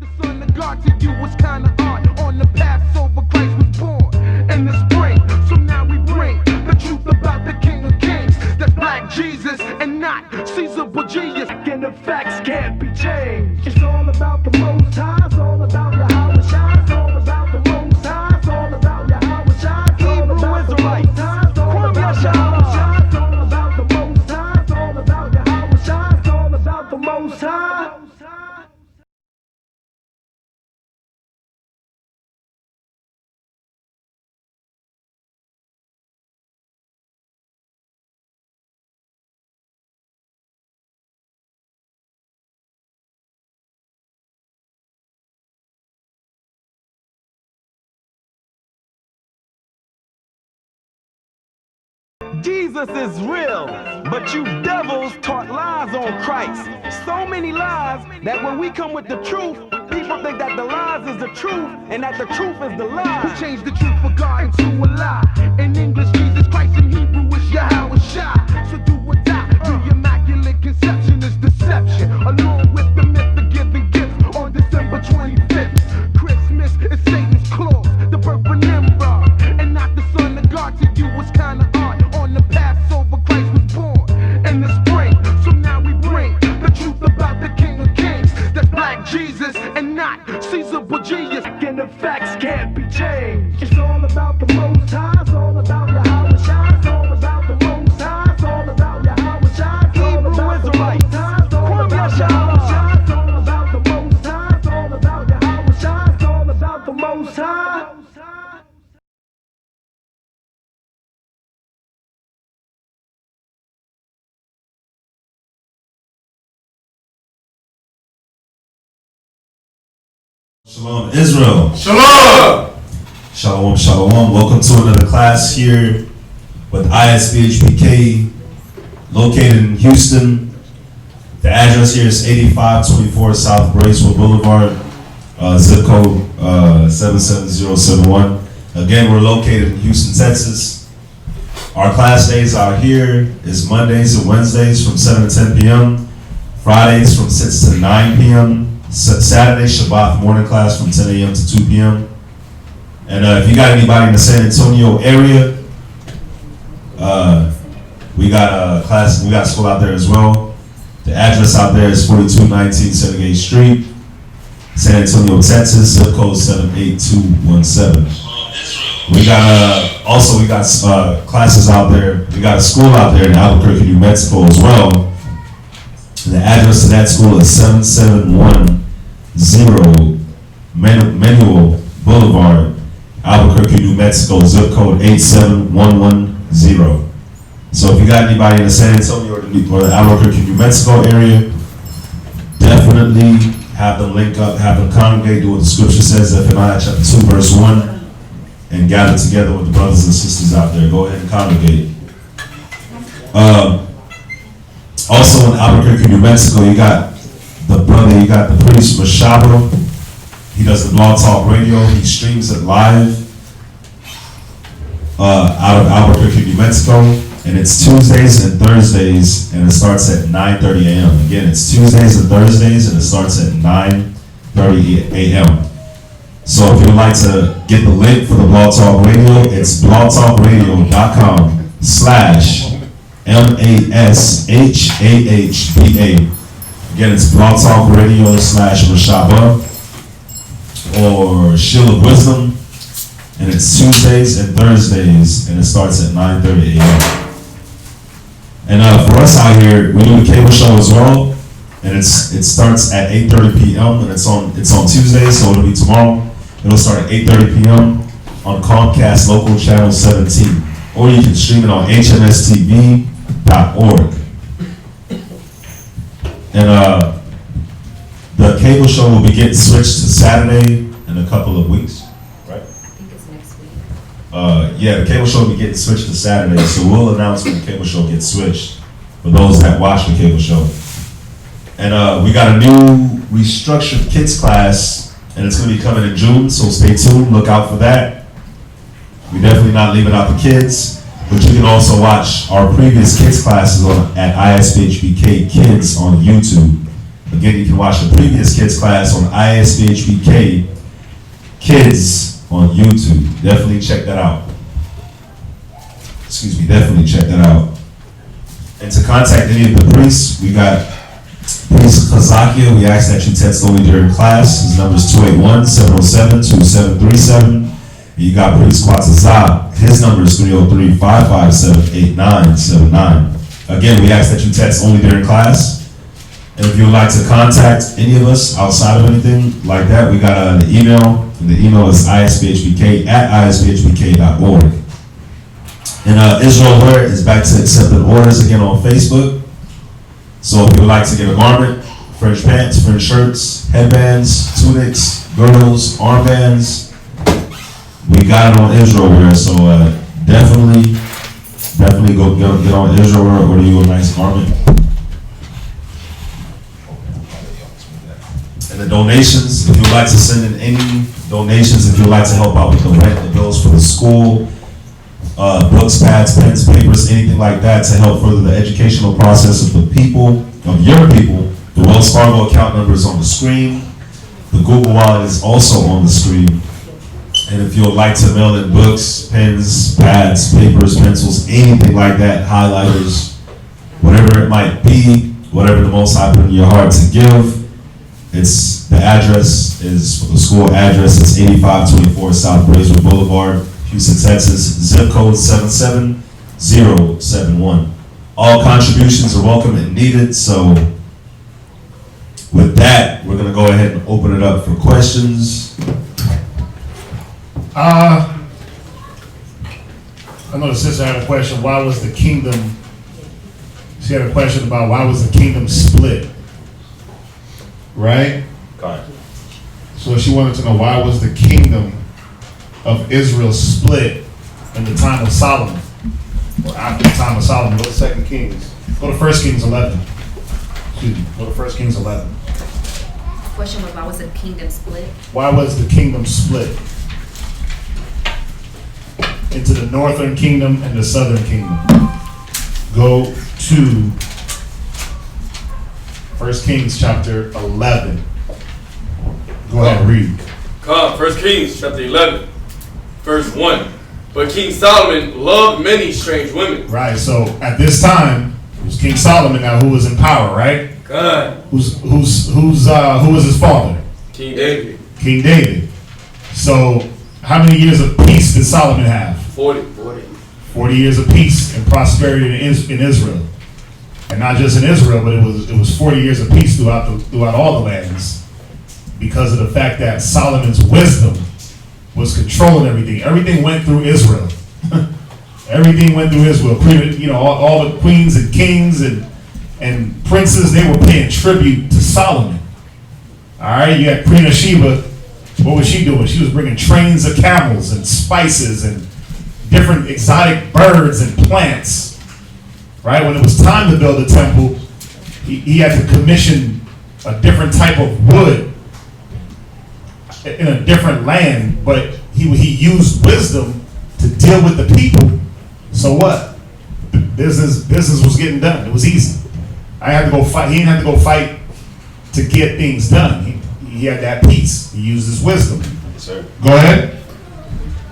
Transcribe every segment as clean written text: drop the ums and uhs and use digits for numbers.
The Son of God to you was kinda odd. On the Passover, Christ was born in the spring. So now we bring the truth about the King of Kings. That's Black Jesus and not Caesar Borgias. And the facts can't be changed. It's all about the Most High. It's all about Yahweh Shai. It's all about the Most High. It's all about Yahweh Shai. Hebrew Israelites. Kwam Yasha. It's all about the Most High. It's all about Yahweh Shai. It's all about the Most High. Jesus is real, but you devils taught lies on Christ. So many lies that when we come with the truth, people think that the lies is the truth and that the truth is the lie. Who changed the truth for God into a lie? In English, Jesus Christ. In Hebrew, it's Yahweh Shai. So do or die. The immaculate conception is deception, along with the myth of giving gifts on December 25th. Christmas is Satan's clause, the birth of Nimrod, and not the Son of God. To you was kinda odd. On the Passover, Christ was born in the spring. So now we bring the truth about the King of Kings. That's Black Jesus and not Caesar Borgias. And the facts can't be changed. It's all about the Most High. It's all about Yahweh Shai. It's all about the Most High. It's all about Yahweh Shai. Hebrew Israelites. Kwam Yasha. It's all about the Most High. It's all about Yahweh Shai. It's all about the Most High. Shalom, Israel. Shalom. Shalom, shalom. Welcome to another class here with ISBHPK, located in Houston. The address here is 8524 South Bracewell Boulevard, zip code 77071. Again, we're located in Houston, Texas. Our class days out here is Mondays and Wednesdays from 7 to 10 p.m., Fridays from 6 to 9 p.m., Saturday, Shabbat morning class from 10 a.m. to 2 p.m. And if you got anybody in the San Antonio area, we got a class, we got school out there as well. The address out there is 4219 Senegate Street, San Antonio, Texas, zip code 78217. We got also we got classes out there. We got a school out there in Albuquerque, New Mexico as well. The address to that school is 7710 Manuel Boulevard, Albuquerque, New Mexico, zip code 87110. So if you got anybody in the San Antonio or the Albuquerque, New Mexico area, definitely have them link up, have them congregate, do what the scripture says, Zephaniah chapter 2, verse 1, and gather together with the brothers and sisters out there. Go ahead and congregate. Also in Albuquerque, New Mexico, you got the priest Mashaba. He does the Blog Talk Radio. He streams it live out of Albuquerque, New Mexico, and it's Tuesdays and Thursdays, and it starts at 9:30 a.m. Again, it's Tuesdays and Thursdays, and it starts at 9:30 a.m. So if you'd like to get the link for the Blog Talk Radio, it's blogtalkradio.com/MASHAHBA. Again, it's Blog Talk Radio /Mashaba or Shield of Wisdom, and it's Tuesdays and Thursdays, and it starts at 9:30 a.m. And for us out here, we do the cable show as well, and it starts at 8:30 p.m. and it's on Tuesdays, so it'll be tomorrow. It'll start at 8:30 p.m. on Comcast Local Channel 17, or you can stream it on hmstv.org. And the cable show will be getting switched to Saturday in a couple of weeks, right? I think it's next week. Yeah, the cable show will be getting switched to Saturday, so we'll announce when the cable show gets switched for those that watch the cable show. And we got a new restructured kids class, and it's going to be coming in June, so stay tuned, look out for that. We're definitely not leaving out the kids, but you can also watch our previous kids classes at ISBHBK Kids on YouTube. Again, you can watch the previous kids class on ISBHPK Kids on YouTube. Definitely check that out. Excuse me, definitely check that out. And to contact any of the priests, we got Priest Kazakia. We ask that you text only during class. His number is 281-707-2737. And you got Priest Kwataza. His number is 303-557-8979. Again, we ask that you text only during class. And if you would like to contact any of us outside of anything like that, we got an email. And the email is isbhbk@isbhbk.org. And Israel Wear is back to accepting orders again on Facebook. So if you would like to get a garment, French pants, French shirts, headbands, tunics, girdles, armbands, we got it on Israel Wear. So definitely go get on Israel Wear, order you a nice garment. And the donations, if you would like to send in any donations, if you would like to help out with the rent, the bills for the school, books, pads, pens, papers, anything like that to help further the educational process of the people, of your people, the Wells Fargo account number is on the screen. The Google Wallet is also on the screen. And if you would like to mail in books, pens, pads, papers, pencils, anything like that, highlighters, whatever it might be, whatever the Most High put in your heart to give, the address is for the school address. It's 8524 South Braeswood Boulevard, Houston, Texas, zip code 77071. All contributions are welcome and needed. So with that, we're going to go ahead and open it up for questions. I know the sister had a question. Why was the kingdom? She had a question about why was the kingdom split? Right? So she wanted to know why was the kingdom of Israel split in the time of Solomon, or after the time of Solomon. Go to 2 Kings. Go to 1 Kings 11. Excuse me. Go to 1 Kings 11. Question was, why was the kingdom split? Why was the kingdom split into the northern kingdom and the southern kingdom? Go to 1 Kings chapter 11. Go ahead and read. Come, 1 Kings chapter 11, verse 1. But King Solomon loved many strange women. Right, so at this time, it was King Solomon now who was in power, right? God. Who was his father? King David. King David. So how many years of peace did Solomon have? 40. 40 years of peace and prosperity in Israel. And not just in Israel, but it was 40 years of peace throughout all the lands, because of the fact that Solomon's wisdom was controlling everything. Everything went through Israel. Everything went through Israel. All the queens and kings and princes, they were paying tribute to Solomon. All right, you had Queen of Sheba. What was she doing? She was bringing trains of camels and spices and different exotic birds and plants. Right? When it was time to build the temple, he had to commission a different type of wood in a different land, but he used wisdom to deal with the people. So what? The business was getting done. It was easy. I had to go fight. He didn't have to go fight to get things done. He had that peace. He used his wisdom. Yes, sir. Go ahead.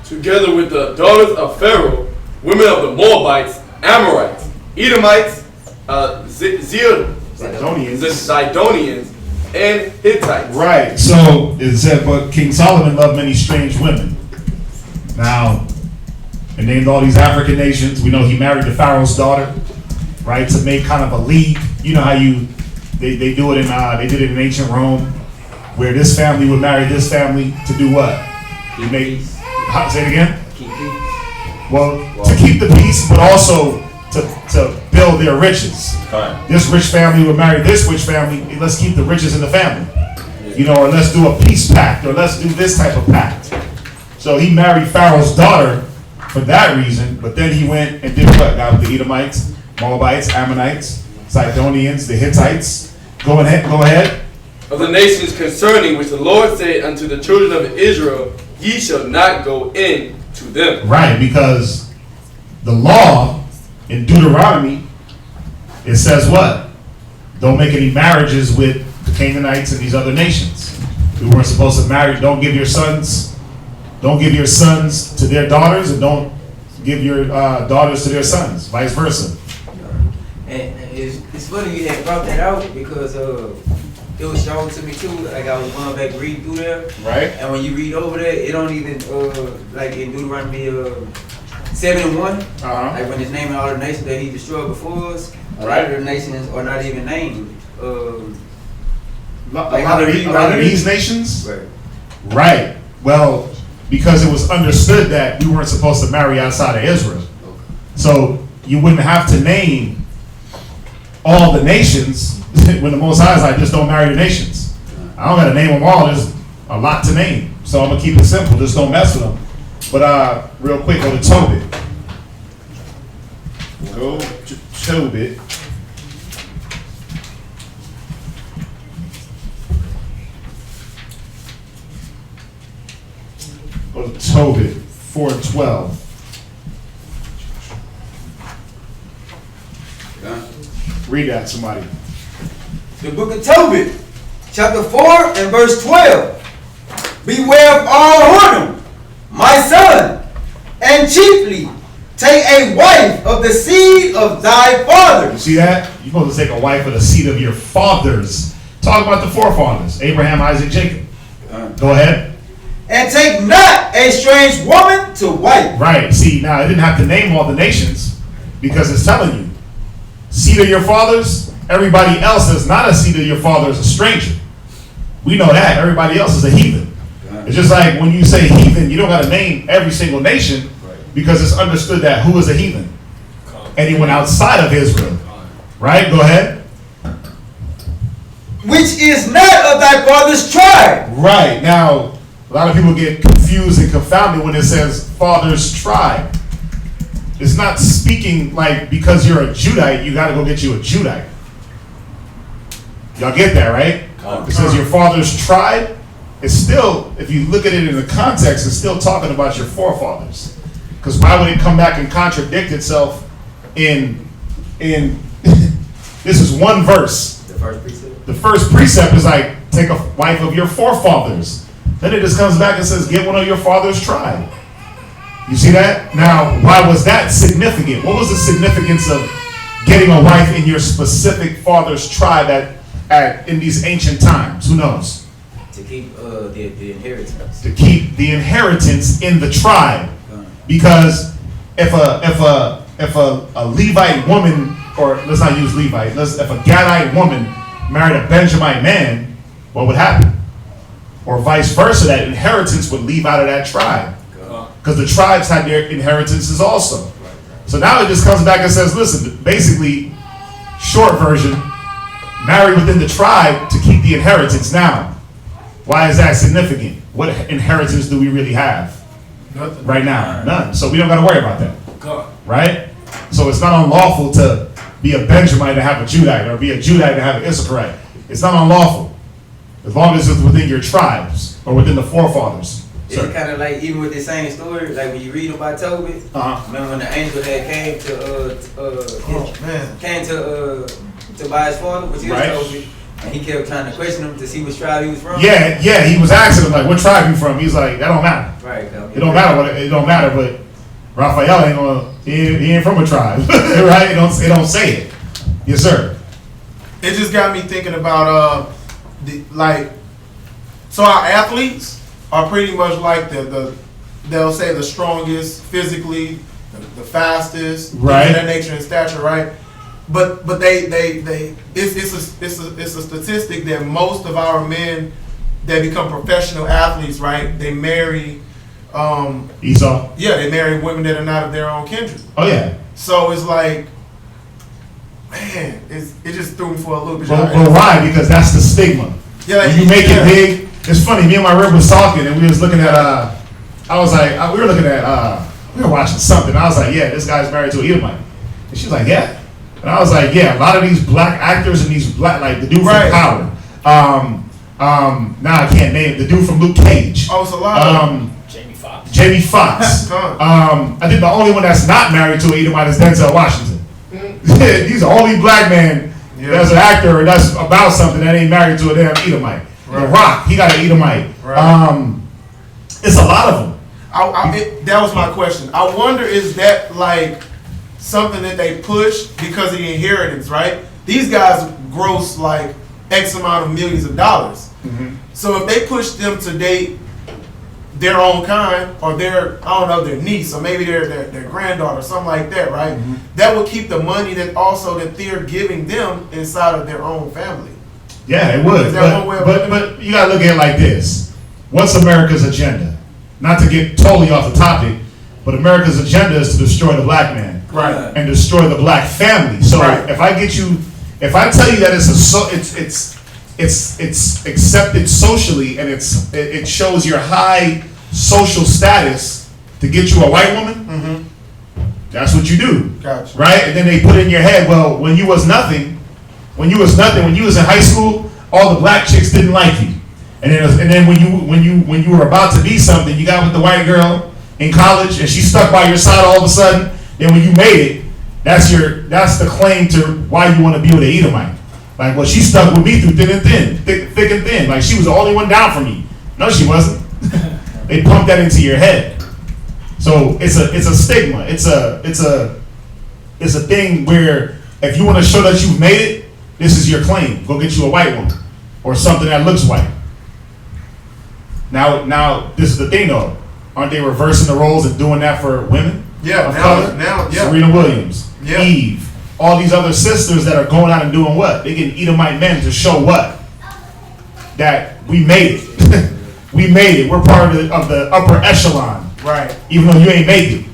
Together with the daughters of Pharaoh, women of the Moabites, Amorites, Edomites, Zidonians, and Hittites. Right. So it said, but King Solomon loved many strange women. Now, and named all these African nations. We know he married the Pharaoh's daughter, right, to make kind of a league. You know how they do it they did it in ancient Rome, where this family would marry this family to do what? Say it again. Keep peace. Well, to keep the peace, but also to build their riches. Right. This rich family would marry this rich family. Let's keep the riches in the family. Or let's do a peace pact, or let's do this type of pact. So he married Pharaoh's daughter for that reason, but then he went and did what? Got with the Edomites, Moabites, Ammonites, Zidonians, the Hittites. Go ahead. Of the nations concerning which the Lord said unto the children of Israel, ye shall not go in to them. Right, because the law in Deuteronomy, it says what? Don't make any marriages with the Canaanites and these other nations. We weren't supposed to marry. Don't give your sons to their daughters, and don't give your daughters to their sons. Vice versa. And it's funny you had brought that out because it was shown to me too. Like I was going back reading through there. Right. And when you read over there, it don't even like in Deuteronomy 7:1. Like when it's naming all the nations that he destroyed before us. A lot of the nations are not even named. A lot of these nations. Right. Well, because it was understood that we weren't supposed to marry outside of Israel, so you wouldn't have to name all the nations when the Most High is like, just don't marry the nations. I don't gotta name them all. There's a lot to name, so I'm gonna keep it simple. Just don't mess with them. But real quick, go to Tobit. Go to Tobit. Go to Tobit 4:12. Read that, somebody. The book of Tobit, chapter 4 and verse 12. Beware of all whoredom, my son, and chiefly take a wife of the seed of thy You fathers. see that? You're supposed to take a wife of the seed of your fathers. Talk about the forefathers, Abraham, Isaac, Jacob. Go ahead. And take not a strange woman to wife. Right. See, now I didn't have to name all the nations because it's telling you. Seed of your fathers, everybody else that's not a seed of your father is a stranger. We know that. Everybody else is a heathen. It's just like when you say heathen, you don't got to name every single nation because it's understood that who is a heathen? Anyone outside of Israel. Right? Go ahead. Which is not of thy father's tribe. Right. Now, a lot of people get confused and confounded when it says father's tribe. It's not speaking like because you're a Judite, you got to go get you a Judite. Y'all get that, right? It says your father's tribe. It's still, if you look at it in the context, it's still talking about your forefathers. Because why would it come back and contradict itself in this is one verse. The first precept. The first precept is like, take a wife of your forefathers. Then it just comes back and says, get one of your father's tribe. You see that? Now, why was that significant? What was the significance of getting a wife in your specific father's tribe in these ancient times? Who knows? To keep the inheritance. To keep the inheritance in the tribe. Because if a Levite woman, or let's not use Levite, if a Gadite woman married a Benjamite man, what would happen? Or vice versa, that inheritance would leave out of that tribe. Because the tribes had their inheritances also. So now it just comes back and says, listen, basically, short version, marry within the tribe to keep the inheritance. Now, why is that significant? What inheritance do we really have? Nothing. Right now? None. So we don't got to worry about that. God. Right? So it's not unlawful to be a Benjamite and have a Judite, or be a Judite and have an Issacharite. It's not unlawful. As long as it's within your tribes, or within the forefathers. It's kind of like, even with the same story, like when you read about Tobit, remember when the angel had came to Tobiah's father, which is Tobit, and he kept trying to question him to see which tribe he was from? Yeah, he was asking him, like, what tribe you from? He's like, that don't matter. Right. It don't matter, but Raphael ain't gonna, he ain't from a tribe, right? It don't say it. Yes, sir. It just got me thinking about so our athletes are pretty much like they'll say the strongest physically, the fastest, right? Things of that nature and stature, right? But it's a statistic that most of our men that become professional athletes, right? They marry Esau. Yeah, they marry women that are not of their own kindred. Oh yeah. So it's like, man, it just threw me for a little bit. But why? Because that's the stigma. Yeah, when you make it big. It's funny. Me and my rib was talking, and we was looking at. We were watching something. I was like, yeah, this guy's married to an Edomite, and she was like, yeah, and I was like, yeah, a lot of these black actors and these black, like the dude from Power. Now I can't name the dude from Luke Cage. Oh, it's a lot. Jamie Foxx. I think the only one that's not married to an Edomite is Denzel Washington. He's the only black man There's an actor that's about something that ain't married to a damn Edomite. Right. The Rock, he got an Edomite. Right. It's a lot of them. That was my question. I wonder, is that like something that they push because of the inheritance, right? These guys gross like X amount of millions of dollars. Mm-hmm. So if they push them to date their own kind or their, I don't know, their niece or maybe their granddaughter, something like that, right? Mm-hmm. That will keep the money that they're giving them inside of their own family. Yeah, it would. Is that one way of looking at But you gotta look at it like this. What's America's agenda? Not to get totally off the topic, but America's agenda is to destroy the black man. Right. And destroy the black family. So Right. if I tell you that it's accepted socially and it shows your high social status to get you a white woman, Mm-hmm. that's what you do. Gotcha. Right? And then they put in your head, well, when you was nothing, when you was in high school, all the black chicks didn't like you. And then when you were about to be something, you got with the white girl in college and she stuck by your side all of a sudden, then when you made it, that's the claim to why you want to be with an Edomite. Like, well, she stuck with me through thick and thin. Like, she was the only one down for me. No, she wasn't. They pump that into your head. So it's a stigma. It's a thing where if you want to show that you've made it, this is your claim. Go get you a white woman or something that looks white. Now this is the thing though. Aren't they reversing the roles and doing that for women? Yeah, of now, color? yeah. Serena Williams, Yeah. Eve, all these other sisters that are going out and doing what? They getting Edomite men to show what? That we made it. We made it. We're part of the upper echelon. Right. Even though you ain't made it.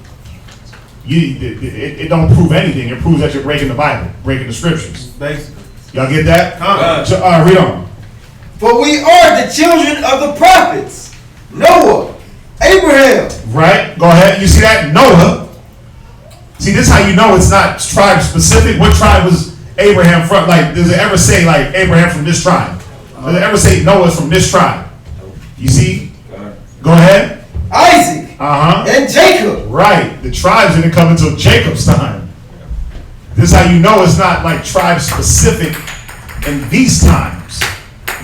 It don't prove anything. It proves that you're breaking the Bible, breaking the scriptures. Basically. Y'all get that? Read on. For we are the children of the prophets, Noah, Abraham. Right? Go ahead. You see that? Noah. See, this is how you know it's not tribe specific. What tribe was Abraham from? Like, does it ever say, like, Abraham from this tribe? Does it ever say Noah's from this tribe? You see? Go ahead. Isaac. And Jacob. Right. The tribes didn't come until Jacob's time. This is how you know it's not, like, tribe specific in these times.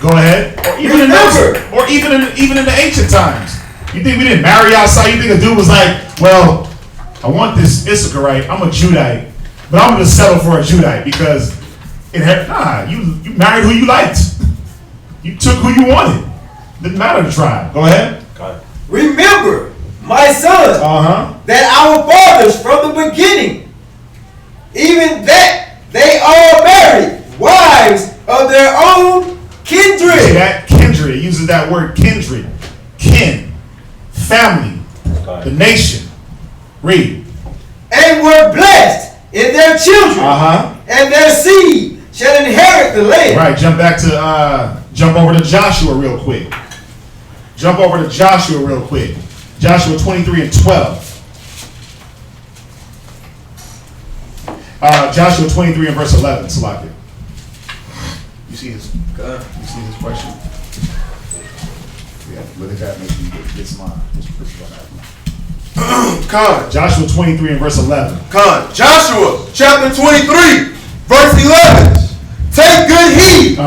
Go ahead. Or even in the ancient times. You think we didn't marry outside? You think a dude was like, well, I want this Issacharite. I'm a Judite, but I'm going to settle for a Judite because you married who you liked. You took who you wanted. Didn't matter the tribe. Go ahead. Remember, my son, that our fathers from the beginning, even that they all married wives of their own kindred. See that? Kindred. It uses that word kindred. Kin. Family. The nation. Read. And were blessed in their children. And their seed shall inherit the land. Right. Jump over to Joshua real quick. Joshua 23 and 12. Joshua 23 and verse 11. Select it. You see his question? Yeah, look at that. Make sure you get some on. Joshua 23 and verse 11. Joshua chapter 23, verse 11. Take good heed,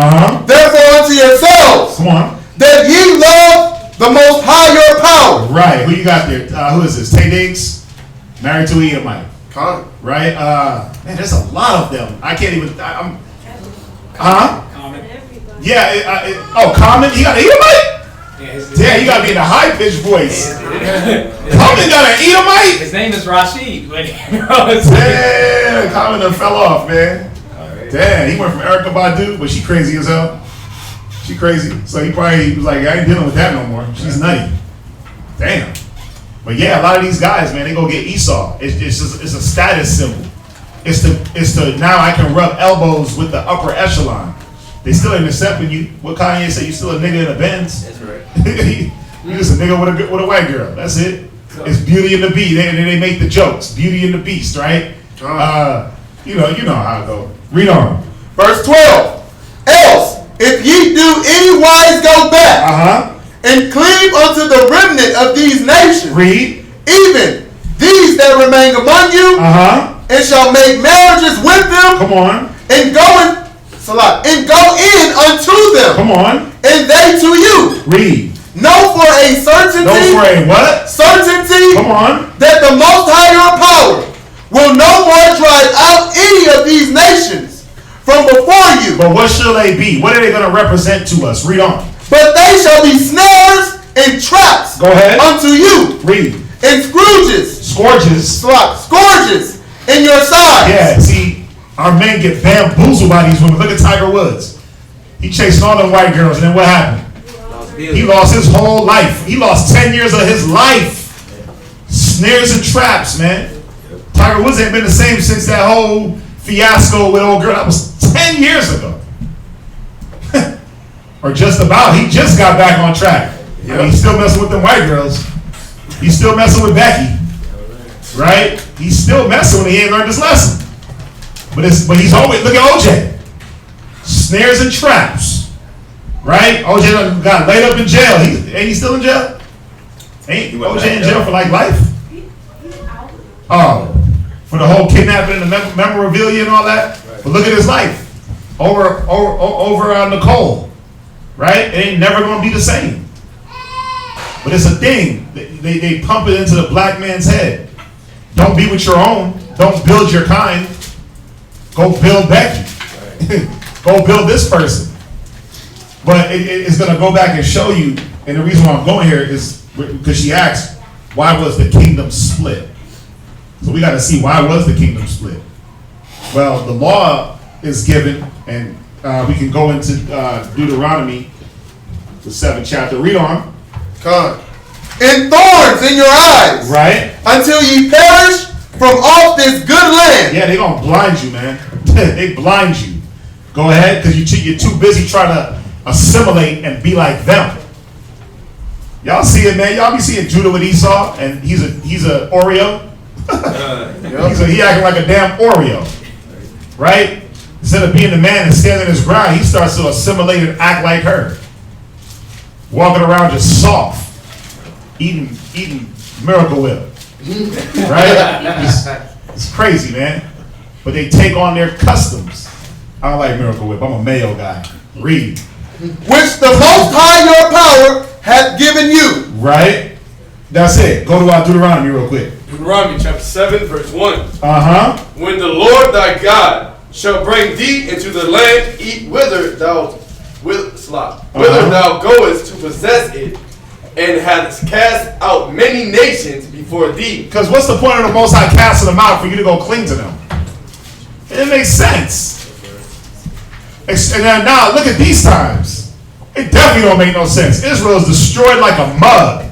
therefore unto yourselves, Come on. that ye love the most high your power. Right. Who you got there? Who is this? Tay Diggs? Married to an Edomite. Right? Man, there's a lot of them. I can't even. Common. Yeah. Common? He got an Edomite? Damn, you gotta be in a high pitched voice. Common got an Edomite? His name is Rashid. Damn, Common done fell off, man. Damn, he went from Erykah Badu, but she crazy as hell. She crazy. So he probably was like, I ain't dealing with that no more. She's nutty. Damn. But yeah, a lot of these guys, man, they go get Esau. It's a status symbol. It's to now I can rub elbows with the upper echelon. They still ain't accepting you. What Kanye said, you still a nigga in a Benz. That's right. You just a nigga with a white girl. That's it. It's Beauty and the Beast. They make the jokes. Beauty and the Beast, right? You know how it go. Read on. Verse 12. Else, if ye do any wise go back and cleave unto the remnant of these nations, read, even these that remain among you, and shall make marriages with them, come on, and go Salah. And go in unto them. Come on. And they to you. Read. Know for a certainty. Know for a what? Certainty. Come on. That the Most High your power will no more drive out any of these nations from before you. But what shall they be? What are they going to represent to us? Read on. But they shall be snares and traps. Go ahead. Unto you. Read. And scourges. Scourges. Scourges in your sides. Yeah, see, our men get bamboozled by these women. Look at Tiger Woods. He chased all them white girls, and then what happened? He lost his whole life. He lost 10 years of his life. Snares and traps, man. Tiger Woods ain't been the same since that whole fiasco with old girl. That was 10 years ago. Or just about. He just got back on track. Yep. He's still messing with them white girls. He's still messing with Becky. Right? He's still messing when he ain't learned his lesson. But he's always, look at OJ. Snares and traps. Right? OJ got laid up in jail. Ain't he still in jail? Ain't OJ in jail for like life? Oh, for the whole kidnapping and the memorabilia and all that? Right. But look at his life. Over Nicole. Right? It ain't never going to be the same. But it's a thing. They pump it into the black man's head. Don't be with your own. Don't build your kind. Go build Becky. Right. Go build this person. But it's going to go back and show you, and the reason why I'm going here is because she asked, why was the kingdom split? So we got to see, why was the kingdom split? Well, the law is given, and we can go into Deuteronomy, the 7th chapter. Read on. Come. And thorns in your eyes. Right. Until ye perish from off this good land. Yeah, they gonna blind you, man. They blind you. Go ahead, because you're too busy trying to assimilate and be like them. Y'all see it, man. Y'all be seeing Judah with Esau, and he's a Oreo. He acting like a damn Oreo, right? Instead of being the man and standing his ground, he starts to assimilate and act like her. Walking around just soft, eating Miracle Whip, right? It's crazy, man. But they take on their customs. I don't like Miracle Whip. I'm a mayo guy. Read. Which the Most High your power hath given you. Right? That's it. Go to our Deuteronomy real quick. Deuteronomy chapter 7, verse 1. When the Lord thy God shall bring thee into the land, whither thou goest to possess it, and hast cast out many nations before thee. Because what's the point of the Most High casting them out for you to go cling to them? It makes sense. And now look at these times. It definitely don't make no sense. Israel is destroyed like a mug.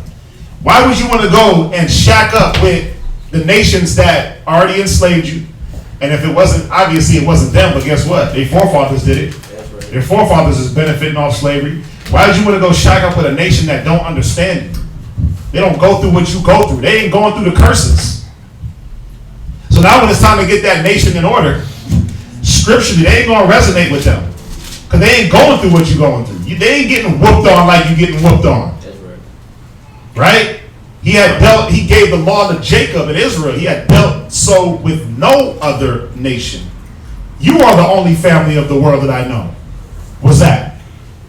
Why would you want to go and shack up with the nations that already enslaved you? And if it wasn't, obviously it wasn't them, but guess what? Their forefathers did it. Right. Their forefathers is benefiting off slavery. Why would you want to go shack up with a nation that don't understand you? They don't go through what you go through. They ain't going through the curses. So now when it's time to get that nation in order, scripturally, they ain't going to resonate with them. Because they ain't going through what you're going through. They ain't getting whooped on like you getting whooped on. That's right. Right? He gave the law to Jacob and Israel. He had dealt so with no other nation. You are the only family of the world that I know. What's that?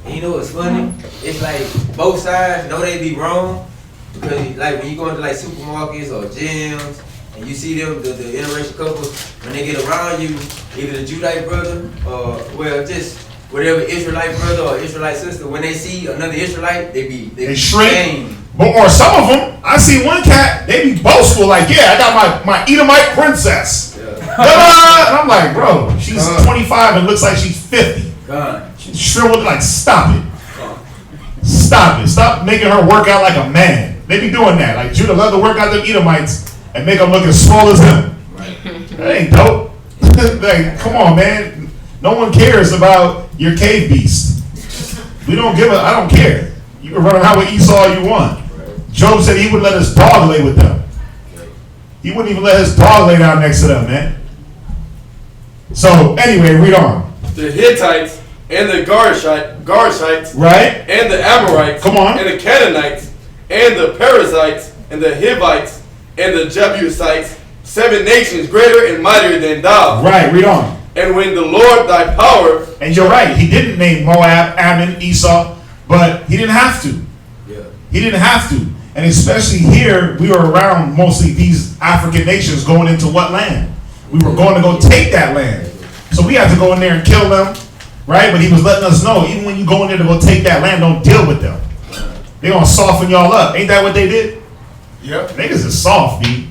And you know what's funny? It's like both sides know they be wrong. Because like when you go into like supermarkets or gyms and you see them, the interracial couples, when they get around you, either the Judite brother or just whatever Israelite brother or Israelite sister, when they see another Israelite, they shrink. Ashamed. Or some of them, I see one cat, they be boastful like, yeah, I got my Edomite princess. Yeah. And I'm like, bro, she's 25 and looks like she's 50. She's shriveled, like, stop it. Stop it. Stop making her work out like a man. They be doing that. Like, Judah love to work out them Edomites and make them look as small as him. Right. That ain't dope. Like, come on, man. No one cares about your cave beast. I don't care. You can run around with Esau all you want. Job said he wouldn't let his dog lay with them. He wouldn't even let his dog lay down next to them, man. So, anyway, read on. The Hittites and the Garshites, right? And the Amorites, come on, and the Canaanites, and the Perizzites, and the Hivites, and the Jebusites, 7 nations greater and mightier than thou. Right, read on. And when the Lord thy power. And you're right, he didn't name Moab, Ammon, Esau, but he didn't have to. Yeah. He didn't have to. And especially here, we were around mostly these African nations going into what land? We were going to go take that land. So we had to go in there and kill them, right? But he was letting us know, even when you go in there to go take that land, don't deal with them. They're going to soften y'all up. Ain't that what they did? Yep. Niggas is soft, B.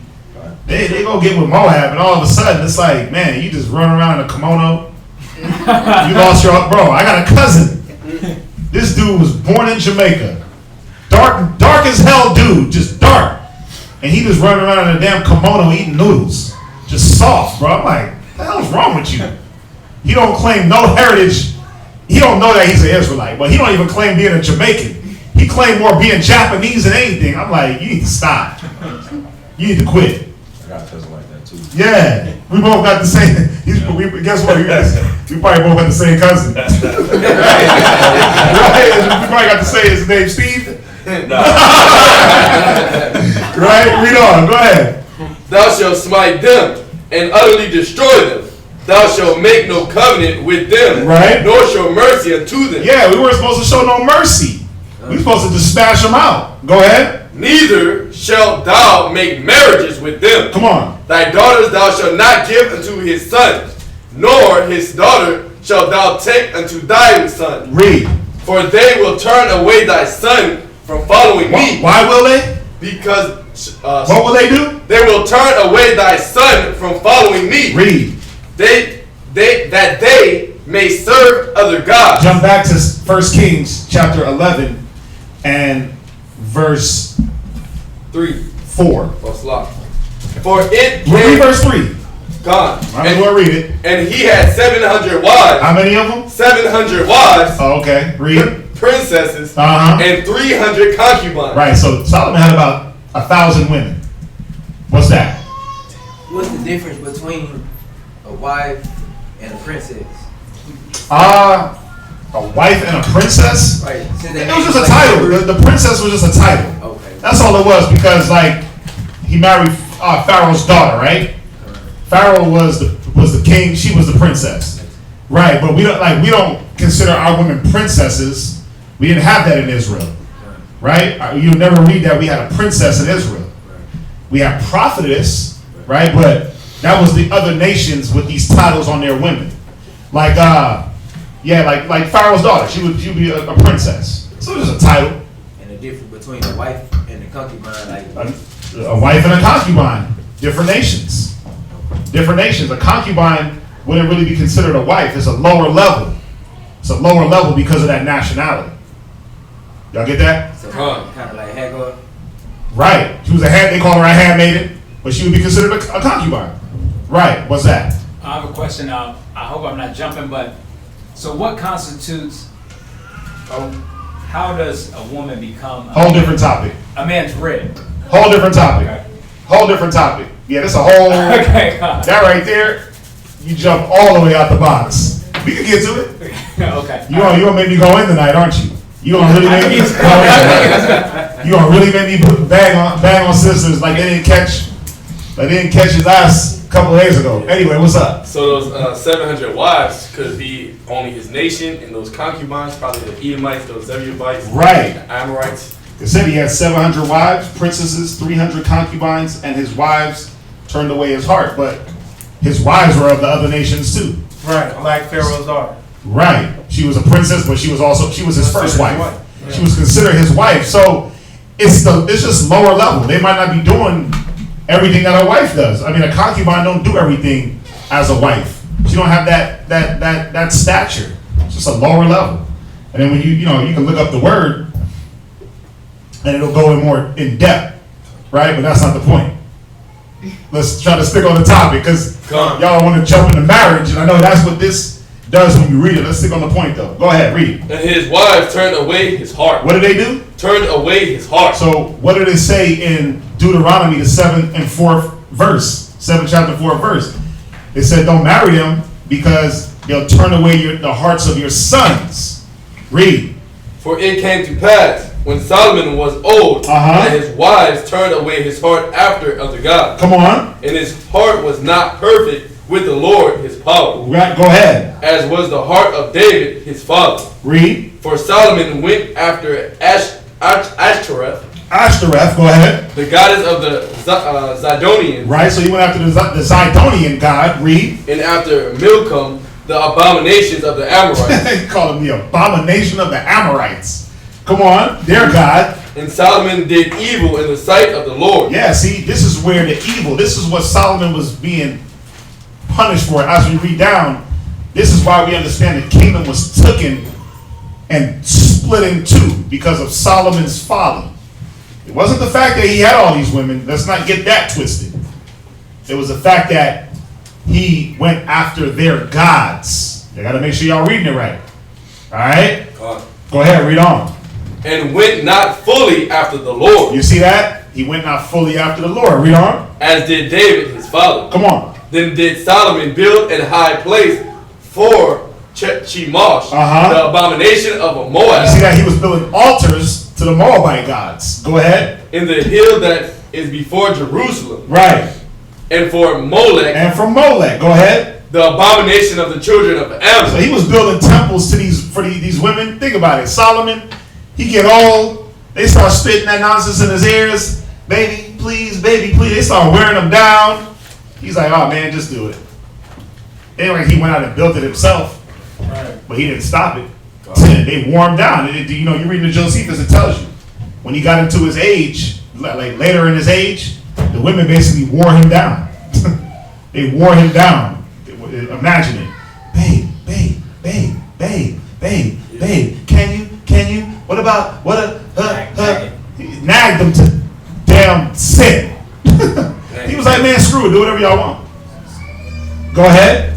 They go get with Moab, and all of a sudden, it's like, man, you just run around in a kimono. You lost your, bro, I got a cousin. This dude was born in Jamaica. Dark as hell dude, just dark. And he just running around in a damn kimono eating noodles. Just soft, bro. I'm like, what the hell is wrong with you? He don't claim no heritage. He don't know that he's an Israelite, but he don't even claim being a Jamaican. He claimed more being Japanese than anything. I'm like, you need to stop. You need to quit. I got a cousin like that too. Yeah, we both got the same. Guess what? We probably both got the same cousin. Right? We probably got the same. His name Steve. Right? Read on. Go ahead. Thou shalt smite them and utterly destroy them. Thou shalt make no covenant with them, right? Nor show mercy unto them. Yeah, we weren't supposed to show no mercy. We were supposed to just smash them out. Go ahead. Neither shalt thou make marriages with them. Come on. Thy daughters thou shalt not give unto his son, nor his daughter shalt thou take unto thy son. Read. For they will turn away thy son from following me. Why will they? Because what will they do? They will turn away thy son from following me. Read. That they may serve other gods. Jump back to 1 Kings chapter 11 and verse 4. For it read verse 3. Gone. I'm going to read it. And he had 700 wives. How many of them? 700 wives. Oh, okay. Read. Princesses. Uh-huh. And 300 concubines. Right. So Solomon had about 1,000 women. What's that? What's the difference between a wife and a princess? A wife and a princess? Right. It was just a title. The princess was just a title. Okay. That's all it was, because like he married Pharaoh's daughter, right? Pharaoh was the king. She was the princess, right? But we don't consider our women princesses. We didn't have that in Israel, right? You never read that we had a princess in Israel. We had prophetess, right? But that was the other nations with these titles on their women, like Pharaoh's daughter. She would be a princess. So it was a title. And the difference between a wife and a concubine, like a wife and a concubine, different nations. Different nations. A concubine wouldn't really be considered a wife. It's a lower level. It's a lower level because of that nationality. Y'all get that? So kind of like Hagar. Right. She was they call her a handmaiden, but she would be considered a concubine. Right. What's that? I have a question. I hope I'm not jumping, but so what constitutes? How does a woman become? Whole different topic. A man's rib. Whole different topic. Okay. Whole different topic. Yeah, that's a whole. Okay. That right there, you jump all the way out the box. We can get to it. Okay. You gonna make me go in tonight, aren't you? You gonna really make me bang on sisters like they didn't catch his ass a couple of days ago. Anyway, what's up? So those 700 wives could be only his nation, and those concubines probably the Edomites, those Zebulites, right? The Amorites. It said he had 700 wives, princesses, 300 concubines, and his wives turned away his heart. But his wives were of the other nations too. Right, like Pharaoh's daughter. Right. She was a princess, but she was his first wife. Yeah. She was considered his wife. So it's just lower level. They might not be doing everything that a wife does. I mean, a concubine don't do everything as a wife. She don't have that stature. It's just a lower level. And then when you can look up the word and it'll go in more in depth, right? But that's not the point. Let's try to stick on the topic because y'all want to jump into marriage, and I know that's what this does when you read it. Let's stick on the point though. Go ahead, read. And his wives turned away his heart. What did they do? Turned away his heart. So what did it say in Deuteronomy, the 7th and 4th verse? 7th chapter 4th verse. It said, don't marry them because they'll turn away the hearts of your sons. Read. For it came to pass when Solomon was old that his wives turned away his heart after other gods. Come on. And his heart was not perfect with the Lord his power. Right, go ahead. As was the heart of David his father. Read. For Solomon went after Ashtoreth. Ashtoreth, go ahead. The goddess of the Zidonians. Right, so he went after the Zidonian god. Read. And after Milcom, the abominations of the Amorites. He called him the abomination of the Amorites. Come on, their god. And Solomon did evil in the sight of the Lord. Yeah, see, this is where the evil, this is what Solomon was being punished for. As we read down, this is why we understand the kingdom was taken and split in two because of Solomon's folly. It wasn't the fact that he had all these women. Let's not get that twisted. It was the fact that he went after their gods. You got to make sure y'all reading it right. All right? Go ahead, read on. And went not fully after the Lord. You see that? He went not fully after the Lord. Read on. As did David his father. Come on. Then did Solomon build a high place for Chemosh, the abomination of a Moab. You see that? He was building altars to the Moabite gods. Go ahead. In the hill that is before Jerusalem. Right. And for Molech. And for Molech. Go ahead. The abomination of the children of Ammon. So he was building temples to these women. Think about it. Solomon, he get old. They start spitting that nonsense in his ears. Baby, please, baby, please. They start wearing him down. He's like, oh man, just do it. Anyway, he went out and built it himself. Right. But he didn't stop it. They wore him down. You know, you read the Josephus, it tells you. When he got into his age, like later in his age, the women basically wore him down. They wore him down. Imagine it. Babe, babe, babe, babe, babe, babe. Can you? What about, nagged them to damn sin. He was like, man, screw it. Do whatever y'all want. Go ahead.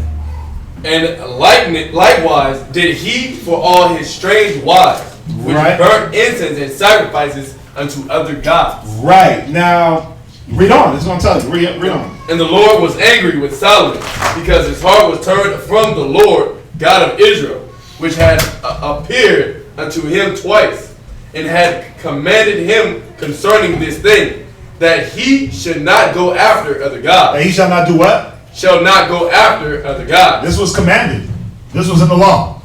And likewise did he for all his strange wives, which burnt incense and sacrifices unto other gods. Right. Now, read on. It's going to tell you. Read on. And the Lord was angry with Solomon, because his heart was turned from the Lord, God of Israel, which had appeared unto him twice, and had commanded him concerning this thing, that he should not go after other gods. That he shall not do what? Shall not go after other gods. This was commanded. This was in the law.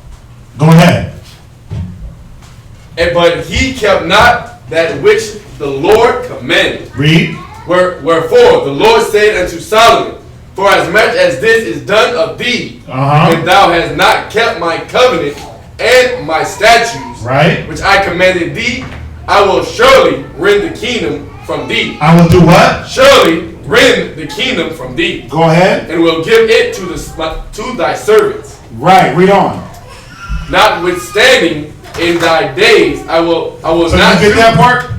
Go ahead. But he kept not that which the Lord commanded. Read. Wherefore the Lord said unto Solomon, for as much as this is done of thee, and thou hast not kept my covenant and my statutes, which I commanded thee, I will surely rend the kingdom from thee. I will do what? Surely rend the kingdom from thee. Go ahead. And will give it to thy servants. Right. Read on. Notwithstanding, in thy days I will so not. You get that part?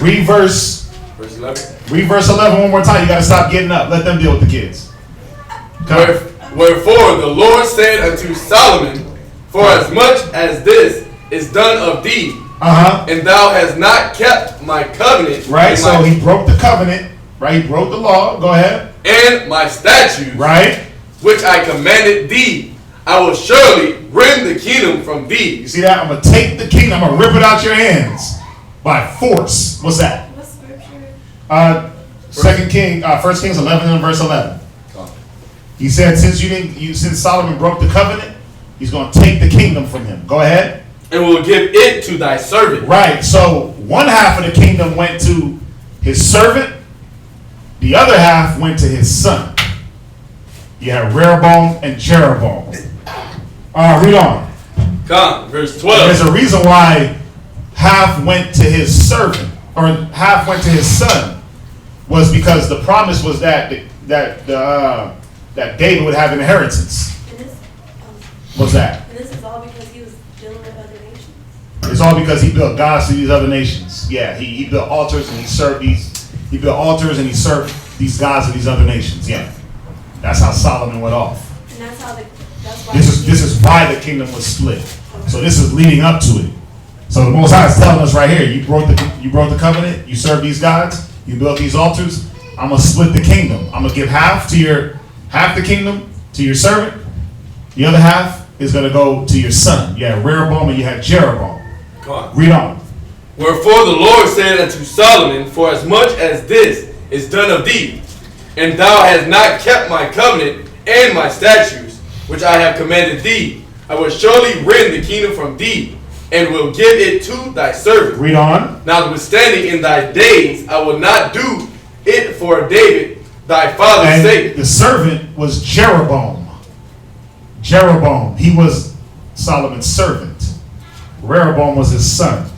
Read verse 11. Read verse 11 one more time. You got to stop getting up. Let them deal with the kids. Wherefore the Lord said unto Solomon, for as much as this is done of thee, and thou hast not kept my covenant. Right. So he broke the covenant. Right. He broke the law. Go ahead. And my statutes. Right. Which I commanded thee, I will surely rend the kingdom from thee. You see that? I'm going to take the kingdom. I'm going to rip it out your hands by force. What's that? What scripture? 1 Kings 11 and verse 11. He said, since Solomon broke the covenant, he's going to take the kingdom from him. Go ahead. And will give it to thy servant. Right. So one half of the kingdom went to his servant. The other half went to his son. You have Rehoboam and Jeroboam. Read on. Come, verse 12. There's a reason why half went to his servant, or half went to his son, was because the promise was that David would have inheritance. What's that? And this is all because he was dealing with other nations. It's all because he built gods to these other nations. Yeah, he built altars and he served he built altars and he served these gods of these other nations. Yeah, that's how Solomon went off. And that's how that's why this is why the kingdom was split. Okay. So this is leading up to it. So the Most High is telling us right here: you broke the covenant. You served these gods. You built these altars. I'm gonna split the kingdom. I'm gonna give half the kingdom to your servant. The other half is gonna go to your son. You had Rehoboam and you had Jeroboam. Read on. Wherefore the Lord said unto Solomon, for as much as this is done of thee, And thou hast not kept my covenant and my statutes, which I have commanded thee. I will surely rend the kingdom from thee, and will give it to thy servant. Read on. Notwithstanding, in thy days I will not do it for David, thy father's sake. The servant was Jeroboam. Jeroboam. He was Solomon's servant. Rehoboam was his son.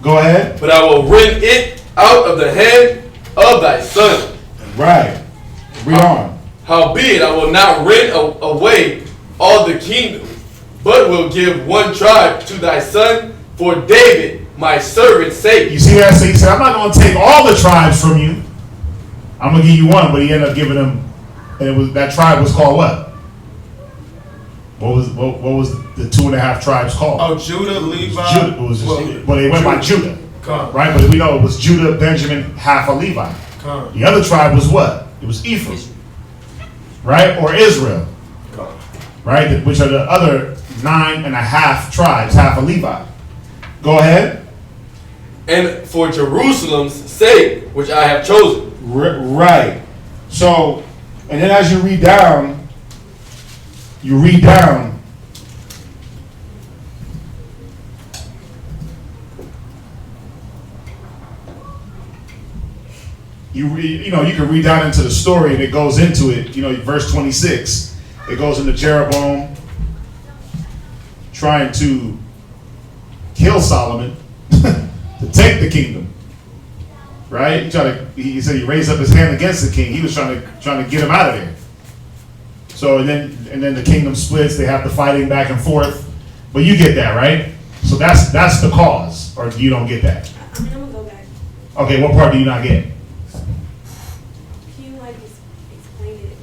Go ahead. But I will rend it out of the hand of thy son. Right. Read on. Howbeit I will not rend away all the kingdom, but will give one tribe to thy son for David, my servant's sake. You see that? So he said, I'm not going to take all the tribes from you. I'm going to give you one, but he ended up giving him, and that tribe was called what? What was the 2.5 tribes called? Oh, Judah, Levi. Judah. It was just, well, they went by Judah. Come. Right? But we know it was Judah, Benjamin, half of Levi. Come. The other tribe was what? It was Ephraim. Right? Or Israel. Come. Right? Which are the other 9.5 tribes, half of Levi. Go ahead. And for Jerusalem's sake, which I have chosen. Right. So, and then as you read down, you can read down into the story, and it goes into it, verse 26, it goes into Jeroboam trying to kill Solomon to take the kingdom. Right? He said he raised up his hand against the king. He was trying to get him out of there. So and then the kingdom splits. They have the fighting back and forth. But you get that, right? So that's the cause, or you don't get that? I'm gonna go back. Okay, what part do you not get? Can you explain it?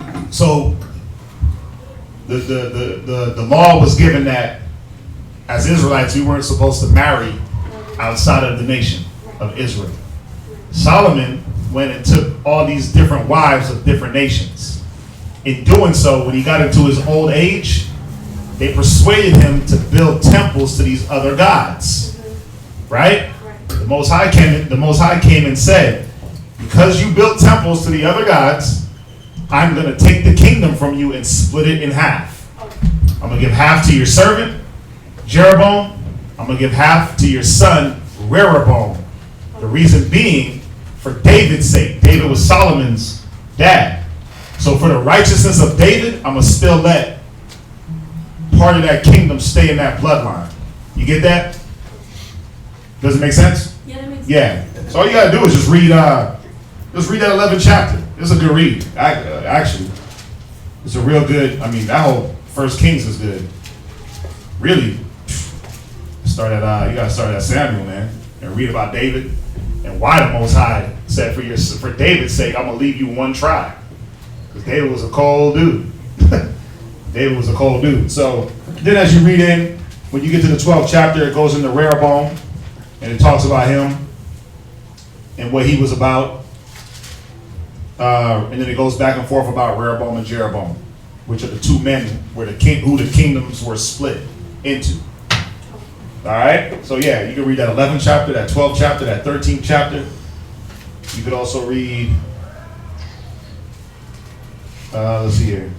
I'm sorry. So the law was given that as Israelites we weren't supposed to marry outside of the nation of Israel. Solomon went and took all these different wives of different nations. In doing so, when he got into his old age, they persuaded him to build temples to these other gods. Right? The Most High came and said, because you built temples to the other gods, I'm going to take the kingdom from you and split it in half. I'm going to give half to your servant, Jeroboam. I'm going to give half to your son, Rehoboam. The reason being, for David's sake. David was Solomon's dad. So for the righteousness of David, I'm going to still let part of that kingdom stay in that bloodline. You get that? Does it make sense? Yeah, that makes sense. Yeah. So all you got to do is just read that 11th chapter. It's a good read. Actually, it's a real good, that whole First Kings is good. Really. You gotta start at Samuel, man, and read about David and why the Most High said for David's sake, I'm gonna leave you one tribe, because David was a cold dude. David was a cold dude. So then, as you read in, when you get to the 12th chapter, it goes into Rehoboam, and it talks about him and what he was about, and then it goes back and forth about Rehoboam and Jeroboam, which are the two men who the kingdoms were split into. All right, so yeah, you can read that 11th chapter, that 12th chapter, that 13th chapter. You could also read, let's see here.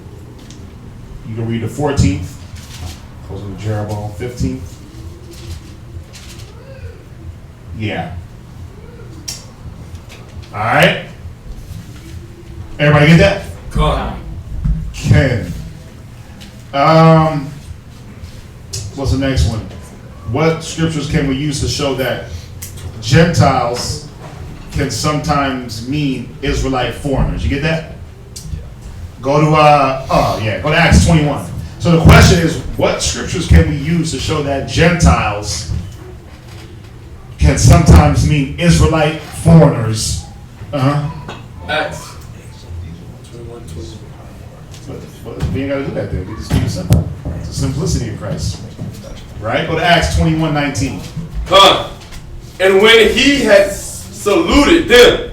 You can read the 14th, goes into Jeroboam, 15th. Yeah. All right. Everybody get that? Come. Ken. What's the next one? What scriptures can we use to show that Gentiles can sometimes mean Israelite foreigners? You get that? Go to go to Acts 21. So the question is, what scriptures can we use to show that Gentiles can sometimes mean Israelite foreigners? Acts. We ain't got to do that then. We just keep it simple. It's the simplicity of Christ. Right? Go to Acts 21:19. And when he had saluted them,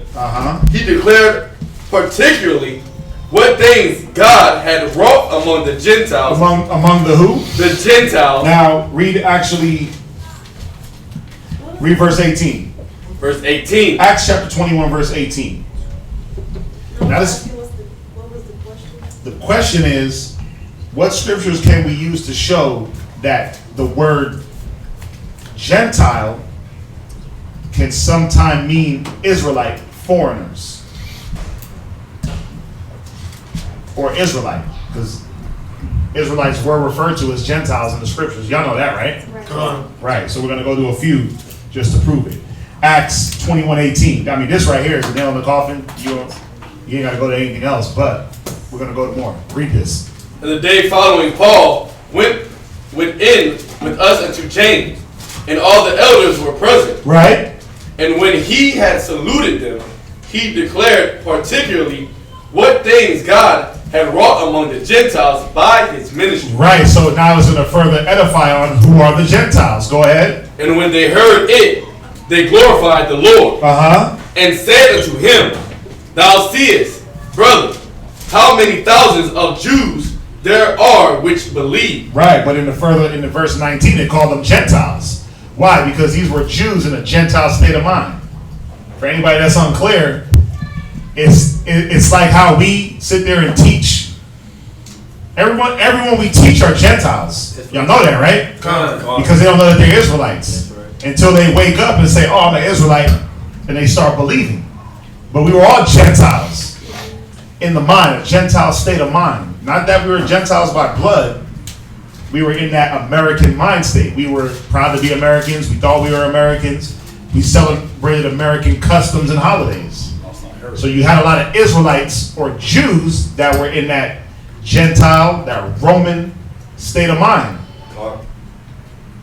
he declared particularly what things God had wrought among the Gentiles. Among the who? The Gentiles. Now read verse 18. verse 18. Acts chapter 21, verse 18. Now this, What was the question? the question is, what scriptures can we use to show that the word Gentile can sometime mean Israelite, foreigners, or Israelite? Because Israelites were referred to as Gentiles in the scriptures. Y'all know that, right? Come on. Right, so we're going to go do a few just to prove it. Acts 21:18. I mean, this right here is the nail in the coffin. You ain't got to go to anything else, but we're going to go to more. Read this. And the day following, Paul went in with us unto James, and all the elders were present. Right? And when he had saluted them, he declared particularly what things God had wrought among the Gentiles by his ministry. Right, so now it's going to further edify on who are the Gentiles. Go ahead. And when they heard it, they glorified the Lord. And said unto him, Thou seest, brother, how many thousands of Jews there are which believe. Right, but in the verse 19, they call them Gentiles. Why? Because these were Jews in a Gentile state of mind. For anybody that's unclear, it's like how we sit there and teach. Everyone we teach are Gentiles. Y'all know that, right? Because they don't know that they're Israelites. Until they wake up and say, oh, I'm an Israelite, and they start believing. But we were all Gentiles in the mind, a Gentile state of mind. Not that we were Gentiles by blood. We were in that American mind state. We were proud to be Americans. We thought we were Americans. We celebrated American customs and holidays. So you had a lot of Israelites or Jews that were in that Gentile, that Roman state of mind.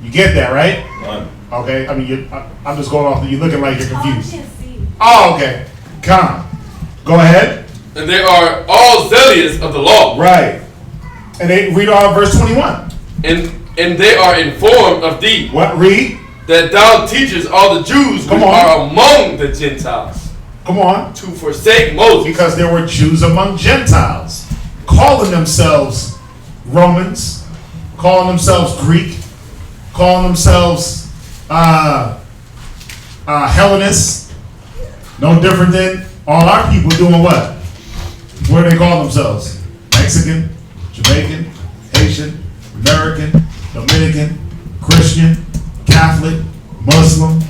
You get that, right? Okay. I mean, I'm just going off. You're looking like you're confused. Oh, okay. Come. Go ahead. And they are all zealous of the law. Right. And they read on verse 21. And they are informed of thee. What? Read. That thou teachest all the Jews which are among the Gentiles. Come on. To forsake Moses. Because there were Jews among Gentiles, calling themselves Romans, calling themselves Greek, calling themselves Hellenists. No different than all our people doing what? What do they call themselves? Mexican, Jamaican, Haitian, American, Dominican, Christian, Catholic, Muslim.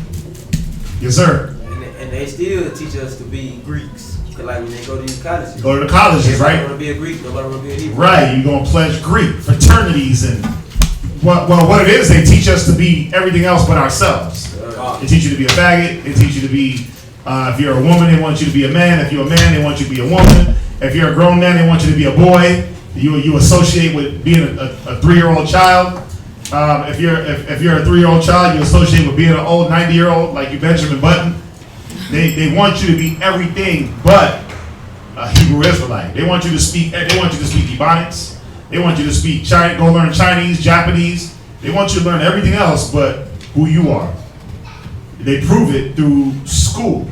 Yes, sir. And they still teach us to be Greeks. Cause like when they go to these colleges. Go to the colleges, right? Nobody want to be a Greek. Nobody want to be a Hebrew. Right. You're going to pledge Greek fraternities and what it is, they teach us to be everything else but ourselves. They teach you to be a faggot. They teach you to be, if you're a woman, they want you to be a man. If you're a man, they want you to be a woman. If you're a grown man, they want you to be a boy. You associate with being a 3-year-old child. If you're a 3-year-old child, you associate with being an old 90-year-old like you Benjamin Button. They want you to be everything but a Hebrew Israelite. They want you to speak Ebonics. They want you to speak go learn Chinese, Japanese. They want you to learn everything else but who you are. They prove it through school.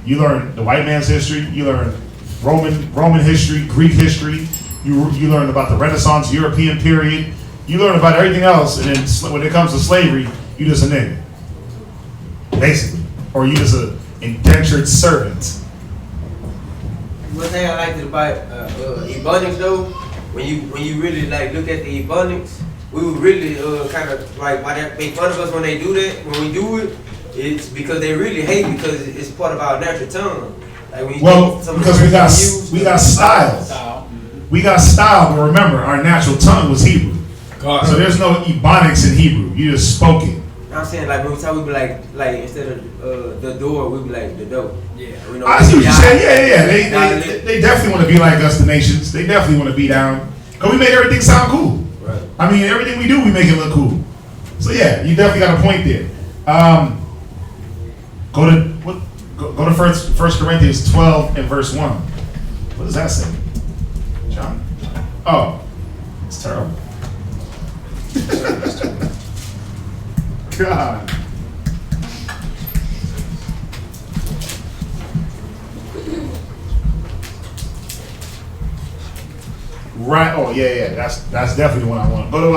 You learn the white man's history. You learn Roman history, Greek history. You learn about the Renaissance, European period. You learn about everything else, and then when it comes to slavery, you just a nigga, basically, or you just an indentured servant. One thing I liked about Ebonics though, when you really like look at the Ebonics, we would really kind of like why they make fun of us when they do that. When we do it, it's because they really hate because it's part of our natural tongue. Like when because we got style. We got style, but remember, our natural tongue was Hebrew. So there's no Ebonics in Hebrew. You just spoke it. I'm saying like when we talk, we be like instead of the door, we be like the door. Yeah. I see what you're saying. Yeah. They definitely want to be like us, the nations. They definitely want to be down. Cause we make everything sound cool. Right. I mean, everything we do, we make it look cool. So yeah, you definitely got a point there. Go to 1 Corinthians 12 and verse 1. What does that say? John? Oh, it's terrible. God. Right. Oh yeah. That's definitely the one I want. Go to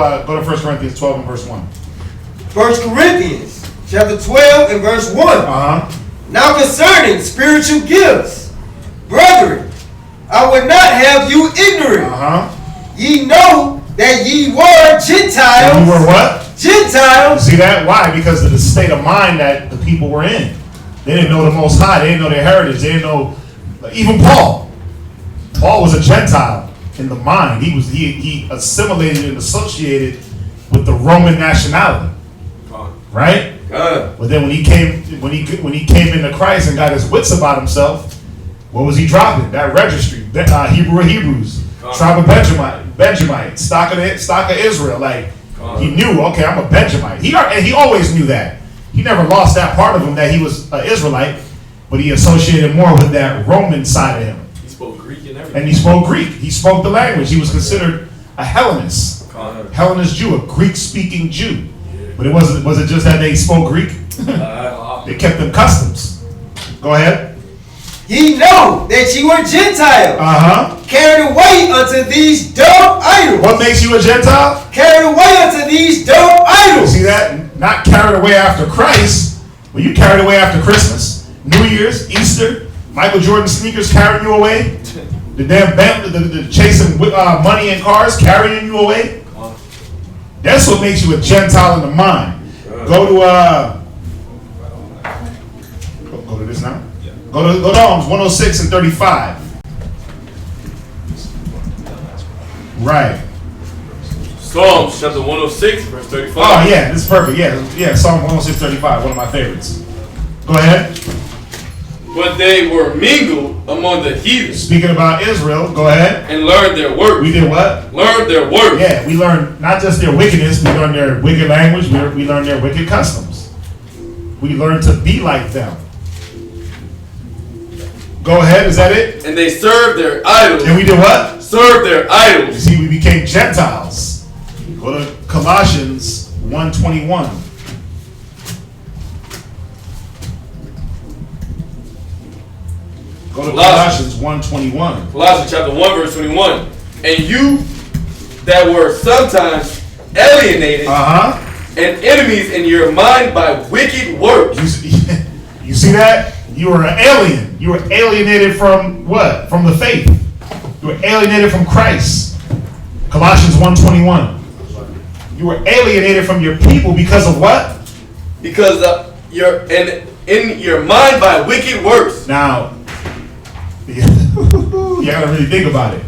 1 Corinthians 12 and verse 1. 1 Corinthians chapter 12 and verse 1. Now concerning spiritual gifts, brethren, I would not have you ignorant. Ye know that ye were Gentiles. You were what? Gentiles. See that? Why? Because of the state of mind that the people were in. They didn't know the Most High. They didn't know their heritage. They didn't know. Even Paul. Paul was a Gentile in the mind. He assimilated and associated with the Roman nationality. Right? But then when he came into Christ and got his wits about himself, what was he dropping? That registry, Hebrew of Hebrews, tribe of Benjamite, stock of Israel. Like he knew, okay, I'm a Benjamite. He always knew that. He never lost that part of him that he was an Israelite, but he associated more with that Roman side of him. He spoke Greek and everything. And he spoke Greek. He spoke the language. He was considered a Hellenist, Hellenist Jew, a Greek-speaking Jew. But was it just that they spoke Greek? They kept them customs. Go ahead. Ye know that ye were Gentiles, carried away unto these dumb idols. What makes you a Gentile? Carried away unto these dumb idols. See that? Not carried away after Christ, but you carried away after Christmas, New Year's, Easter, Michael Jordan sneakers carrying you away, the damn Bentley, the chasing money and cars carrying you away. That's what makes you a Gentile in the mind. Go to go to this now. Go to Psalms 106 and 35. Right. Psalms chapter 106, verse 35. Oh yeah, this is perfect. Yeah, Psalm 106, 35, one of my favorites. Go ahead. But they were mingled among the heathen. Speaking about Israel, go ahead. And learned their works. We did what? Learned their works. Yeah, we learned not just their wickedness, we learned their wicked language, we learned their wicked customs. We learned to be like them. Go ahead, is that it? And they served their idols. And we did what? Served their idols. You see, we became Gentiles. Go to Colossians 1:21. Go to Colossians 1:21. Colossians chapter 1, verse 21. And you that were sometimes alienated and enemies in your mind by wicked works. You see that? You were an alien. You were alienated from what? From the faith. You were alienated from Christ. Colossians 1:21. You were alienated from your people because of what? Because you're in your mind by wicked works. Now, you gotta really think about it.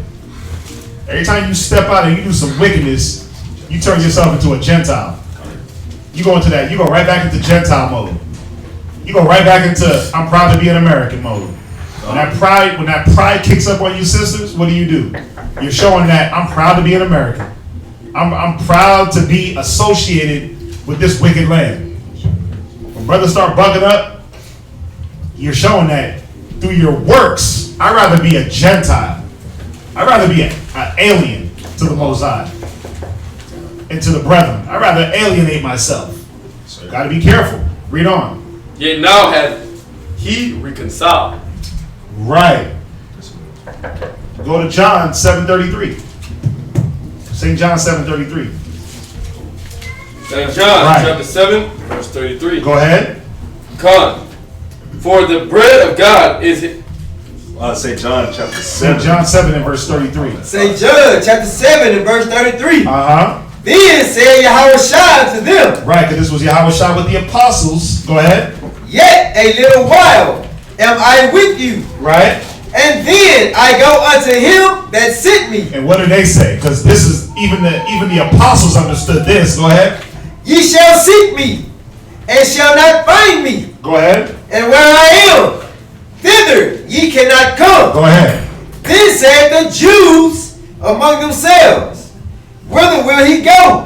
Every time you step out and you do some wickedness, you turn yourself into a Gentile. You go into that. You go right back into Gentile mode. You go right back into I'm proud to be an American mode. When that pride kicks up on you, sisters, what do? You're showing that I'm proud to be an American. I'm proud to be associated with this wicked land. When brothers start bucking up, you're showing that through your works. I'd rather be a Gentile. I'd rather be an alien to the Most High and to the brethren. I'd rather alienate myself. So got to be careful. Read on. Yet now hath he reconciled. Right. Go to John 7:33. St. John 7:33. St. John chapter 7, verse 33. Go ahead. For the bread of God is St. John chapter 7. St. John 7 and verse 33. St. John chapter 7 and verse 33. Then said Yahushua to them. Right, because this was Yahushua with the apostles. Go ahead. Yet a little while am I with you. Right. And then I go unto him that sent me. And what do they say? Because this is even the apostles understood this. Go ahead. Ye shall seek me and shall not find me. Go ahead. And where I am, thither ye cannot come. Go ahead. Then said the Jews among themselves, whither will he go?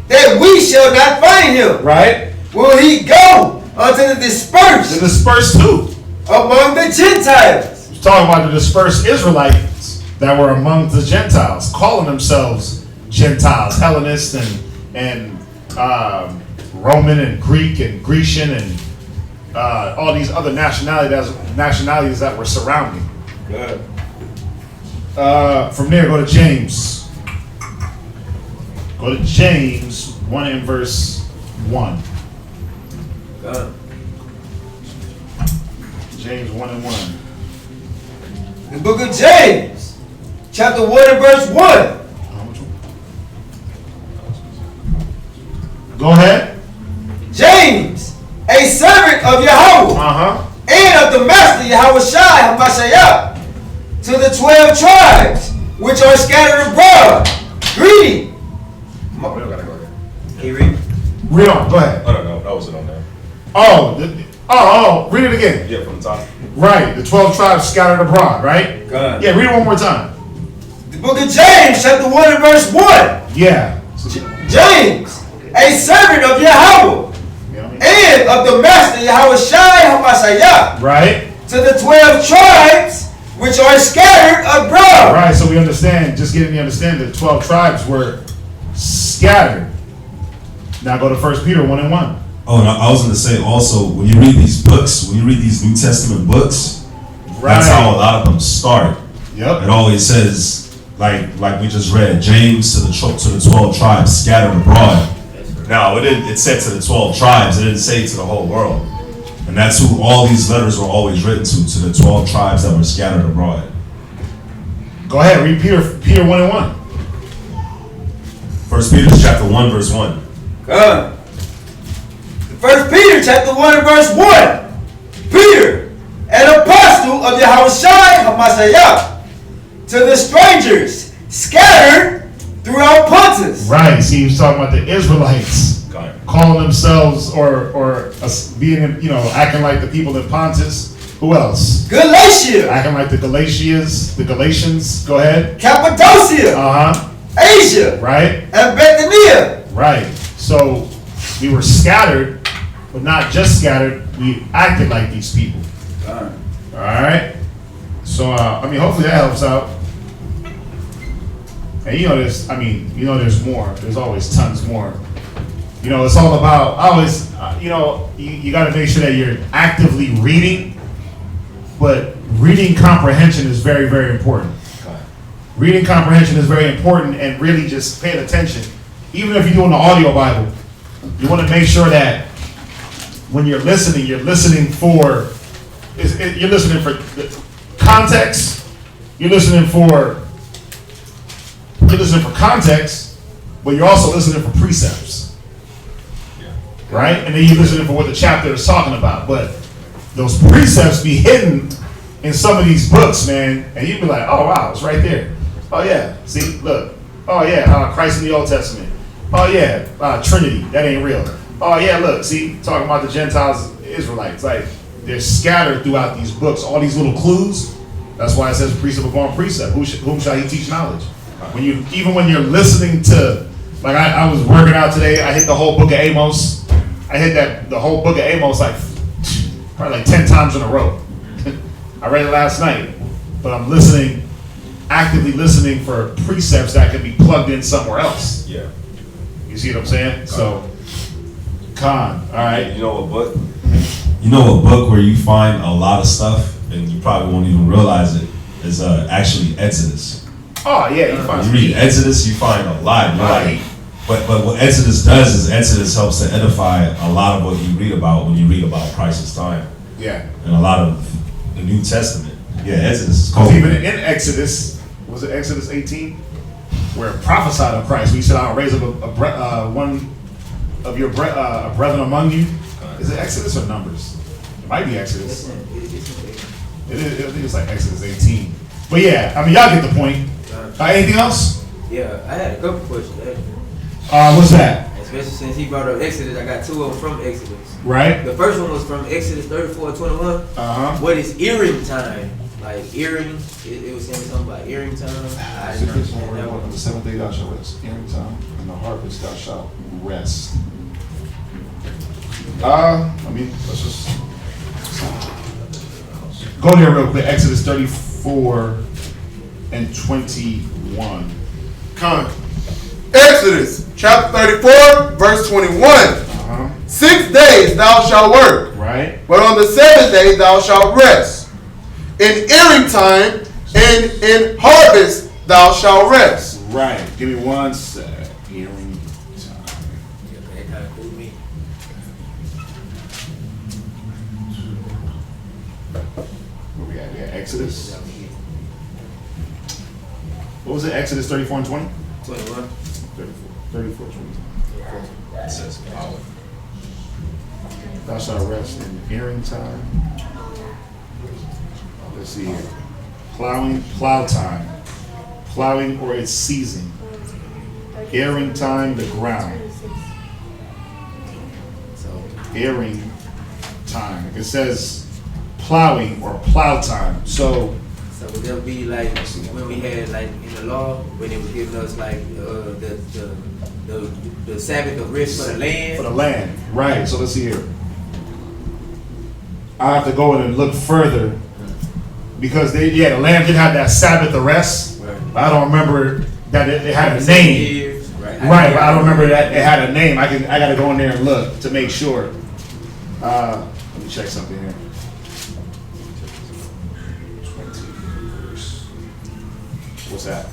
That we shall not find him. Right. Will he go unto the dispersed? The dispersed who? Among the Gentiles. He's talking about the dispersed Israelites that were among the Gentiles, calling themselves Gentiles, Hellenists and Roman and Greek and Grecian and all these other nationalities that were surrounding. Good. From there, go to James. Go to James 1 and verse 1. James 1 and 1. The book of James, chapter 1 and verse 1. Go ahead. James, a servant of Yahweh, and of the master Yahweh Shai HaMashiach, to the 12 tribes which are scattered abroad. Greeting. Can you read? Read on. Go ahead. I don't know. That was it on there. Read it again. Yeah, from the top. Right. The 12 tribes scattered abroad, right? God. Yeah, read it one more time. The book of James, chapter 1 and verse 1. Yeah. James, a servant of Yahweh, and of the master Yahweh Shai HaMashiach, right, to the 12 tribes which are scattered abroad. Right, so we understand, just getting the understanding, the 12 tribes were scattered. Now go to 1 Peter 1 and 1. Oh, and I was going to say also, when you read these books, when you read these New Testament books, that's how a lot of them start. Yep. It always says, like we just read, James to the 12 tribes scattered abroad. Now, it said to the 12 tribes, it didn't say to the whole world. And that's who all these letters were always written to the 12 tribes that were scattered abroad. Go ahead, read Peter 1 and 1. 1 Peter chapter 1, verse 1. God. 1 Peter chapter 1 and verse 1. Peter, an apostle of Yahweh Shai HaMashiach, to the strangers scattered throughout Pontus. Right, see, he was talking about the Israelites calling themselves or being, acting like the people in Pontus. Who else? Galatia. Acting like the Galatians. Go ahead. Cappadocia. Asia. Right. And Bithynia. Right. So we were scattered, but not just scattered. We acted like these people. All right. So hopefully that helps out. And there's more. There's always tons more. It's all about, you got to make sure that you're actively reading, but reading comprehension is very, very important. Reading comprehension is very important, and really just paying attention. Even if you're doing the audio Bible, you want to make sure that when you're listening for context, you're listening for context, but you're also listening for precepts. Right? And then you're listening for what the chapter is talking about. But those precepts be hidden in some of these books, man. And you'd be like, oh, wow, it's right there. Oh, yeah. See, look. Oh, yeah, Christ in the Old Testament. Oh, yeah, Trinity. That ain't real. Oh, yeah, look. See, talking about the Gentiles, Israelites. Like, they're scattered throughout these books. All these little clues. That's why it says precept upon precept. Whom shall he teach knowledge? Even when you're listening to, like I was working out today, I hit the whole book of Amos. I hit the whole book of Amos probably 10 times in a row. I read it last night, but I'm actively listening for precepts that can be plugged in somewhere else. Yeah. You see what I'm saying? So, all right. You know a book? You know a book where you find a lot of stuff and you probably won't even realize it is actually Exodus. Oh yeah, you read Exodus, you find a lot. But what Exodus does is Exodus helps to edify a lot of what you read about when you read about Christ's time. Yeah. And a lot of the New Testament. Yeah, Exodus is cool. Even in Exodus, was it Exodus 18? Where it prophesied of Christ. We said, I'll raise up one of your brethren among you. Is it Exodus or Numbers? It might be Exodus. I think it's like Exodus 18. But yeah, y'all get the point. Anything else? Yeah, I had a couple questions. What's that? Especially since he brought up Exodus, I got two of them from Exodus. Right. The first one was from Exodus 34:21. What is earring time? Like earring, it was saying something about earring time. I didn't understand that one. On the seventh day thou shalt rest, earring time, and the harvest thou shalt rest. Let's just go there real quick. Exodus 34:21. Exodus chapter 34, verse 21. 6 days thou shalt work, right? But on the 7th day thou shalt rest. In earring time and in harvest thou shalt rest. Right. Give me 1 sec. Earring time. Exodus. What was it? Exodus 34 and 20? 21. 34, 20. It says power. Thou shalt rest in earing time. Let's see here. Plowing, plow time. Plowing or its season. Airing time, the ground. So, Airing time. It says plowing or plow time. So would that be like when we had like in the law when they were giving us like the Sabbath of rest for the land? for the land, right? So let's see here. I have to go in and look further because the land did have that Sabbath of rest. Right. But I don't remember that it had a name. Right, But I don't remember that it had a name. I got to go in there and look to make sure. Let me check something here. 20 verse. What's that?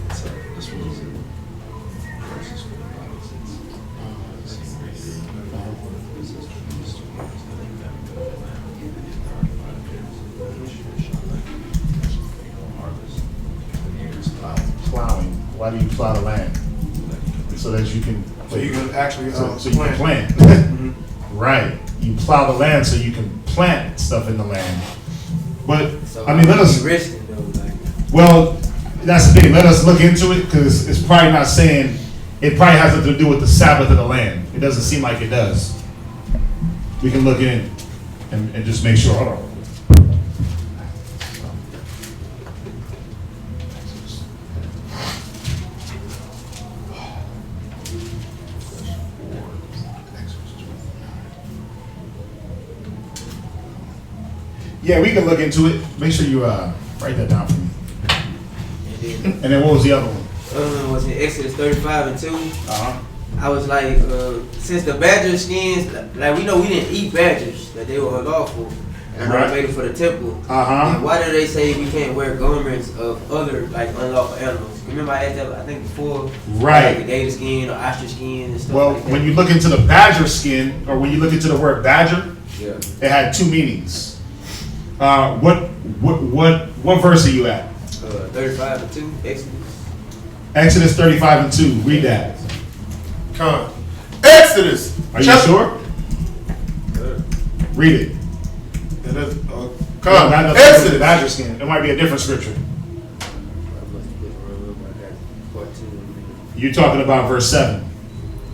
This was verses 45 and 6. Plowing. Why do you plow the land? So that you can. So you can actually so you can plant. Right. You plow the land so you can plant stuff in the land. But So I mean, let us. resting though, like, Well, that's the thing. Let us look into it because it's probably not saying. It probably has nothing to do with the Sabbath of the land. It doesn't seem like it does. We can look in and just make sure. Hold on. Yeah, we can look into it. Make sure you write that down for me. And then what was the other one? Was in Exodus 35 and 2. Uh-huh. I was like, since the badger skins, like we know we didn't eat badgers, that they were unlawful, and Right. made it for the temple. Uh-huh. And why do they say we can't wear garments of other like unlawful animals? Remember I asked that I think before, Right. like the gator skin or ostrich skin and stuff Well, like that. when you look into the badger skin, or when you look into the word badger, Yeah. it had two meanings. What verse are you at? 35 and 2, Exodus. Exodus 35 and 2. Read that. Con. Exodus. Are you sure? Read it. It is, No, Con. not the Exodus. badger skin. It might be a different scripture. You're talking about verse 7.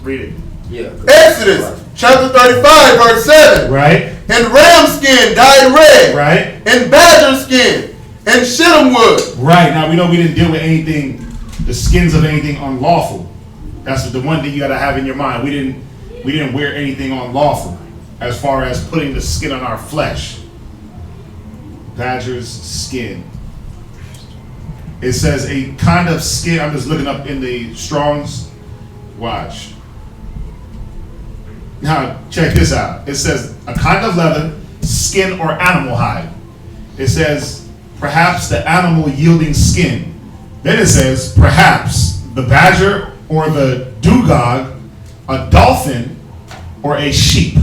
Read it. Yeah. Exodus chapter 35 verse 7. Right? And ram skin dyed red. Right? And badger skin. And shittim wood. Right. Now, we know we didn't deal with anything, the skins of anything unlawful. That's the one thing you got to have in your mind. We didn't wear anything unlawful as far as putting the skin on our flesh. Badger's skin. It says a kind of skin. I'm just looking up in the Strong's. Watch. Now, check this out. It says a kind of leather, skin, or animal hide. It says perhaps the animal yielding skin. Then it says perhaps the badger or the dugong, a dolphin, or a sheep.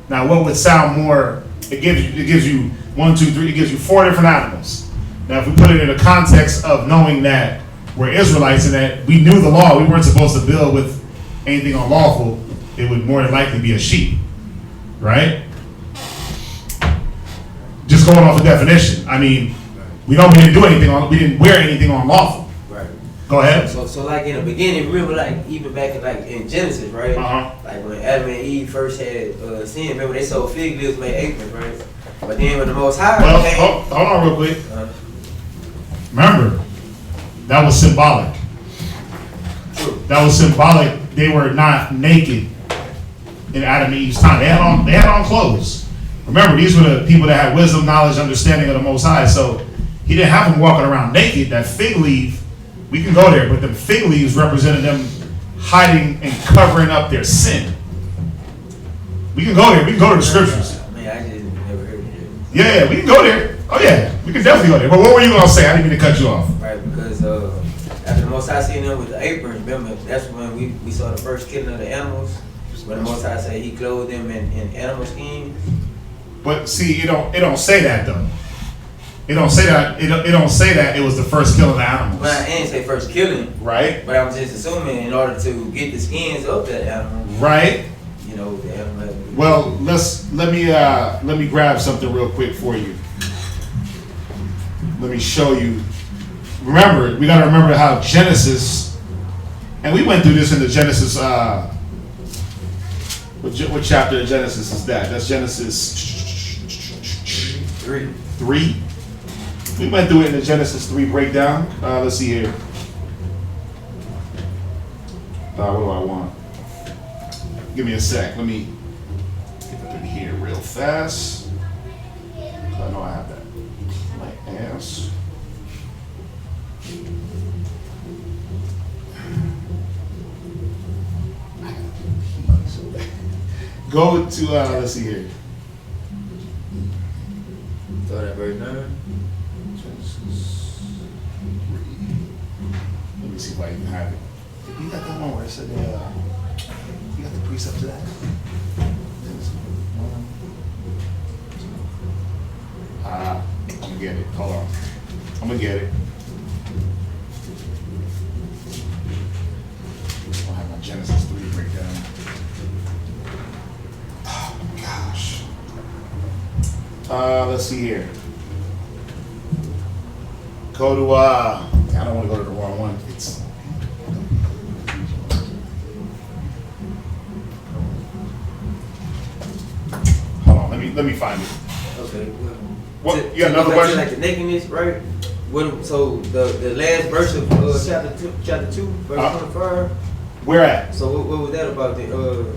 Now, what would sound more? It gives you 1, 2, 3. It gives you 4 different animals. Now, if we put it in the context of knowing that we're Israelites and that we knew the law, we weren't supposed to build with anything unlawful. It would more than likely be a sheep, right? Just going off the definition. I mean, we know we didn't do anything on. We didn't wear anything unlawful. Right. Go ahead. So like in the beginning, remember like even back in like in Genesis, right? Uh-huh. Like when Adam and Eve first had sin, remember they sewed fig leaves, made aprons, right? But then when the Most High Well, came, hold on real quick. Remember, that was symbolic. True. That was symbolic. They were not naked in Adam and Eve's time. They had on clothes. Remember, these were the people that had wisdom, knowledge, understanding of the Most High. So he didn't have them walking around naked. That fig leaf, we can go there, but the fig leaves represented them hiding and covering up their sin. We can go there. We can go to the scriptures. Man, I just never heard of it. Yeah, we can go there. Oh yeah, we can definitely go there. But what were you gonna say? I didn't mean to cut you off. Right, because after the Most High seen them with the aprons, remember that's when we saw the first killing of the animals. When the Most High said He clothed them in animal skins. But see, it don't say that though. It don't say that. It don't say that it was the first killing of animals. Well, I didn't say first killing. Right. But I'm just assuming in order to get the skins of that animal. Right. You know, the animal. Well, let me grab something real quick for you. Let me show you. Remember, we got to remember how Genesis, and we went through this in the Genesis. What chapter of Genesis is that? That's Genesis 3. We went through it in the Genesis 3 breakdown. Let's see here. What do I want? Give me a sec. Let me get up in here real fast. I know I have that. My ass. Go to, let's see here. Throw that verse 9. Let me see if I even have it. You got that one where it said, you got the precept to that? I'm gonna get it. Hold on. I'm gonna get it. I have my Genesis 3 breakdown. Oh my gosh. Let's see here. Go to I don't want to go to the wrong one. It's hold on. Let me find it. Okay. What you got another question? Like the nakedness, right? What? So the last verse of chapter 2, verse 25. Where at? So what was that about? The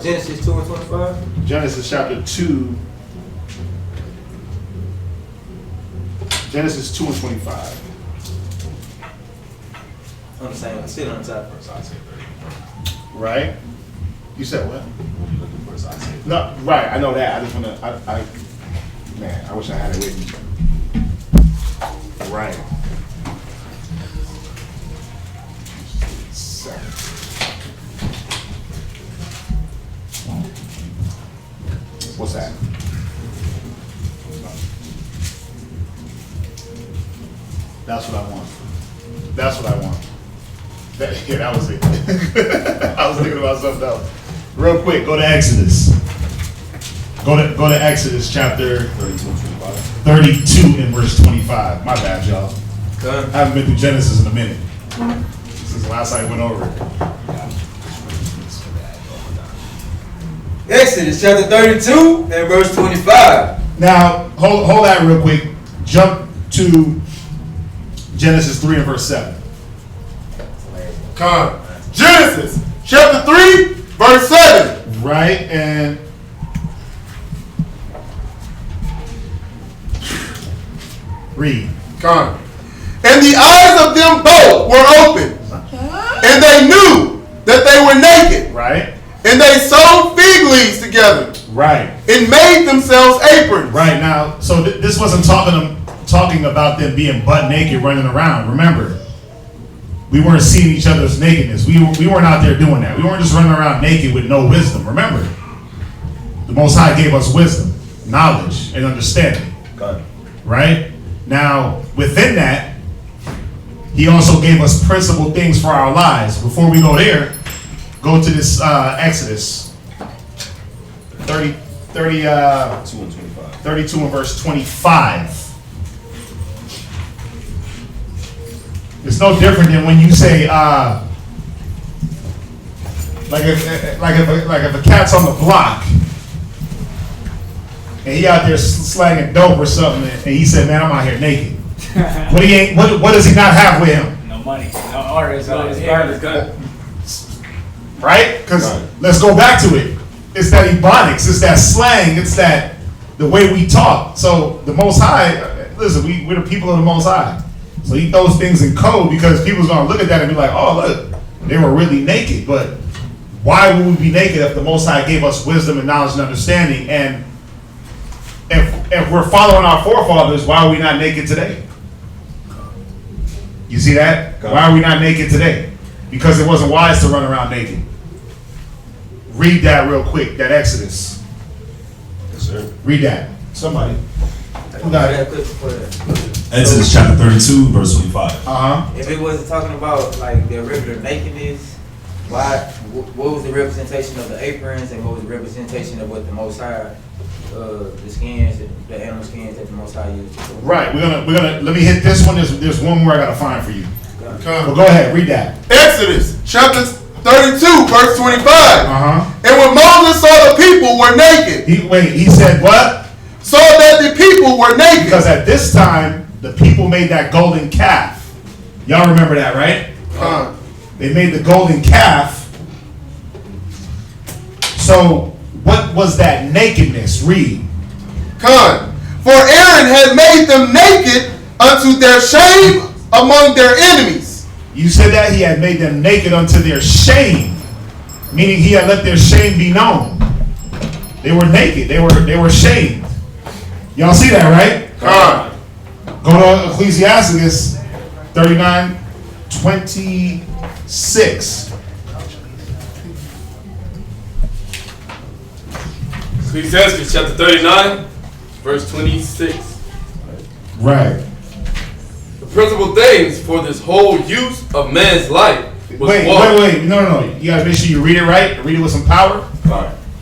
Genesis 2 and 25. Genesis chapter 2. Genesis 2 and 25. On the same, still on the top. Right? You said what? No, right. I know that. I just want to. Man, I wish I had it with me. Right. What's that? That's what I want. That's what I want. That was it. I was thinking about something else. Real quick, go to Exodus. Go to Exodus chapter 32 and verse 25. My bad, y'all. I haven't been through Genesis in a minute. Since the last time I went over it. Exodus chapter 32 and verse 25. Now, hold that real quick. Jump to Genesis 3 and verse 7. Come. Genesis chapter 3, verse 7. Right, and read. Come. And the eyes of them both were open, and they knew that they were naked. Right. And they sewed fig leaves together. Right. And made themselves aprons. Right now, so this wasn't talking about them being butt naked running around. Remember, we weren't seeing each other's nakedness. We weren't out there doing that. We weren't just running around naked with no wisdom. Remember, the Most High gave us wisdom, knowledge, and understanding. God. Right? Now, within that, He also gave us principal things for our lives. Before we go there, go to this Exodus 32 and verse 25. It's no different than when you say, like if a cat's on the block and he out there slanging dope or something, and he said, "Man, I'm out here naked." What does he not have with him? No money. No orders. His guard is good. Right? Because let's go back to it. It's that ebonics. It's that slang. It's that the way we talk. So the Most High, listen, we're the people of the Most High. So He throws things in code because people's gonna look at that and be like, "Oh, look, they were really naked." But why would we be naked if the Most High gave us wisdom and knowledge and understanding? And if we're following our forefathers, why are we not naked today? You see that? Why are we not naked today? Because it wasn't wise to run around naked. Read that real quick, that Exodus. Yes, sir. Read that. Somebody. Exodus chapter 32, verse 25. If it wasn't talking about like their regular nakedness, what was the representation of the aprons and what was the representation of what the Most High, the skins, the animal skins that the Most High used? Right. We're gonna let me hit this one. There's one more I gotta find for you. Well, go ahead, read that. Exodus chapter 32, verse 25. And when Moses saw the people were naked. He said what? Saw that the people were naked. Because at this time, the people made that golden calf. Y'all remember that, right? They made the golden calf. So, what was that nakedness? Read. For Aaron had made them naked unto their shame among their enemies. You said that he had made them naked unto their shame, meaning he had let their shame be known. They were naked. They were shamed. Y'all see that, right? Go to Ecclesiastes 39:26. Ecclesiastes chapter 39, verse 26. Right. The principal things for this whole use of man's life was Wait. No. You gotta make sure you read it right. Read it with some power.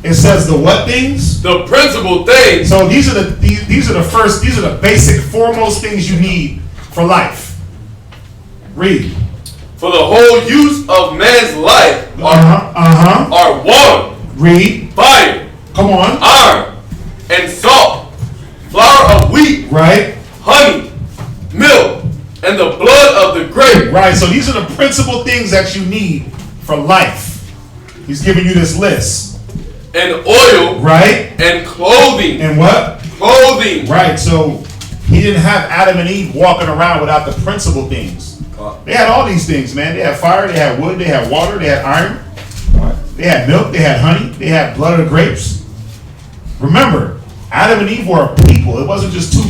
It says the what things? The principal things. So these are the basic foremost things you need for life. Read. For the whole use of man's life are water. Read. Fire. Come on. Iron and salt. Flour of wheat. Right. Honey. Milk. And the blood of the grape. Right. So these are the principal things that you need for life. He's giving you this list. And oil. Right. And clothing. And what? Clothing. Right. So he didn't have Adam and Eve walking around without the principal things. They had all these things, man. They had fire, they had wood, they had water, they had iron. They had milk, they had honey, they had blood of grapes. Remember, Adam and Eve were a people. It wasn't just two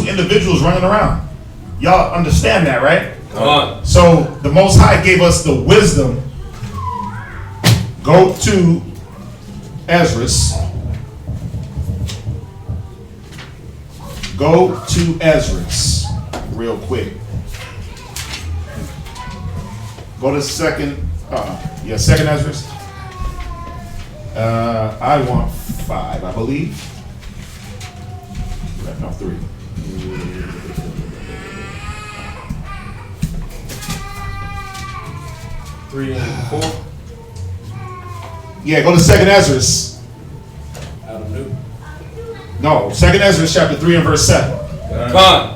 individuals running around. Y'all understand that, right? Come on. So the Most High gave us the wisdom. Go to Ezra's. Go to Ezra's real quick. Go to second Ezra's. I want 5, I believe. No, 3. Three and 4. Yeah, go to second Ezra's. No, second Ezra's chapter 3 and verse 7. Come.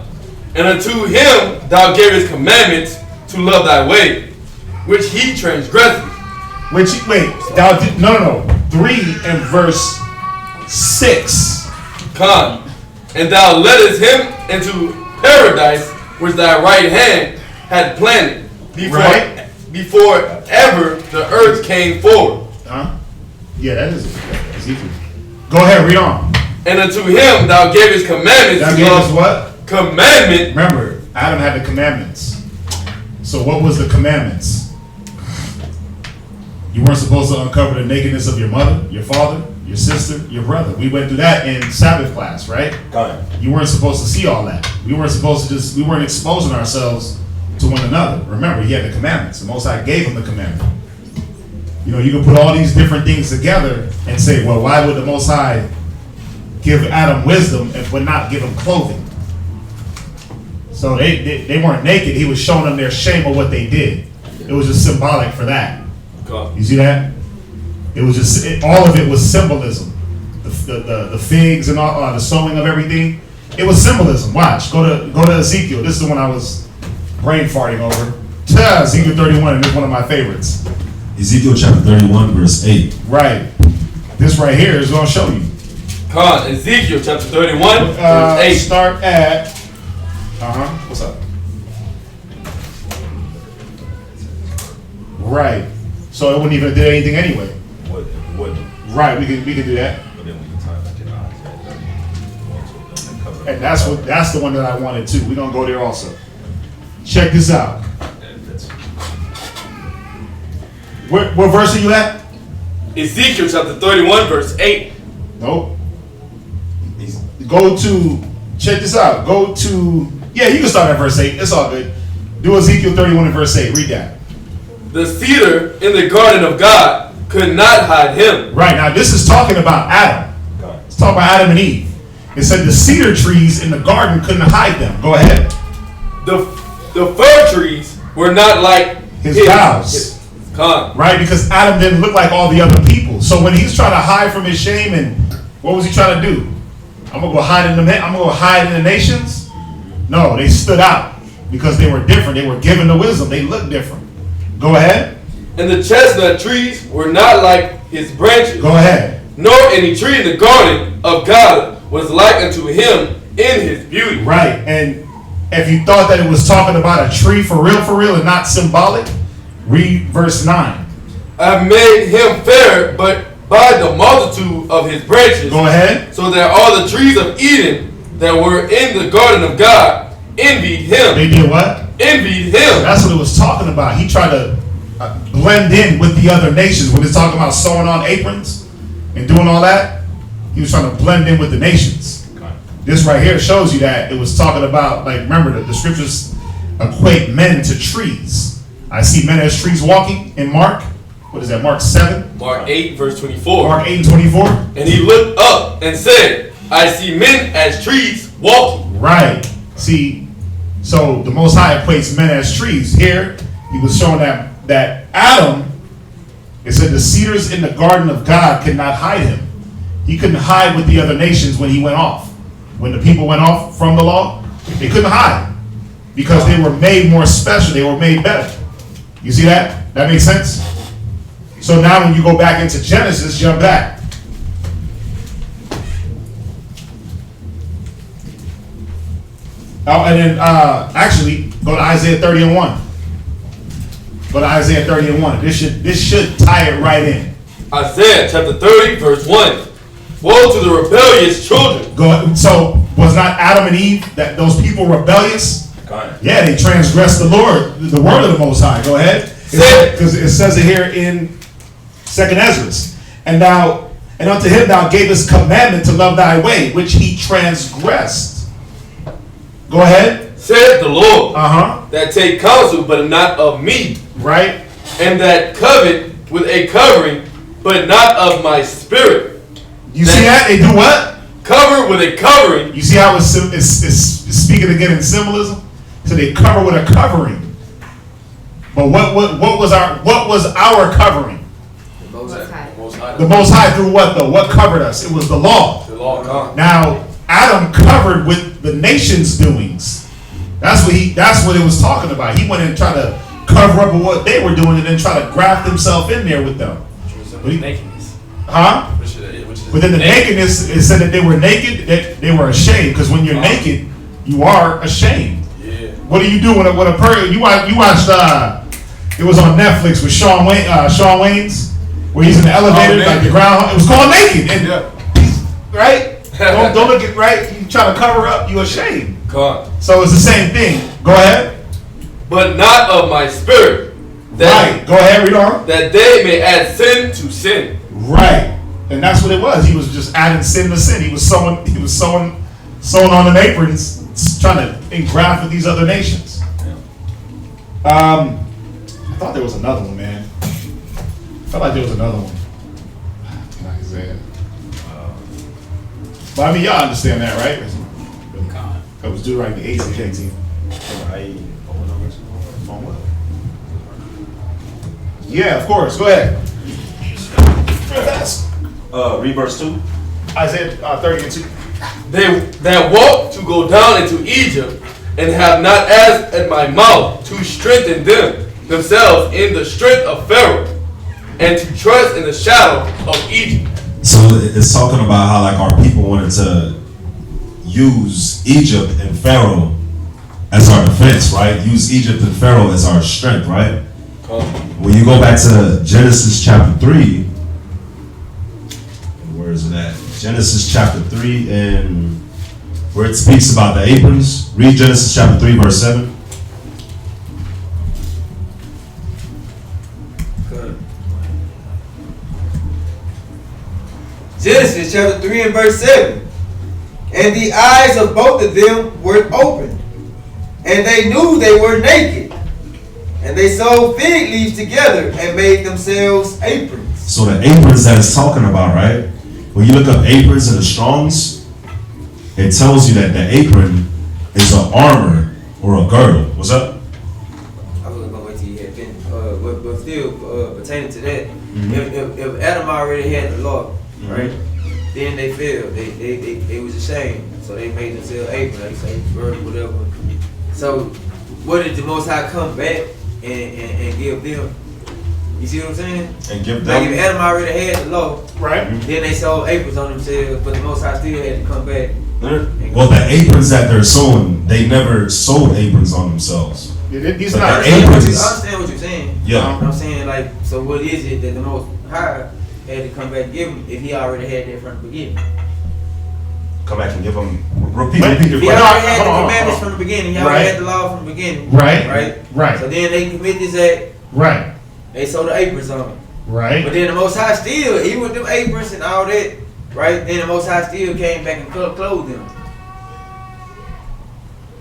And unto him thou gavest commandments to love thy way, which he transgressed. No. 3 and verse 6. Come. And thou leddest him into paradise, which thy right hand had planted, before ever the earth came forward. Yeah, that is Ezekiel. Go ahead, read on. And unto him thou gavest commandments. Thou gavest what? Commandment. Remember, Adam had the commandments. So what was the commandments? You weren't supposed to uncover the nakedness of your mother, your father, your sister, your brother. We went through that in Sabbath class, right? Got it. You weren't supposed to see all that. We weren't exposing ourselves to one another. Remember, he had the commandments. The Most High gave him the commandment. You know, you can put all these different things together and say, well, why would the Most High give Adam wisdom but not give him clothing? So they weren't naked. He was showing them their shame of what they did. It was just symbolic for that. You see that? It was just all of it was symbolism. The figs and all the sowing of everything. It was symbolism. Watch. Go to Ezekiel. This is the one I was brain farting over. Ezekiel 31, and this is one of my favorites. Ezekiel chapter 31, verse 8. Right. This right here is going to show you. Come on, Ezekiel chapter 31, verse 8. Start at. What's up? Right. So it wouldn't even have did anything anyway. What? Right. We could do that. But then we can tie back in. And that's the one that I wanted too. We're gonna go there also. Check this out. What verse are you at? Ezekiel chapter 31, verse 8. Nope. Go to check this out. Go to, yeah, you can start at verse 8. It's all good. Do Ezekiel 31 and verse 8. Read that. The cedar in the garden of God could not hide him. Right, now this is talking about Adam. It's talking about Adam and Eve. It said the cedar trees in the garden couldn't hide them. Go ahead. The fir trees were not like his vows. Right, because Adam didn't look like all the other people. So when he's trying to hide from his shame, and what was he trying to do? I'm gonna go hide in the nations. No, they stood out because they were different. They were given the wisdom. They looked different. Go ahead. And the chestnut trees were not like his branches. Go ahead. Nor any tree in the garden of God was like unto him in his beauty. Right, and if you thought that it was talking about a tree for real, and not symbolic, read verse 9. I have made him fair, but by the multitude of his branches. Go ahead. So that all the trees of Eden that were in the garden of God envied him. They did what? Envied him. That's what it was talking about. He tried to blend in with the other nations. When it's talking about sewing on aprons and doing all that, he was trying to blend in with the nations. This right here shows you that it was talking about, like, remember the scriptures equate men to trees. I see men as trees walking in Mark. What is that, Mark 7? Mark 8, verse 24. Mark 8 and 24. And he looked up and said, I see men as trees walking. Right. See, so the Most High equates men as trees. Here, he was showing that Adam, it said the cedars in the garden of God could not hide him. He couldn't hide with the other nations when he went off. When the people went off from the law, they couldn't hide because they were made more special. They were made better. You see that? That makes sense? So now when you go back into Genesis, jump back. Oh, and then actually go to Isaiah 30 and 1. Go to Isaiah 30 and 1. This should tie it right in. Isaiah chapter 30, verse 1. Woe to the rebellious children. So was not Adam and Eve, that those people rebellious? Yeah, they transgressed the Lord, the word of the Most High. Go ahead. Because it says it here in 2nd Ezra. And unto him thou gavest commandment to love thy way, which he transgressed. Go ahead. Said the Lord, that take counsel, but not of me. Right. And that covet with a covering, but not of my spirit. You see that? They do what? Cover with a covering. You see how it's speaking again in symbolism? So they cover with a covering. But what was our covering? The Most High. The Most High through what though? What covered us? It was the law. The law of God. Now Adam covered with the nation's doings. That's what it was talking about. He went and tried to cover up with what they were doing and then try to graft himself in there with them. Nakedness. Huh? Within the nakedness, it said that they were naked, that they were ashamed. Because when you're naked, you are ashamed. Yeah. What do you do when a person you watched? It was on Netflix with Shawn Wayans, where he's in the elevator, like the ground. It was called Naked, and he's right. don't look at right. You try to cover up, you ashamed. God. So it's the same thing. Go ahead. But not of my spirit. Right. Go ahead. Read on. That they may add sin to sin. Right. And that's what it was. He was just adding sin to sin. He was sewing on them aprons, trying to engraft with these other nations. I thought there was another one, man. I felt like there was another one. Isaiah. But I mean, y'all understand that, right? It was Deuteronomy 8 and 18. Yeah, of course. Go ahead. Read verse 2. Isaiah 30 and 2. They that walk to go down into Egypt and have not asked at my mouth to strengthen themselves in the strength of Pharaoh and to trust in the shadow of Egypt. So it's talking about how like our people wanted to use Egypt and Pharaoh as our defense, right? Use Egypt and Pharaoh as our strength, right? When you go back to Genesis chapter 3, where is it at? Genesis chapter 3 and where it speaks about the aprons. Read Genesis chapter 3 verse 7. Genesis chapter 3 and verse 7. And the eyes of both of them were opened, and they knew they were naked. And they sewed fig leaves together and made themselves aprons. So the aprons that it's talking about, right? When you look up aprons in the Strongs, it tells you that the apron is an armor or a girdle. What's up? I was gonna wait till you had finished. But still, pertaining to that, if Adam already had the law, right? Then they failed. They was ashamed, so they made themselves aprons, like say, girdle, whatever. So, what did the Most High come back and give them? You see what I'm saying? And give them. Like if Adam already had the law, Right. then they sold aprons on themselves, but the Most High still had to come back. Well, the aprons that they're sewing, they never sold aprons on themselves. These But not the aprons. I understand what you're saying. Yeah. I'm saying, like, so what is it that the Most High had to come back and give him if he already had that from the beginning? Come back and give them. Repeat your If he question. already had the commandments from the beginning, he already had the law from the beginning. Right. Right? So then they commit this act, Right. they sold the aprons on him. Right. But then the Most High still, even with them aprons and all that, right? Then the Most High still came back and clothed them.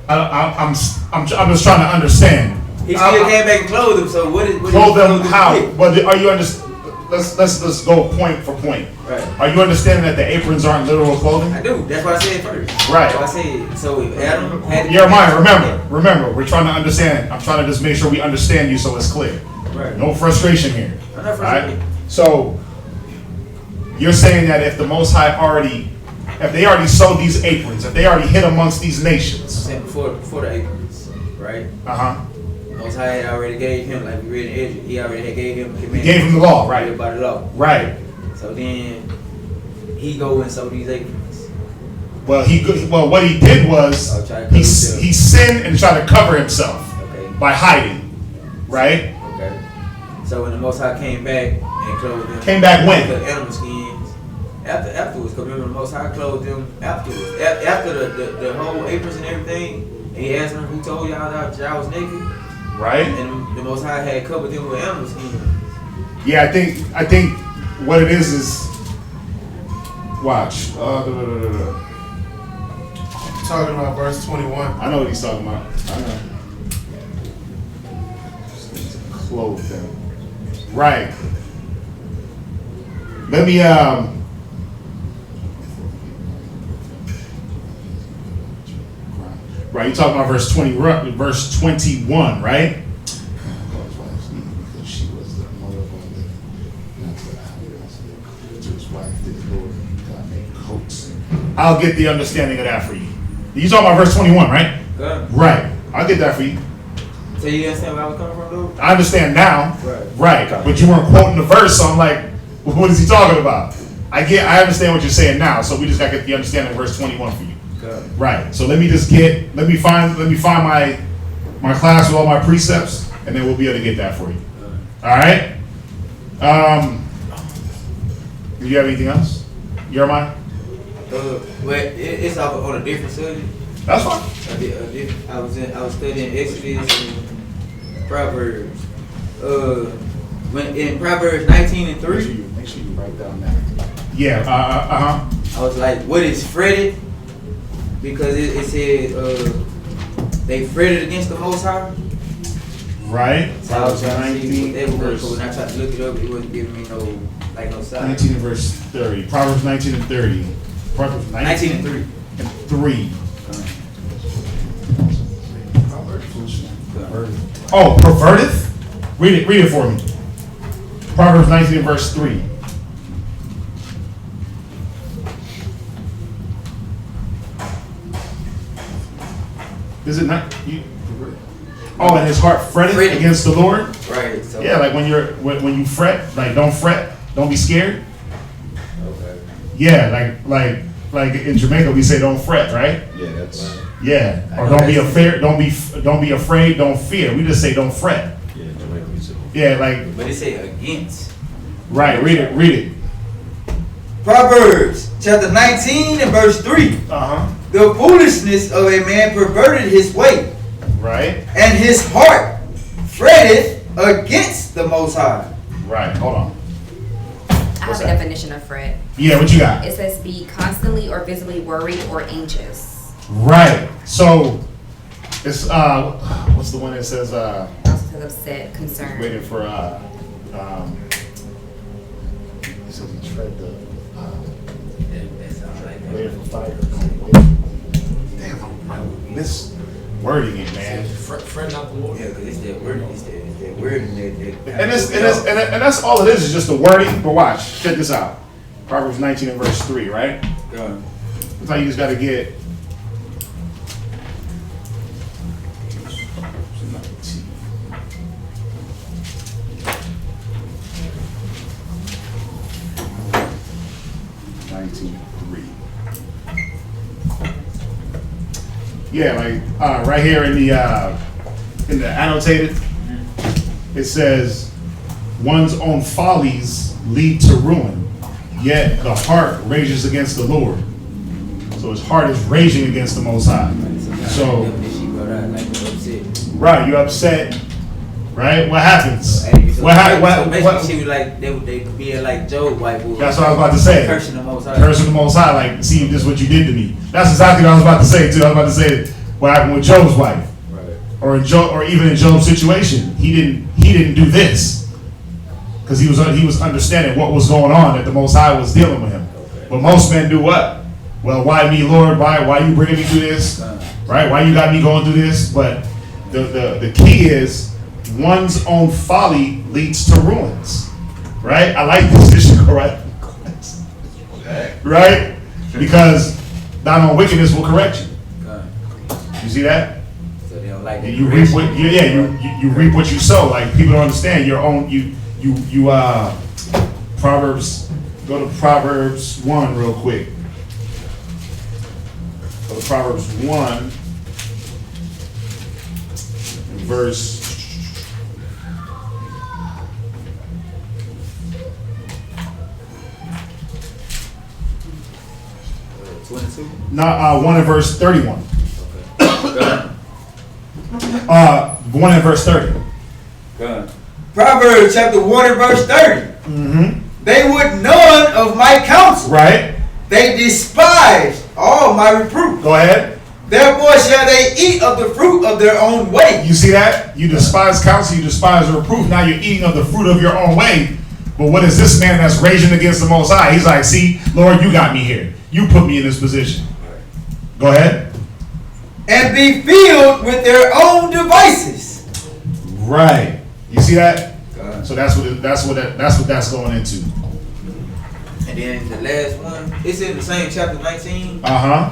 I'm just trying to understand. He still came back and clothed them. So what is Clothe them how? But are you let's go point for point. Right. Are you understanding that the aprons aren't literal clothing? I do. That's what I said first. Right. So I said, so if Adam had Your mind, remember, we're trying to understand. I'm trying to just make sure we understand you so it's clear. Right. No frustration here. I'm not frustrated. Right? So you're saying that if the Most High if they already sewed these aprons, if they already hit amongst these nations. Saying before the aprons, right? Uh-huh. Most High had already gave him, like we read in Ezra, he already had gave him the command. He gave him the law, right? By the law. Right. So then he go and sew these aprons. Well, what he did was he sinned and tried to cover himself by hiding, right? Okay. So when the Most High came back and clothed them, Came back when? The animal skins. Afterwards, because remember the Most High clothed them afterwards. After the whole aprons and everything, and he asked them, who told y'all that y'all was naked? Right. And the Most High had covered them with animal skins. Yeah, I think what it is watch. Talking about verse 21. I know what he's talking about. I know. Clothe them. Right. Let me Right, you talking about verse 21, right? I'll get the understanding of that for you. You talking about verse 21, right? Good. Right. I'll get that for you. So you understand where I was coming from, though? I understand now. Right. Right. But you weren't quoting the verse, so I'm like, what is he talking about? I understand what you're saying now, so we just gotta get the understanding of verse 21 for you. Good. Right. So let me find my class with all my precepts, and then we'll be able to get that for you. All right. Do you have anything else? Your mind? Well, it's on a different subject. That's fine. I was studying Exodus and Proverbs. When in Proverbs 19:3. Make sure you write down that. Yeah. I was like, what is fretted? Because it said they fretted against the Most High. Right. So I was trying to see what that was, but when I tried to look it up, it wasn't giving me no sign. 19 and verse 30. Proverbs 19 and 30. Proverbs 19 and 3. And 3. Oh, perverteth? Read it for me. Proverbs 19 and verse 3. Is it not? And his heart fretteth against the Lord. Right. So Yeah, like when you fret, like don't fret, don't be scared. Okay. Yeah, like in Jamaica we say don't fret, right? Yeah, that's. Yeah, or don't be afraid, don't be afraid, don't fear. We just say don't fret. Yeah, Jamaica we say. Yeah, like. But it say against. Right, read it. Proverbs chapter 19 and verse 3. The foolishness of a man perverted his way, Right. and his heart fretteth against the Most High. Right. Hold on. I have a definition of fret. Yeah, what you got? It says be constantly or visibly worried or anxious. Right. So it's what's the one that says Also says upset, concerned. waiting for it says he tread the That sounds like that. waiting for fire. Damn, I'm miswording it, man. Fret not the Lord. Yeah, because it's that word. It's that wording that. And that's all it is just the wording. But watch, check this out. Proverbs 19 and verse 3, right? That's how you just gotta get. Yeah, like right here in the annotated, it says, "One's own follies lead to ruin, yet the heart rages against the Lord." So his heart is raging against the Most High. So, right, you're upset, right? What happens? What basically, she was like they be like Job, white boy. That's what I was about to say. Cursing the Most High. Cursing the Most High, like, see, this is what you did to me. That's exactly what I was about to say too. I was about to say what happened with Job's wife, Right. or even in Job's situation, he didn't do this because he was understanding what was going on, that the Most High was dealing with him. Okay. But most men do what? Well, why me, Lord? Why you bringing me through this? Right? Why you got me going through this? But the key is one's own folly leads to ruins. Right? I like this. This should go right. Right? Because thine own wickedness will correct you. You see that? So they don't like You reap what you reap what you sow. Like, people don't understand your own Proverbs. Go to Proverbs 1 real quick. Go to Proverbs 1 verse 22. 1 and verse 31. 1 and verse 30. Proverbs chapter 1 and verse 30. They would none of my counsel. Right. They despised all my reproof. Go ahead. Therefore shall they eat of the fruit of their own way. You see that? You despise counsel, you despise reproof. Now you're eating of the fruit of your own way. But what is this man that's raging against the Most High? He's like, see, Lord, you got me here. You put me in this position. Go ahead. And be filled with their own devices. Right. You see that? So that's what that's going into. And then the last one, it's in the same chapter 19,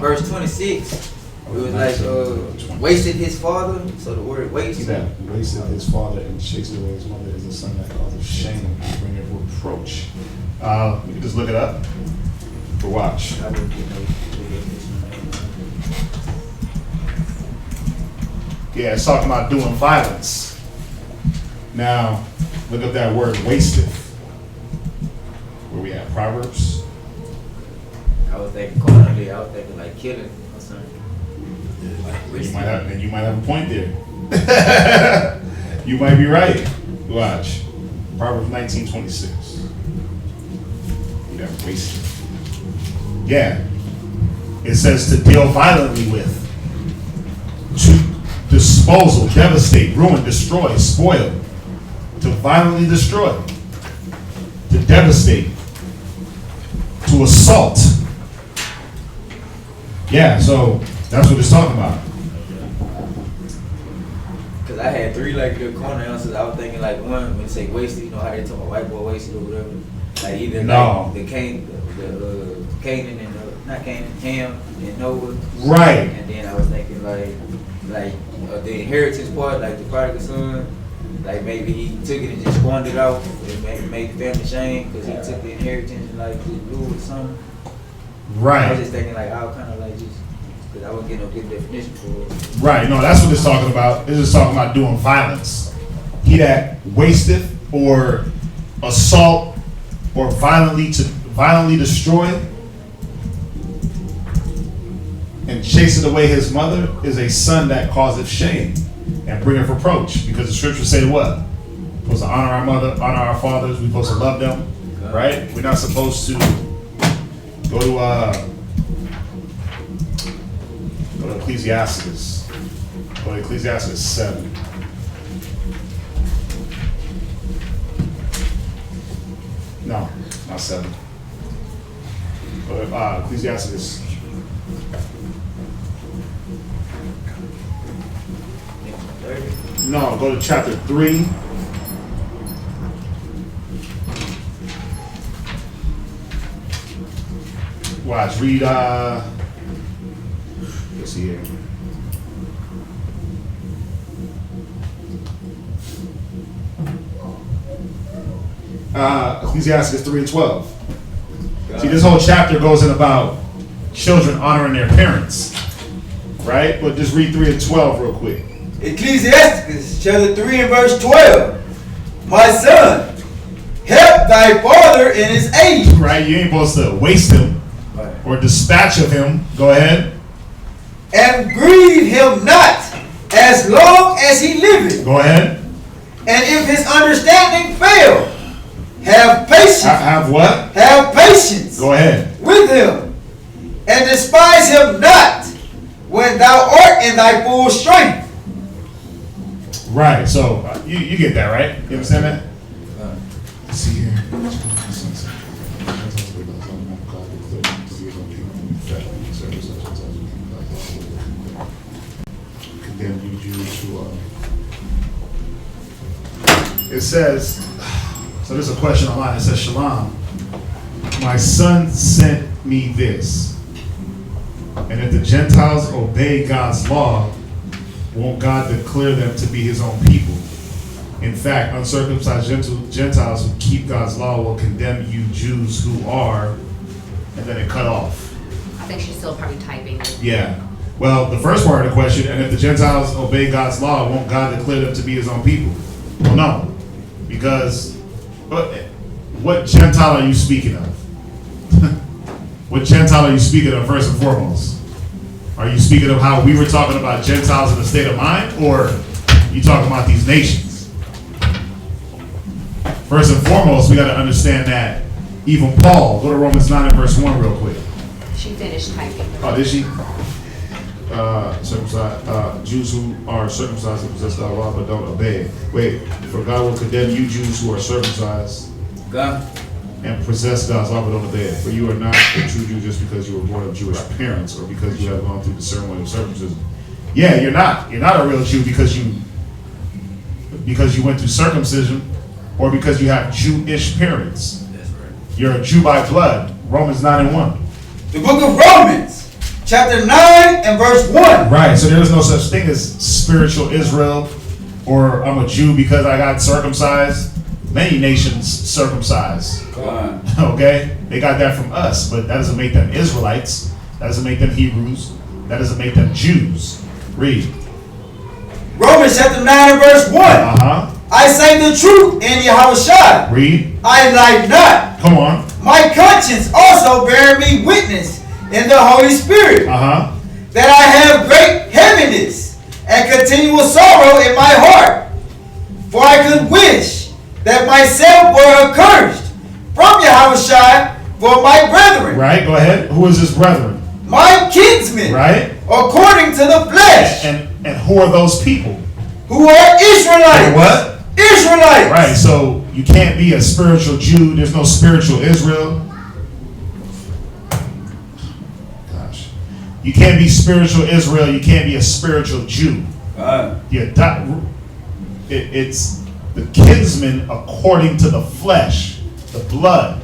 verse 26. It was like wasted his father. So the word waste. That wasted his father and chased away his mother is a son that causes shame and bringeth reproach. We can just look it up. But watch. Yeah, it's talking about doing violence. Now, look up that word wasted. Where we at? Proverbs? I was thinking carnally. I was thinking like killing or something. You might have a point there. You might be right. Watch. Proverbs 19:26. You have wasted. Yeah. It says to deal violently with. To disposal, devastate, ruin, destroy, spoil. To violently destroy. To devastate. To assault. Yeah, so that's what it's talking about. Cause I had three like good corner answers. I was thinking like one when they say wasted, you know how they talk about white boy wasted or whatever. Like either like the Canaan and not Canaan, Ham and Noah. Right. And then I was thinking like the inheritance part, like the prodigal son. Like maybe he took it and just squandered it out and made the family shame because he took the inheritance and like just blew it or something. Right. I was just thinking like I'll kind of like just because I wouldn't get no good definition for it. Right. No, that's what it's talking about. It's just talking about doing violence. He that wasteth or assault or violently destroy and chaseth away his mother is a son that causeth shame and bringeth reproach. Because the scriptures say what? We're supposed to honor our mother, honor our fathers. We're supposed to love them. right? We're not supposed to go to Ecclesiastes. Go to Ecclesiastes 7. No, not 7. Go to Ecclesiastes. No, go to chapter 3. Watch, read, let's see here. Ecclesiastes 3:12. See, this whole chapter goes in about children honoring their parents, right? But just read 3:12 real quick. Ecclesiastes chapter 3 and verse 12. My son, help thy father in his age. Right, you ain't supposed to waste him or dispatch of him. Go ahead. And grieve him not as long as he liveth. Go ahead. And if his understanding fail, have patience. Have what? Have patience. Go ahead. With him. And despise him not when thou art in thy full strength. Right, so you get that, right? You understand that? Let's see here. Condemn you Jews who it says, so there's a question online. It says, Shalom, my son sent me this. And if the Gentiles obey God's law, won't God declare them to be his own people? In fact, uncircumcised Gentiles who keep God's law will condemn you Jews who are, and then it cut off. I think she's still probably typing. Yeah. Well, the first part of the question, and if the Gentiles obey God's law, won't God declare them to be his own people? Well, no. Because what Gentile are you speaking of? What Gentile are you speaking of first and foremost? Are you speaking of how we were talking about Gentiles in the state of mind, or you talking about these nations? First and foremost, we got to understand that even Paul, go to Romans 9 and verse 1 real quick. She finished typing. Oh, did she? Jews who are circumcised and possess the law but don't obey it. Wait, for God will condemn you Jews who are circumcised and possess God's law but don't obey it. For you are not a true Jew just because you were born of Jewish parents or because you have gone through the ceremony of circumcision. Yeah, you're not. You're not a real Jew because you went through circumcision or because you have Jewish parents. That's right. You're a Jew by blood. Romans 9 and 1. The book of Romans, chapter 9 and verse 1. Right, so there is no such thing as spiritual Israel, or I'm a Jew because I got circumcised. Many nations circumcised. Okay? They got that from us, but that doesn't make them Israelites. That doesn't make them Hebrews. That doesn't make them Jews. Read. Romans chapter 9 and verse 1. I say the truth in Yahushua. Read. I lie not. Come on. My conscience also bear me witness in the Holy Spirit that I have great heaviness and continual sorrow in my heart. For I could wish that myself were accursed from Yahushua for my brethren. Right, go ahead. Who is his brethren? My kinsmen. Right. According to the flesh. And who are those people? Who are Israelites. What? Israelites. Right, so you can't be a spiritual Jew. There's no spiritual Israel. Gosh. You can't be spiritual Israel. You can't be a spiritual Jew. It's the kinsman according to the flesh, the blood.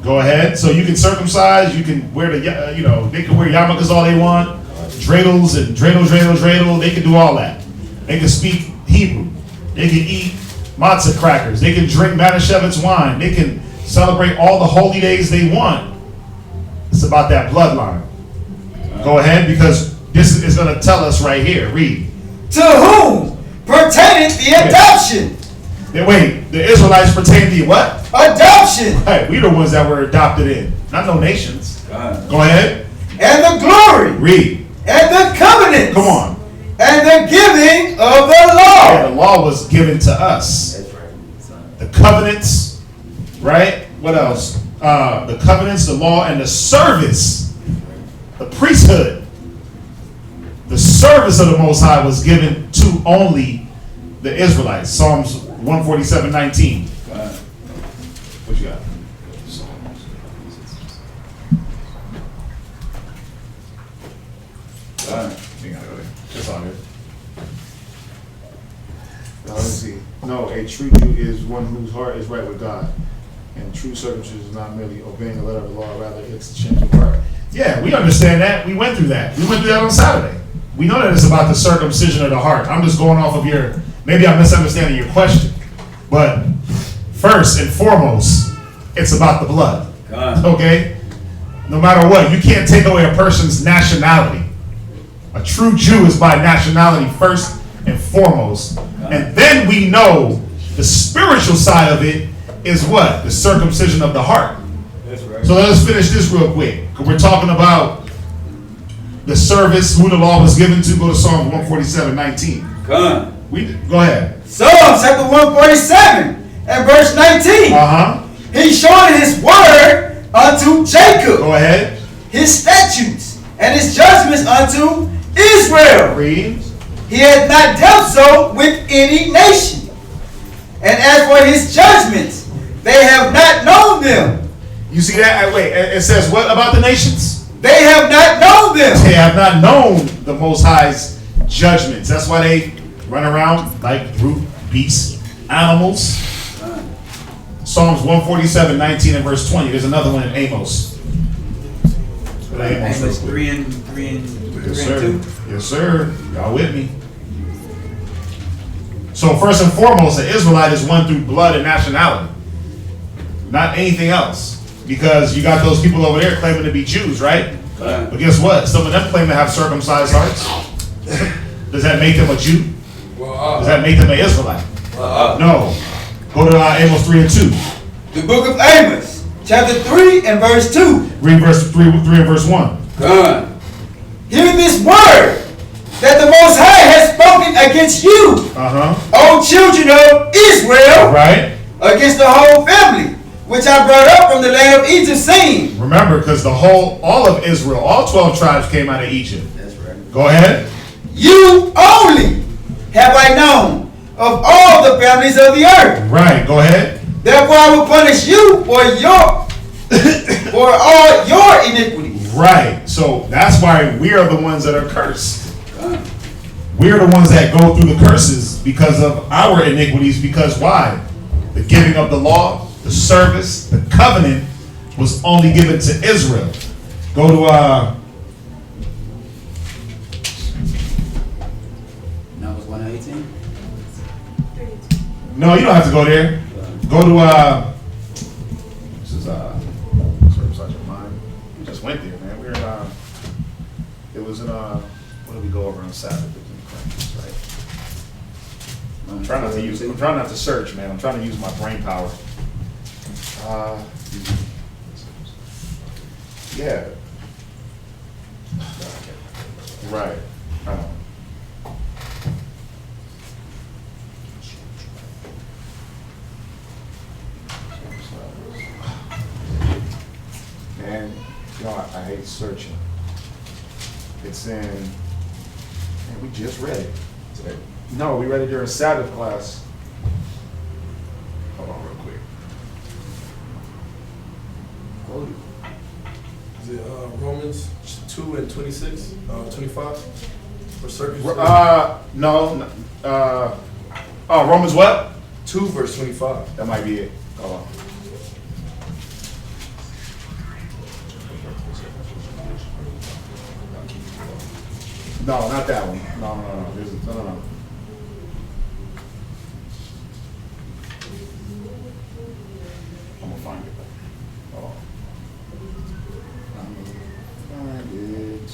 Go ahead. So you can circumcise. You can wear the, they can wear yarmulkes all they want. Dreidels and dreidel. They can do all that. They can speak Hebrew. They can eat matzah crackers. They can drink Manischewitz wine. They can celebrate all the holy days they want. It's about that bloodline. Go ahead, because this is going to tell us right here. Read. To whom pertaineth the adoption? Wait, the Israelites pertain to what? Adoption. Right, we the ones that were adopted in, not no nations. Go ahead. And the glory. Read. And the covenants. Come on. And the giving of the law. Yeah, the law was given to us. That's right. The covenants. right? What else? The covenants, the law, and the service, the priesthood. The service of the Most High was given to only the Israelites. Psalms 147:19. What you got? You gotta go there. It's all good. Now let's see. No, a true Jew is one whose heart is right with God. And true circumcision is not merely obeying the letter of the law, rather it's a change of heart. Yeah, we understand that. We went through that. We went through that on Saturday. We know that it's about the circumcision of the heart. I'm just going off of your, maybe I'm misunderstanding your question. But first and foremost, it's about the blood. Okay? No matter what, you can't take away a person's nationality. A true Jew is by nationality first and foremost. And then we know the spiritual side of it is what? The circumcision of the heart. That's right. So let us finish this real quick. 'Cause we're talking about the service, who the law was given to. Go to Psalm 147:19. Go ahead. Psalm chapter 147 and verse 19. He showed his word unto Jacob. Go ahead. His statutes and his judgments unto Israel. Read. He had not dealt so with any nation. And as for his judgments, they have not known them. You see that? Wait, it says what about the nations? They have not known them. They have not known the Most High's judgments. That's why they run around like brute beasts, animals. Psalms 147:19 and verse 20. There's another one in Amos. Amos 3 and Yes, sir. 2. Yes, sir. Y'all with me? So first and foremost, the Israelite is one through blood and nationality, not anything else. Because you got those people over there claiming to be Jews, right? But guess what? Some of them claim to have circumcised hearts. Does that make them a Jew? Does that make them an Israelite? No. Go to Amos 3 and 2. The book of Amos, chapter 3 and verse 2. Read verse 3 and verse 1. Hear this word that the Most High has spoken against you, O children of Israel, right? Against the whole family, which I brought up from the land of Egypt, saying. Remember, because all of Israel, all 12 tribes came out of Egypt. That's right. Go ahead. You only have I known of all the families of the earth. Right, go ahead. Therefore I will punish you for for all your iniquities. Right. So that's why we are the ones that are cursed. We are the ones that go through the curses because of our iniquities. Because why? The giving of the law, the service, the covenant was only given to Israel. Go to Numbers 1:18. no, you don't have to go there. Go to this is Circumcise Your Mind. We just went there, man. We're in it was in what did we go over on Sabbath? Right. I'm trying not to search, man. I'm trying to use my brain power. Yeah. Right. Man, you know, I hate searching. It's in, man, we just read it. No, we read it during Sabbath class. Hold on real quick. Is it Romans 2 and 26, 25? For circumcision? No. Romans what? 2 verse 25. That might be it. Hold on. No, not that one. No. No. I'm gonna find it. Oh. I'm gonna find it.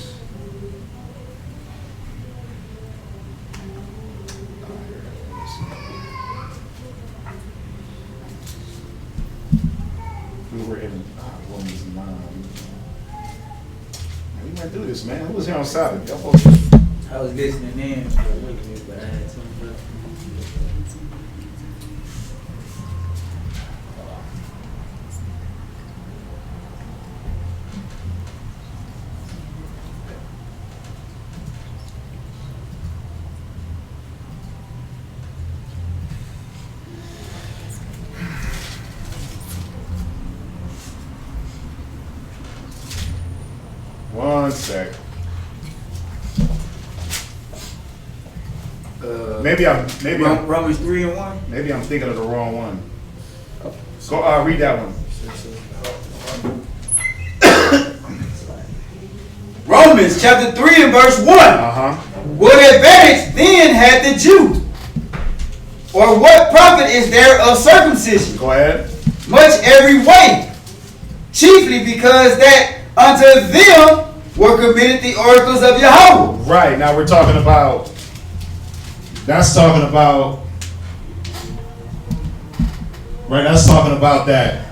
We were in Romans 9. Man, we went through this, man. Who was here on Saturday? Y'all folks. I was listening in for a little bit, but I had something else. one sec. Maybe I'm Romans 3:1. Maybe I'm thinking of the wrong one. Go read that one. Romans chapter 3 and verse 1. What advantage then had the Jew? Or what profit is there of circumcision? Go ahead. Much every way. Chiefly because that unto them were committed the oracles of Yahweh. Right, now we're talking about, that's talking about that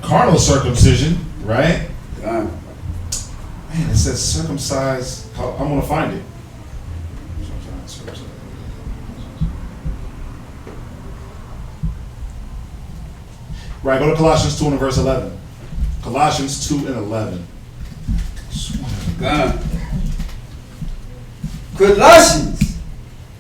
carnal circumcision, right? Man, it says circumcised. I'm going to find it. Right, go to Colossians 2 and verse 11. Colossians 2 and 11. Colossians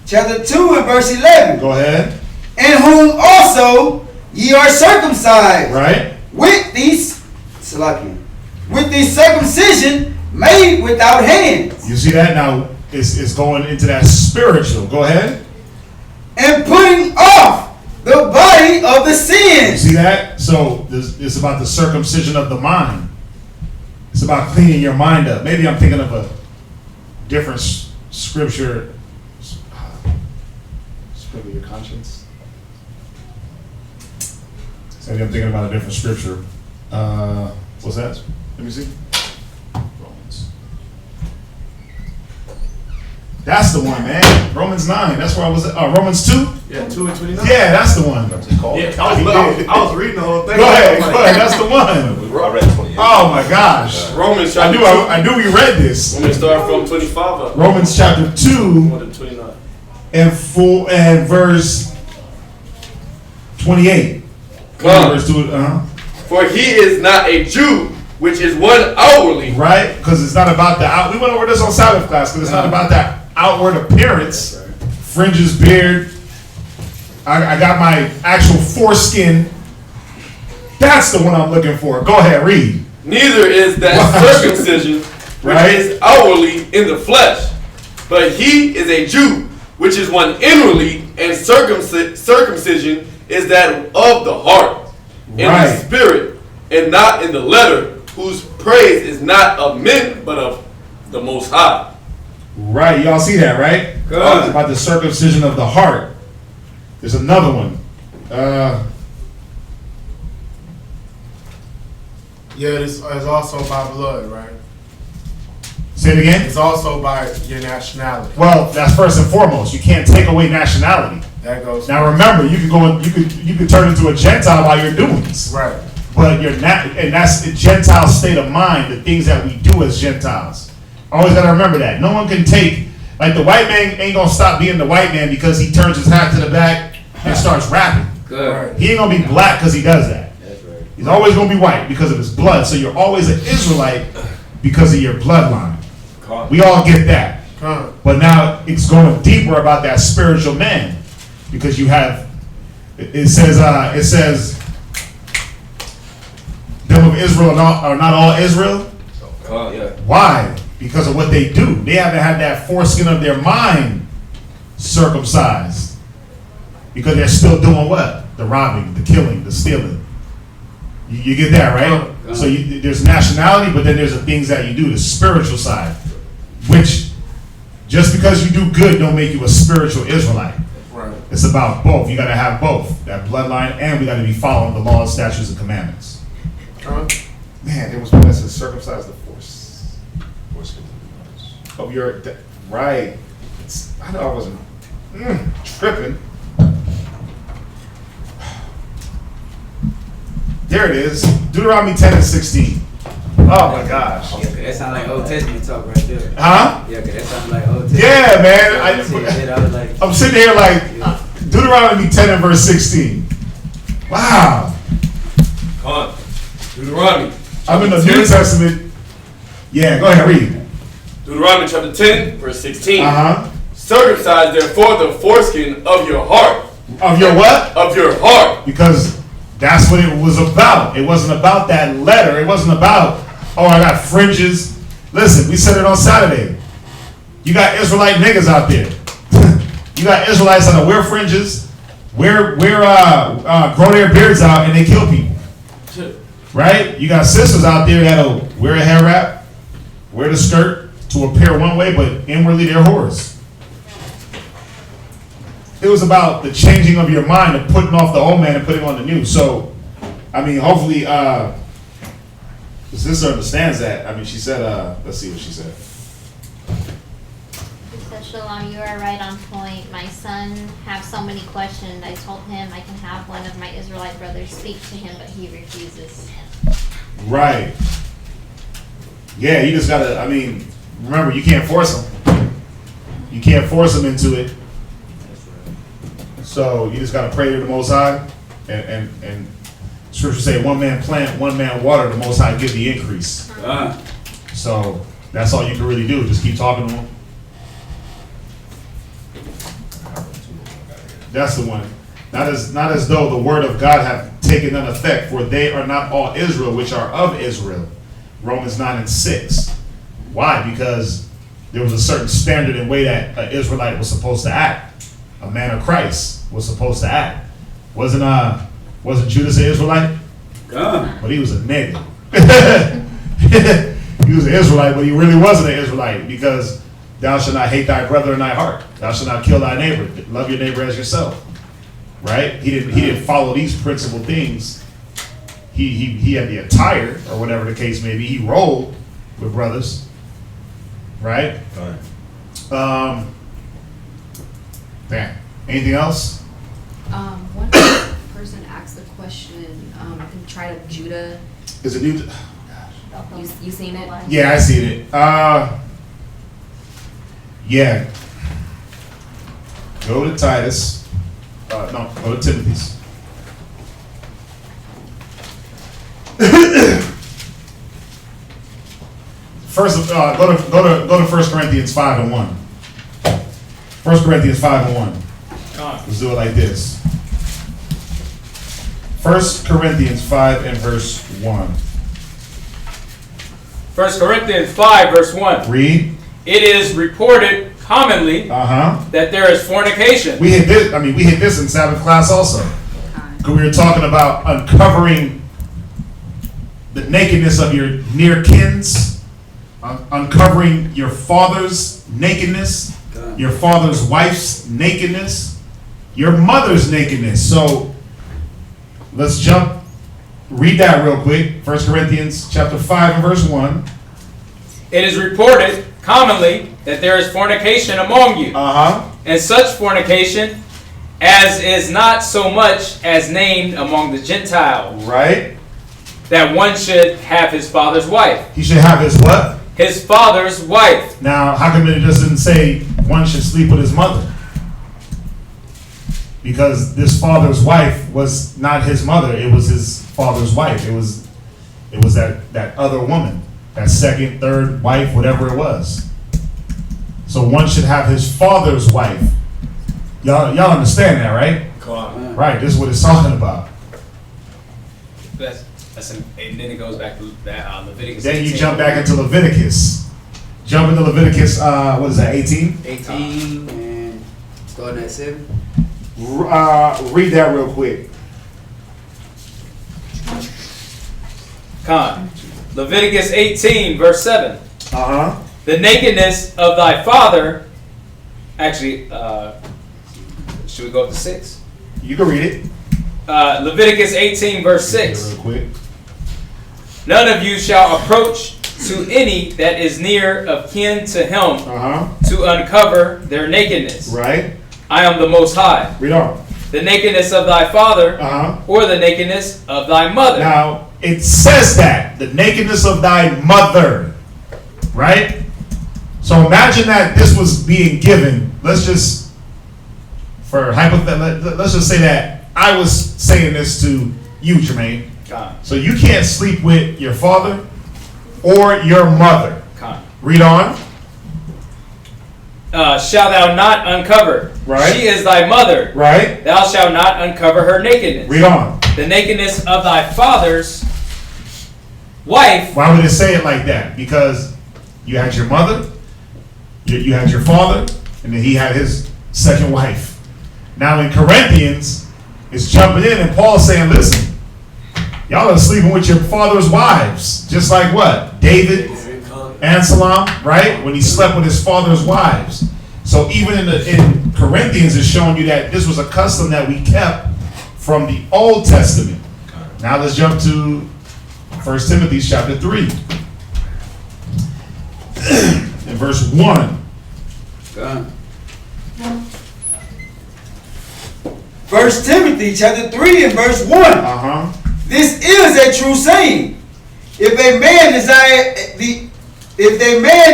chapter 2 and verse 11. Go ahead. In whom also ye are circumcised. Right. With these circumcision made without hands. You see that? Now it's going into that spiritual. Go ahead. And putting off the body of the sin. You see that? So it's about the circumcision of the mind. It's about cleaning your mind up. Maybe I'm thinking of a different scripture. Sprinkle your conscience. Maybe I'm thinking about a different scripture. What's that? Let me see. Romans. That's the one, man. Romans 9. That's where I was at. Romans 2? Yeah, 2 and 29. Yeah, that's the one. Yeah, I was reading the whole thing. Go ahead. That's the one. I read 28. Oh my gosh. Romans I chapter knew we read this. Let me start from 25 up. Romans chapter 2 29. and verse 28. Verse 2, For he is not a Jew, which is one outwardly. Right? Because it's not about the out. We went over this on Sabbath class because it's not about that outward appearance. Fringes, beard. I got my actual foreskin. That's the one I'm looking for. Go ahead, read. Neither is that circumcision which is outwardly in the flesh, but he is a Jew, which is one inwardly, and circumcision is that of the heart, in the spirit, and not in the letter, whose praise is not of men, but of the Most High. Right, y'all see that, right? Good. It's about the circumcision of the heart. There's another one. Yeah, it's also by blood, right? Say it again? It's also by your nationality. Well, that's first and foremost. You can't take away nationality. That goes. Now remember, you could turn into a Gentile while you're doing this. Right. But you're not, and that's the Gentile state of mind, the things that we do as Gentiles. Always gotta remember that. No one can take, like the white man ain't gonna stop being the white man because he turns his hat to the back and starts rapping. Good. He ain't gonna be black because he does that. That's right. He's always gonna be white because of his blood. So you're always an Israelite because of your bloodline. We all get that. But now it's going deeper about that spiritual man. Because you have, it says, them of Israel are not all Israel. Yeah. Why? Because of what they do. They haven't had that foreskin of their mind circumcised. Because they're still doing what? The robbing, the killing, the stealing. You get that, right? So there's nationality, but then there's the things that you do, the spiritual side. Which, just because you do good don't make you a spiritual Israelite. Right. It's about both. You got to have both. That bloodline, and we got to be following the laws, statutes, and commandments. Man, there was one that says circumcise the foreskin of your, right. I know I wasn't tripping. There it is. Deuteronomy 10 and 16. Oh my gosh. Yeah, that sounds like Old Testament talk right there. Huh? Yeah, that sounds like Old Testament. Yeah, man. I'm sitting here like Deuteronomy 10 and verse 16. Wow. Come on. Deuteronomy. I'm in the New Testament. Yeah, go ahead, read. Deuteronomy chapter 10, verse 16. Circumcise therefore the foreskin of your heart. Of your what? Of your heart. Because that's what it was about. It wasn't about that letter. It wasn't about, oh, I got fringes Listen, we said it on Saturday. You got Israelite niggas out there. You got Israelites that'll wear fringes, grow their beards out, and they kill people. Right? You got sisters out there that'll wear a hair wrap, wear the skirt to appear one way, but inwardly they're whores. It was about the changing of your mind and putting off the old man and putting on the new. So, I mean, hopefully, the sister understands that. I mean, she said, let's see what she said. Shalom, you are right on point. My son have so many questions. I told him I can have one of my Israelite brothers speak to him, but he refuses. Right. Yeah, you just gotta, I mean, remember, you can't force them. You can't force them into it. So you just gotta pray to the Most High, and Scripture say, one man plant, one man water, the Most High give the increase. So that's all you can really do. Just keep talking to them. That's the one. Not as though the word of God have taken an effect, for they are not all Israel which are of Israel. Romans 9:6. Why? Because there was a certain standard and way that an Israelite was supposed to act. A man of Christ was supposed to act. Wasn't Judas an Israelite? But he was a nigga. He was an Israelite, but he really wasn't an Israelite, because thou shalt not hate thy brother in thy heart. Thou shalt not kill thy neighbor. Love your neighbor as yourself. Right? He didn't follow these principal things. He had the attire, or whatever the case may be. He rolled with brothers. Right? Damn. Anything else? One person asked the question in Tribe of Judah. Is it new? You seen it? Yeah, I seen it. Yeah. Go to Titus. No, go to Timothy's. First, go to 1 Corinthians 5:1. 1 Corinthians 5:1. Let's do it like this. 1 Corinthians 5 and verse 1. 1 Corinthians 5 verse 1. Read. It is reported commonly that there is fornication. We hit this in Sabbath class also. Because we were talking about uncovering the nakedness of your near kins, uncovering your father's nakedness, your father's wife's nakedness, your mother's nakedness. So let's read that real quick. 1 Corinthians chapter 5 and verse 1. It is reported commonly that there is fornication among you, and such fornication as is not so much as named among the Gentiles. Right. That one should have his father's wife. He should have his what? His father's wife. Now, how come it doesn't say one should sleep with his mother? Because this father's wife was not his mother; it was his father's wife. It was that other woman. That second, third wife, whatever it was. So one should have his father's wife. Y'all understand that, right? Right. This is what it's talking about. And then it goes back to that Leviticus. Then you jump back into Leviticus. Jump into Leviticus. What is that? 18. 18 and starting at 7. Read that real quick. Leviticus 18, verse 7. The nakedness of thy father. Actually, should we go up to 6? You can read it. Leviticus 18, verse 6. Real quick. None of you shall approach to any that is near of kin to him to uncover their nakedness. Right. I am the Most High. Read on. The nakedness of thy father or the nakedness of thy mother. Now, it says that. The nakedness of thy mother. Right? So imagine that this was being given. Let's just say that I was saying this to you, Jermaine. So you can't sleep with your father or your mother. Read on. Shalt thou not uncover. Right. She is thy mother. Right. Thou shalt not uncover her nakedness. Read on. The nakedness of thy father's wife. Why would it say it like that? Because You had your mother, you had your father, and then he had his second wife. Now in Corinthians, it's jumping in, and Paul's saying, listen, y'all are sleeping with your father's wives. Just like what? David, Absalom, right? When he slept with his father's wives. So even in Corinthians, it's showing you that this was a custom that we kept from the Old Testament. Now let's jump to 1 Timothy chapter 3. In verse 1. 1 Timothy chapter 3 and verse 1. This is a true saying. If a man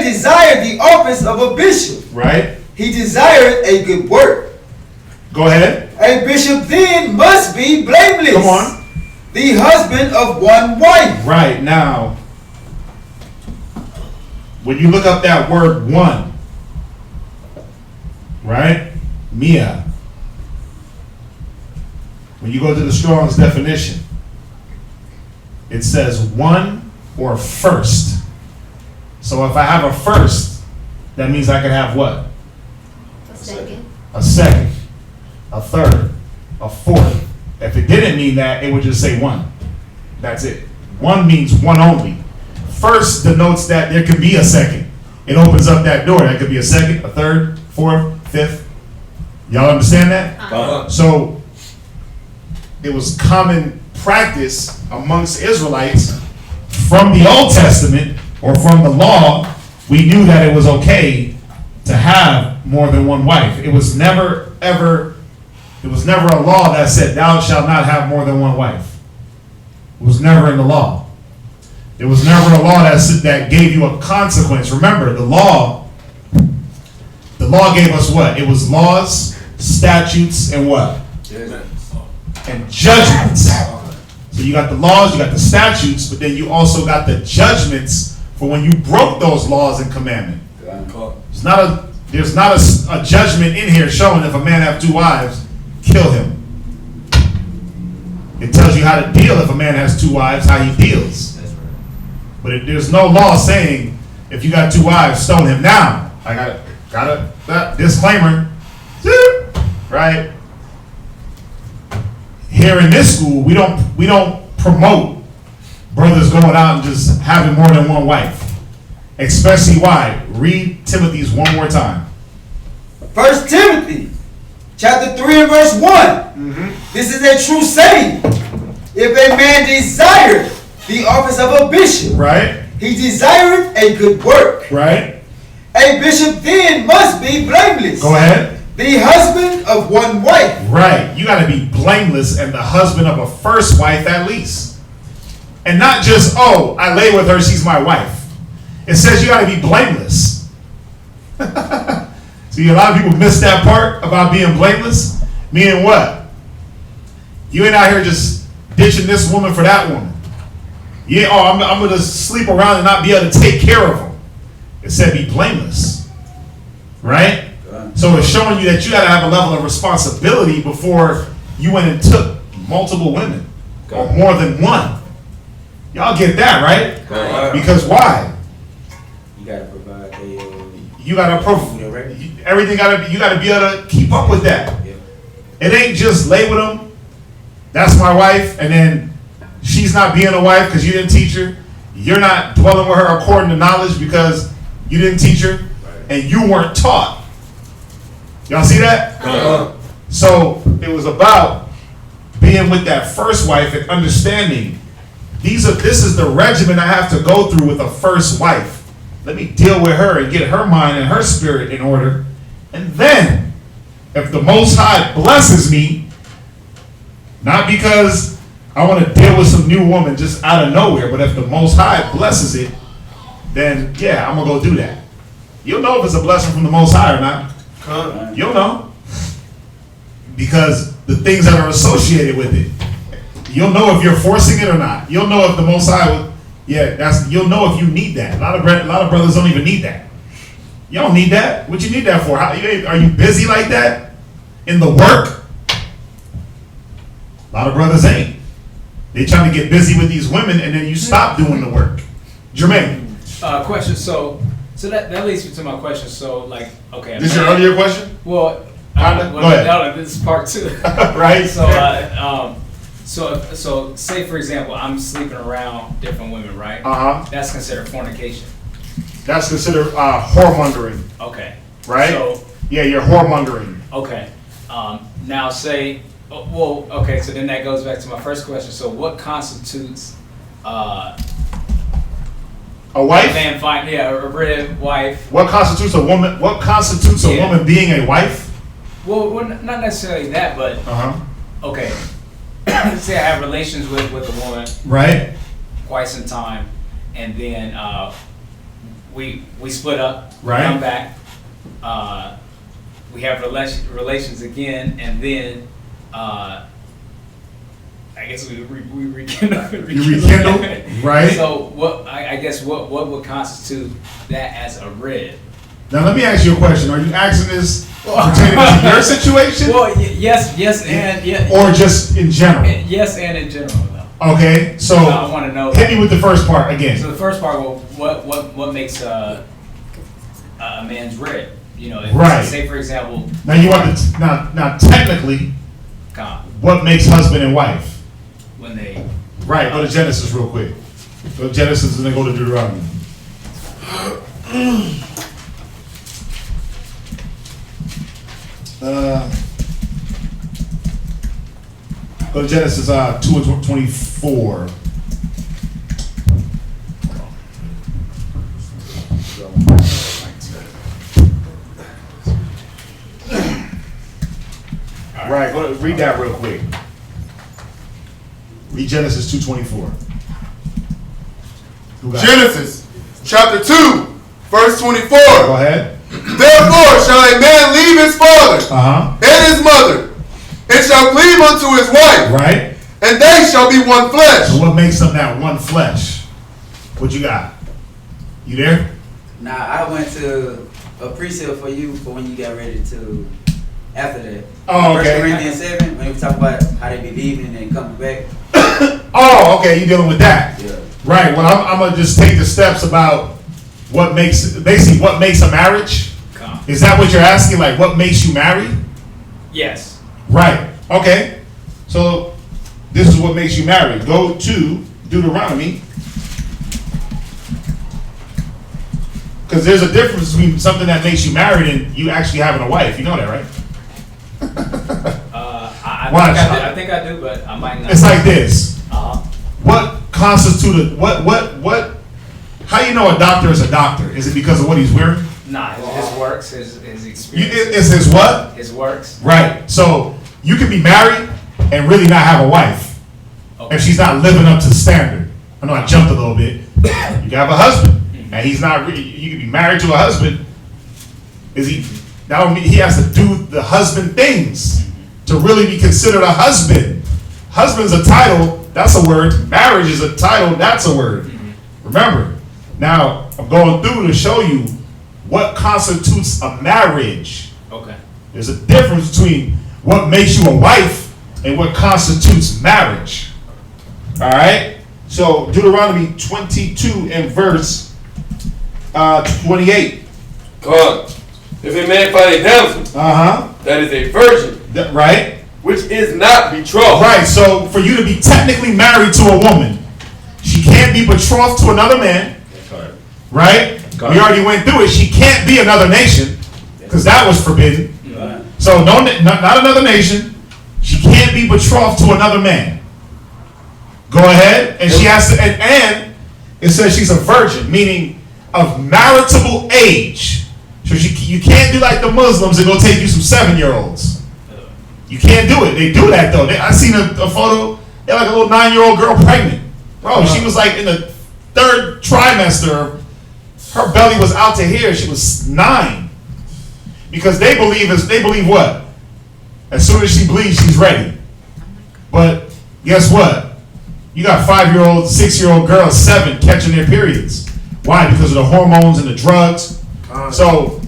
desire the office of a bishop, right, he desireth a good work. Go ahead. A bishop then must be blameless. Come on. The husband of one wife. Right, now, when you look up that word one, right, Mia, when you go to the Strong's definition, it says one or first. So if I have a first, that means I can have what? A second. A second, a third, a fourth. If it didn't mean that, it would just say one. That's it. One means one only. First denotes that there can be a second. It opens up that door. That could be a second, a third, fourth, fifth. Y'all understand that? So it was common practice amongst Israelites from the Old Testament or from the law. We knew that it was okay to have more than one wife. It was never a law that said thou shalt not have more than one wife. It was never in the law. It was never a law that gave you a consequence. Remember, the law gave us what? It was laws, statutes, and what? And judgments. So you got the laws, you got the statutes, but then you also got the judgments for when you broke those laws and commandments. There's not a judgment in here showing if a man have two wives, kill him. It tells you how to deal if a man has two wives, how he deals. But there's no law saying if you got two wives, stone him. Now, I got a disclaimer, right? Here in this school, we don't promote brothers going out and just having more than one wife. Especially why? Read Timothy's one more time. 1 Timothy chapter 3 and verse 1. This is a true saying. If a man desire the office of a bishop, right, he desireth a good work. Right. A bishop then must be blameless. Go ahead. The husband of one wife. Right. You got to be blameless and the husband of a first wife at least. And not just, oh, I lay with her, she's my wife. It says you got to be blameless. See, a lot of people miss that part about being blameless. Meaning what? You ain't out here just ditching this woman for that woman. Yeah, oh, I'm going to sleep around and not be able to take care of them. It said be blameless. Right? So it's showing you that you got to have a level of responsibility before you went and took multiple women. Or more than one. Y'all get that, right? Because why? You got to provide you got to everything you got to be able to keep up with that. Yeah. It ain't just lay with them. That's my wife, and then she's not being a wife because you didn't teach her. You're not dwelling with her according to knowledge because you didn't teach her, and you weren't taught. Y'all see that? So it was about being with that first wife and understanding this is the regimen I have to go through with a first wife. Let me deal with her and get her mind and her spirit in order. And then, if the Most High blesses me, not because I want to deal with some new woman just out of nowhere, but if the Most High blesses it, then yeah, I'm going to go do that. You'll know if it's a blessing from the Most High or not. You'll know. Because the things that are associated with it. You'll know if you're forcing it or not. You'll know if the Most High you'll know if you need that. A lot of brothers don't even need that. You don't need that. What you need that for? Are you busy like that in the work? A lot of brothers ain't. They trying to get busy with these women and then you stop doing the work. Jermaine. Question. So So that leads me to my question. So like, okay. This your earlier question? Well, Go ahead. This is part 2. Right. So say for example, I'm sleeping around different women, right? That's considered fornication. That's considered whoremongering. Okay. Right. So yeah, you're whoremongering. Okay. Now say, okay. So then that goes back to my first question. So what constitutes a wife? A red wife. What constitutes a woman? What constitutes a woman being a wife? Well, not necessarily that, but okay. Say I have relations with a woman, right? Quite some time, and then we split up, right? Come back, we have relations again, and then I guess we rekindle. You rekindle, right? So what? I guess what would constitute that as a red? Now let me ask you a question. Are you asking this pertaining to your situation? Well, yes, and yeah. Or just in general? Yes, and in general, though. Okay, so I want to know. Hit me with the first part again. So the first part, what makes a man's red? You know, right? Say for example. Now you want to now technically, what makes husband and wife? When they. Right. Go to Genesis real quick. Go to Genesis and then go to Deuteronomy. Go to Genesis 2:24. Right, go read that real quick. Read Genesis 2:24. Genesis chapter 2, verse 24. Go ahead. Therefore shall a man leave his father and his mother, and shall cleave unto his wife. Right. And they shall be one flesh. So what makes them that one flesh? What you got? You there? Nah, I went to a precept for you for when you got ready to, after that. Oh, okay. 1 Corinthians 7, when we talk about how they be leaving and coming back. Oh, okay, you dealing with that. Yeah. Right, well, I'm going to just take the steps about what makes, basically what makes a marriage. Is that what you're asking? Like, what makes you married? Yes. Right, okay. So, this is what makes you married. Go to Deuteronomy. Because there's a difference between something that makes you married and you actually having a wife. You know that, right? I think I do, but I might not. It's like this. What constituted what? How you know a doctor is a doctor? Is it because of what he's wearing? Nah, his works, his experience. It's his what? His works. Right. So you can be married and really not have a wife if she's not living up to the standard. I know I jumped a little bit. You can have a husband and he's not really. You can be married to a husband. Is he? That don't mean he has to do the husband things to really be considered a husband. Husband's a title. That's a word. Marriage is a title. That's a word. Remember. Now I'm going through to show you what constitutes a marriage. Okay. There's a difference between what makes you a wife and what constitutes marriage. All right. So Deuteronomy 22 and verse 28. God, if a man find a damsel, that is a virgin, right, which is not betrothed. Right. So for you to be technically married to a woman, she can't be betrothed to another man. Right? We already went through it. She can't be another nation because that was forbidden. So not another nation. She can't be betrothed to another man. Go ahead, and she has to. And it says she's a virgin, meaning of maritable age. So you can't do like the Muslims and go take you some 7-year-olds. You can't do it. They do that though. I seen a photo. They're like a little 9-year-old girl pregnant. Bro, she was like in the 3rd trimester. Her belly was out to here. She was 9. Because they believe what? As soon as she bleeds, she's ready. But guess what? You got 5-year-old, 6-year-old girls, 7 catching their periods. Why? Because of the hormones and the drugs. So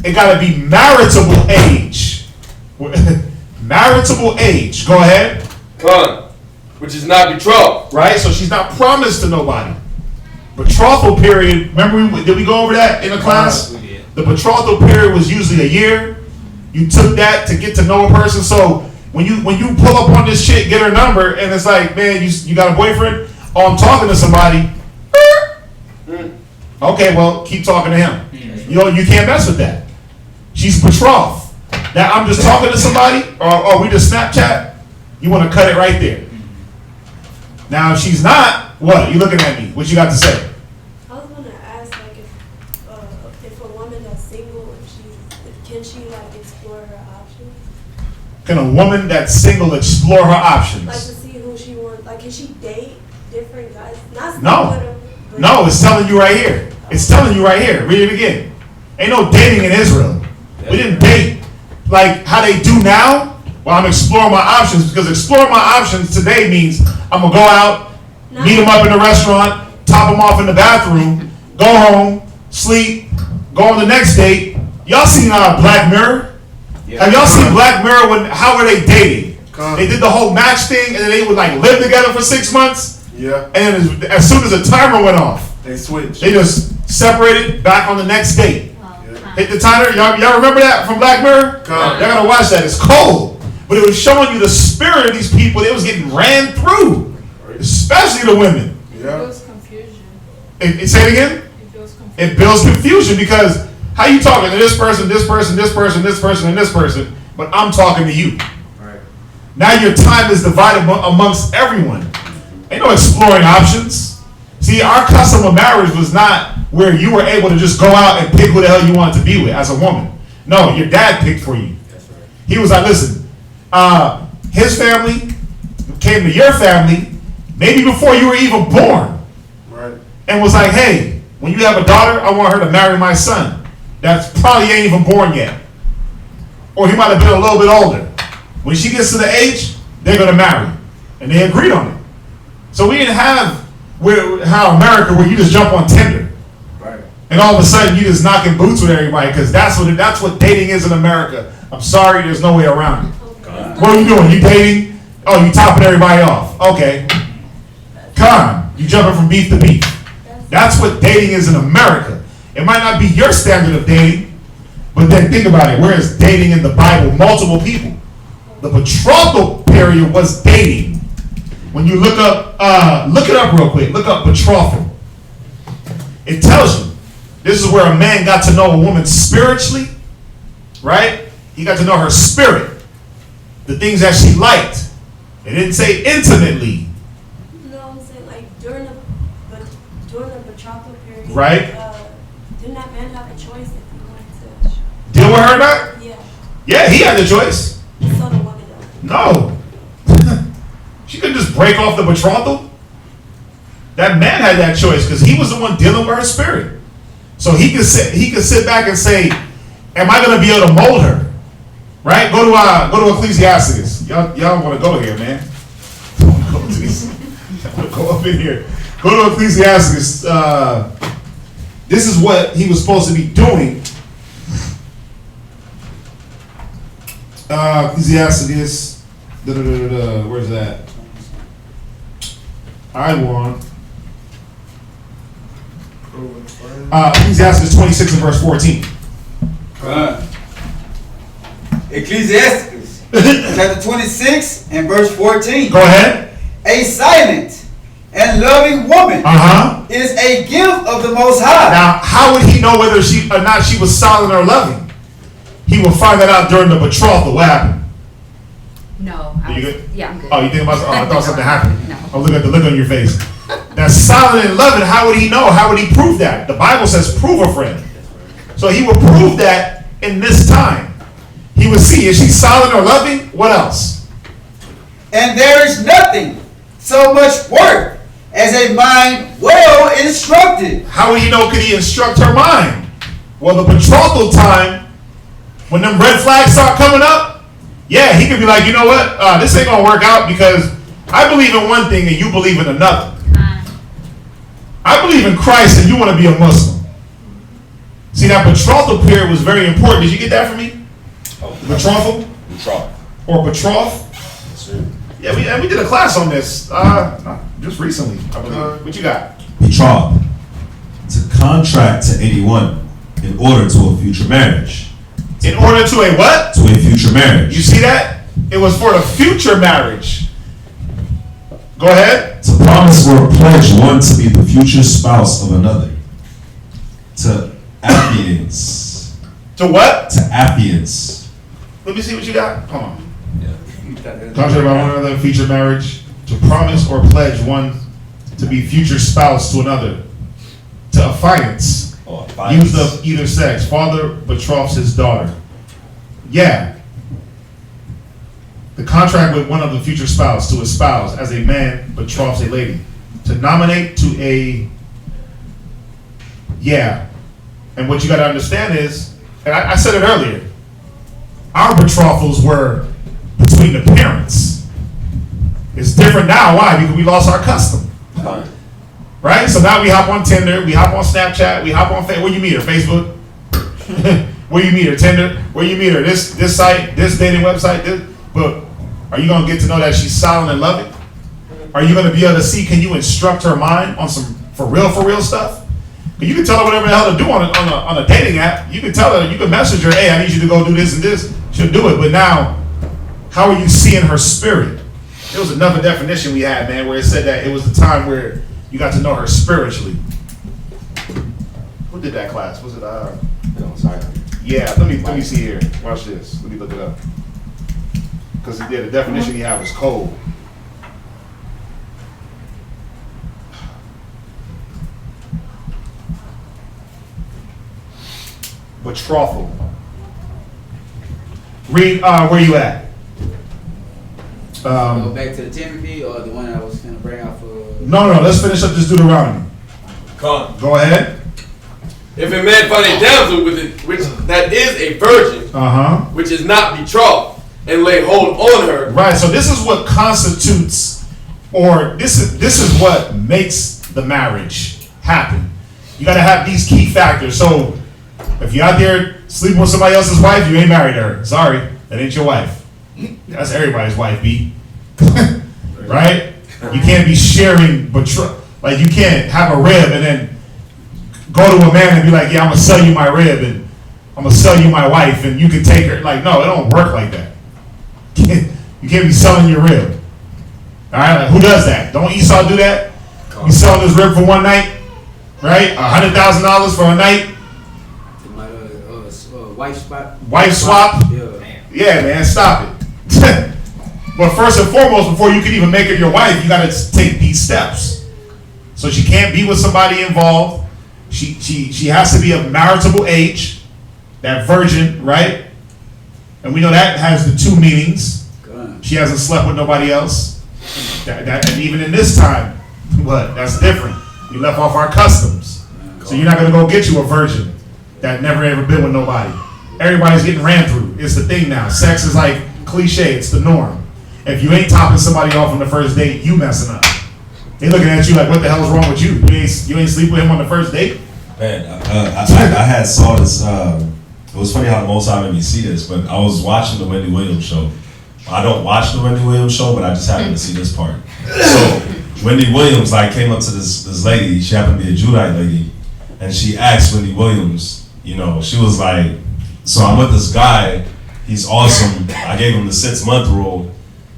it got to be maritable age. Maritable age. Go ahead. Which is not betrothed. Right? So she's not promised to nobody. Betrothal period, remember did we go over that in the class? We did. The betrothal period was usually a year. You took that to get to know a person. So when you pull up on this chick, get her number, and it's like, man, you got a boyfriend? Oh, I'm talking to somebody. Okay, well, keep talking to him. You know, you can't mess with that. She's betrothed. Now, I'm just talking to somebody, or we just Snapchat. You want to cut it right there. Now, if she's not, what? You looking at me? What you got to say? I was gonna ask, like, if a woman that's single, can she like explore her options? Can a woman that's single explore her options? Like to see who she wants. Like, can she date different guys? Not No. with them, but No, it's telling you right here. It's telling you right here. Read it again. Ain't no dating in Israel. We didn't date like how they do now. Well, I'm exploring my options, because exploring my options today means I'm going to go out, meet them up in the restaurant, top them off in the bathroom, go home, sleep, go on the next date. Y'all seen Black Mirror? Yeah. Have y'all seen Black Mirror? How were they dating? They did the whole match thing, and then they would like live together for 6 months. Yeah. And then as soon as the timer went off, They switched. they just separated, back on the next date. Hit the timer. Y'all remember that from Black Mirror? Y'all gotta watch that. It's cold. But it was showing you the spirit of these people. They was getting ran through. Especially the women. it builds confusion. Say it again? It builds confusion. It builds confusion, because how you talking to this person, this person, this person, this person, and this person, but I'm talking to you. Right. Now your time is divided amongst everyone. Ain't no exploring options. See, our custom of marriage was not where you were able to just go out and pick who the hell you wanted to be with as a woman. No, your dad picked for you. That's right. He was like, listen, his family came to your family maybe before you were even born. Right. And was like, hey, when you have a daughter, I want her to marry my son. That's probably ain't even born yet. Or he might have been a little bit older. When she gets to the age, they're going to marry. And they agreed on it. So we didn't have how America, where you just jump on Tinder. Right. And all of a sudden you just knocking boots with everybody, because that's what dating is in America. I'm sorry, there's no way around it. What are you doing? You dating? Oh, you topping everybody off. Okay. Come, you jumping from beef to beef. That's what dating is in America. It might not be your standard of dating, but then think about it. Where is dating in the Bible? Multiple people. The betrothal period was dating. When you look it up real quick. Look up betrothal. It tells you this is where a man got to know a woman spiritually, right? He got to know her spirit, the things that she liked. It didn't say intimately. No, I'm saying like during the betrothal period. Right. Didn't that man have a choice if he wanted to Deal with her or not? Yeah. Yeah, he had the choice. So the woman does. No. She couldn't just break off the betrothal. That man had that choice, because he was the one dealing with her spirit. So he could sit back and say, am I going to be able to mold her? Right? Go to Ecclesiastes. Y'all want to go here, man. Go up in here. Go to Ecclesiastes. This is what he was supposed to be doing. Ecclesiastes. Where's that? I want. Ecclesiastes 26 and verse 14. Ecclesiastes chapter 26 and verse 14. Go ahead. A silent and loving woman is a gift of the Most High. Now, how would he know whether she or not she was silent or loving? He will find that out during the betrothal. What happened? No. You good? Yeah, I'm good. Oh, you think about? Oh, I thought something happened. No. Oh, look at the look on your face. That's silent and loving. How would he know? How would he prove that? The Bible says, "Prove a friend." So he will prove that in this time. He would see, is she silent or loving? What else? And there is nothing so much work as a mind well instructed. How would he know? Could he instruct her mind? Well, the betrothal time, when them red flags start coming up, yeah, he could be like, you know what? This ain't gonna work out because I believe in one thing and you believe in another. I believe in Christ and you want to be a Muslim. See, that betrothal period was very important. Did you get that from me? Betrothal? Betrothal. Or betroth? Yeah, we did a class on this just recently, I believe. What you got? Betroth. contract to anyone in order to a future marriage. In order to a what? To a future marriage. You see that? It was for the future marriage. Go ahead. To promise or pledge one to be the future spouse of another. To affiance. To what? To affiance. Let me see what you got. Hold on. Contract by one another, future marriage. To promise or pledge one to be future spouse to another. To affiance. Used of either sex. Father betroths his daughter. Yeah. The contract with one of the future spouse to a spouse as a man betroths a lady. To nominate to a. Yeah. And what you got to understand is, and I said it earlier, our betrothals were between the parents. It's different now. Why? Because we lost our custom. Right? So now we hop on Tinder, we hop on Snapchat, we hop on where you meet her? Facebook? Where you meet her? Tinder? Where you meet her? This site, this dating website, this. But are you going to get to know that she's solid and loving? Are you going to be able to see, can you instruct her mind on some for real stuff? You can tell her whatever the hell to do on a dating app. You can tell her, you can message her, hey, I need you to go do this and this. She'll do it. But now, how are you seeing her spirit? There was another definition we had, man, where it said that it was the time where you got to know her spiritually. Who did that class? Was it Yeah, let me see here. Watch this. Let me look it up. Because the definition he had was cold. Betrothal. Read where you at? Go back to the Timothy or the one I was going to bring out for. No. Let's finish up this Deuteronomy. Go ahead. If a man find a damsel with it, which that is a virgin, which is not betrothed, and lay hold on her. Right. So this is what constitutes, or this is what makes the marriage happen. You got to have these key factors. So if you're out there sleeping with somebody else's wife, you ain't married her. Sorry, that ain't your wife. That's everybody's wife, B. Right? You can't be sharing, like you can't have a rib and then go to a man and be like, yeah, I'm gonna sell you my rib and I'm gonna sell you my wife and you can take her. Like, no, it don't work like that. You can't be selling your rib. All right, like, who does that? Don't Esau do that? He's selling his rib for one night, right? $100,000 for a night. Wife swap. Yeah, man, stop it. But first and foremost, before you can even make her your wife, you got to take these steps. So she can't be with somebody involved. She has to be of marriageable age, that virgin, right? And we know that has the two meanings. She hasn't slept with nobody else. And even in this time, what? That's different. We left off our customs. So you're not going to go get you a virgin that never ever been with nobody. Everybody's getting ran through. It's the thing now. Sex is like cliche. It's the norm. If you ain't topping somebody off on the first date, you messing up. They looking at you like, what the hell is wrong with you? You ain't sleep with him on the first date? Man, I had saw this. It was funny how the Most High made me see this, but I was watching the Wendy Williams show. I don't watch the Wendy Williams show, but I just happened to see this part. So Wendy Williams came up to this lady. She happened to be a Judite lady, and she asked Wendy Williams. She was like, "So I'm with this guy. He's awesome. I gave him the 6-month rule,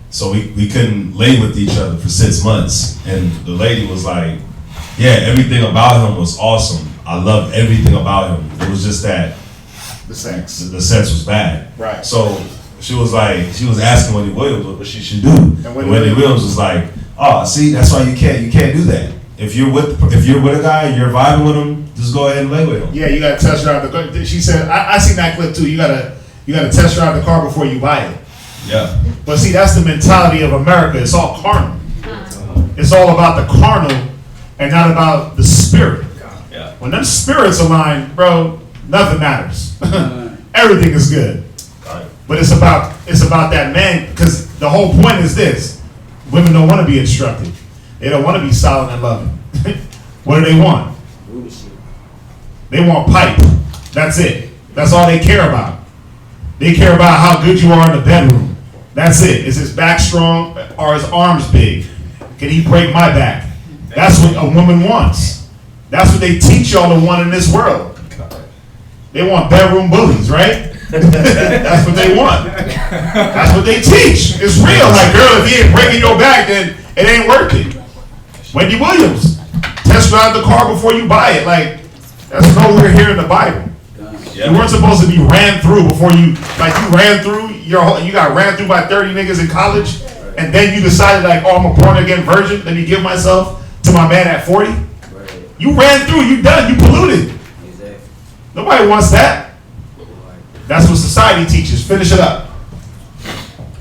so we couldn't lay with each other for 6 months." And the lady was like, "Yeah, everything about him was awesome. I loved everything about him. It was just that the sex was bad." Right. So she was asking Wendy Williams what she should do. And Wendy Williams was like, "Oh, see, that's why you can't do that. If you're with a guy, you're vibing with him, just go ahead and lay with him." Yeah, you gotta test drive the car. She said, I seen that clip too. You gotta test drive the car before you buy it. Yeah. But see, that's the mentality of America. It's all carnal. It's all about the carnal and not about the spirit. Yeah. When them spirits align, bro, nothing matters. Everything is good. But it's about that man, because the whole point is this: women don't want to be instructed. They don't want to be solid and loving. What do they want? They want pipe. That's it. That's all they care about. They care about how good you are in the bedroom. That's it. Is his back strong? Are his arms big? Can he break my back? That's what a woman wants. That's what they teach y'all to want in this world. They want bedroom bullies, right? That's what they want. That's what they teach. It's real. Like, girl, if he ain't breaking your back, then it ain't worth it. Wendy Williams, test drive the car before you buy it. Like, that's nowhere here in the Bible. You weren't supposed to be ran through before you, like, you ran through you got ran through by 30 niggas in college, and then you decided, like, oh, I'm a born again virgin. Let me give myself to my man at 40. You ran through. You done. You polluted. Nobody wants that. That's what society teaches. Finish it up.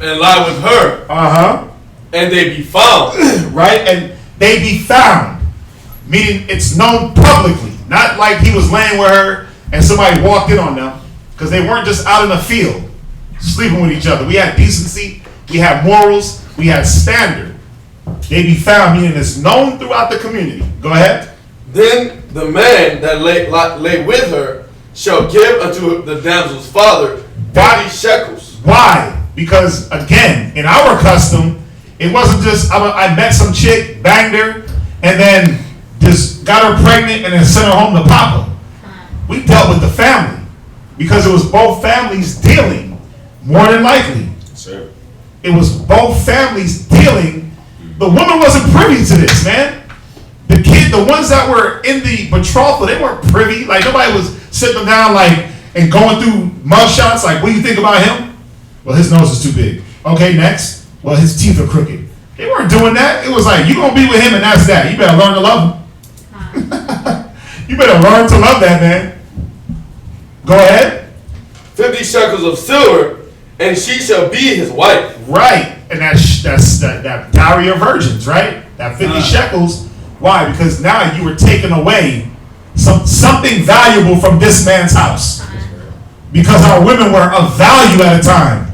And lie with her. And they be found. Right? And they be found. Meaning it's known publicly. Not like he was laying with her and somebody walked in on them. Because they weren't just out in the field sleeping with each other. We had decency. We had morals. We had standard. They be found, meaning it's known throughout the community. Go ahead. Then the man that lay with her shall give unto the damsel's father 50 shekels. Why? Because, again, in our custom, it wasn't just I met some chick, banged her, and then just got her pregnant and then sent her home to Papa. We dealt with the family because it was both families dealing, more than likely. Sure. It was both families dealing. The woman wasn't privy to this, man. The ones that were in the betrothal, they weren't privy. Like, nobody was sitting them down, like, and going through mug shots. Like, what do you think about him? Well, his nose is too big. Okay, next. Well, his teeth are crooked. They weren't doing that. It was like, you gonna be with him and that's that. You better learn to love him. You better learn to love that man. Go ahead. 50 shekels of silver, and she shall be his wife. Right. And that's that dowry of virgins, right? That 50 shekels. Why? Because now you were taking away something valuable from this man's house. Because our women were of value at a time.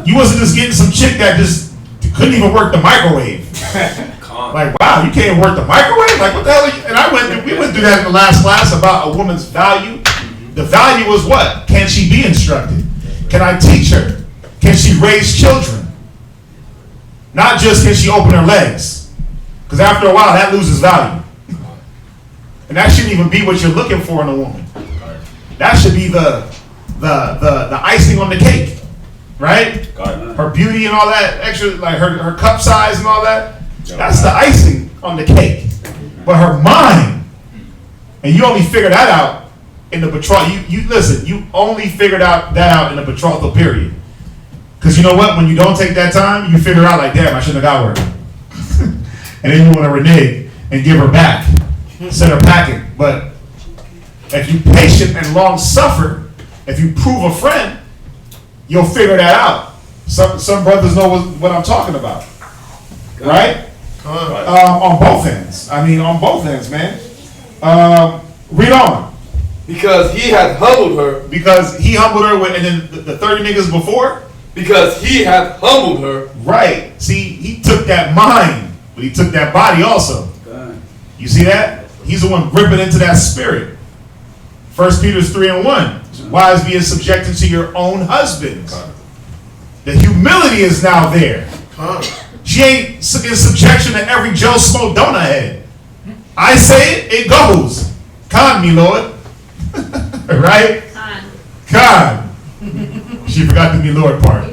You wasn't just getting some chick that just couldn't even work the microwave. Like, wow, you can't work the microwave? Like, what the hell are you? And we went through that in the last class about a woman's value. The value was what? Can she be instructed? Can I teach her? Can she raise children? Not just can she open her legs. Because after a while, that loses value. And that shouldn't even be what you're looking for in a woman. That should be the icing on the cake, right? Her beauty and all that extra, like her cup size and all that. That's the icing on the cake. But her mind, and you only figure that out in the betrothal. You listen. You only figured that out in the betrothal period. Because you know what? When you don't take that time, you figure out like, damn, I shouldn't have got her. And then you want to renege and give her back, send her packing. But if you patient and long suffer, if you prove a friend, you'll figure that out. Some brothers know what I'm talking about, right? On both ends. I mean, on both ends, man. Read on. Because he hath humbled her. Because he humbled her, and then the 30 niggas before. Because he hath humbled her. Right. See, he took that mind. But he took that body also. You see that? He's the one gripping into that spirit. 1 Peter 3:1. Wives being subjected to your own husbands. The humility is now there. She ain't in subjection to every Joe Smo donut head. I say it, it goes. Con me, Lord. Right? Con. She forgot the me Lord part.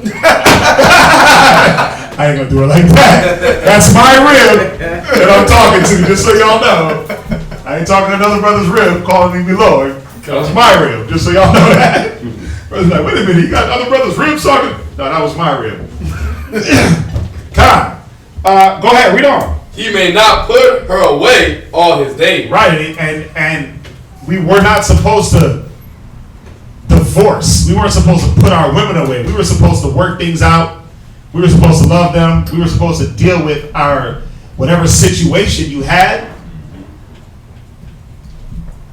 I ain't gonna do it like that. That's my rib that I'm talking to, just so y'all know. I ain't talking to another brother's rib calling me Lord. That was my rib, just so y'all know that. Brother's like, wait a minute, you got other brother's ribs talking? No, that was my rib. God. Go ahead, read on. He may not put her away all his days. Right, and we were not supposed to divorce. We weren't supposed to put our women away. We were supposed to work things out. We were supposed to love them. We were supposed to deal with our whatever situation you had.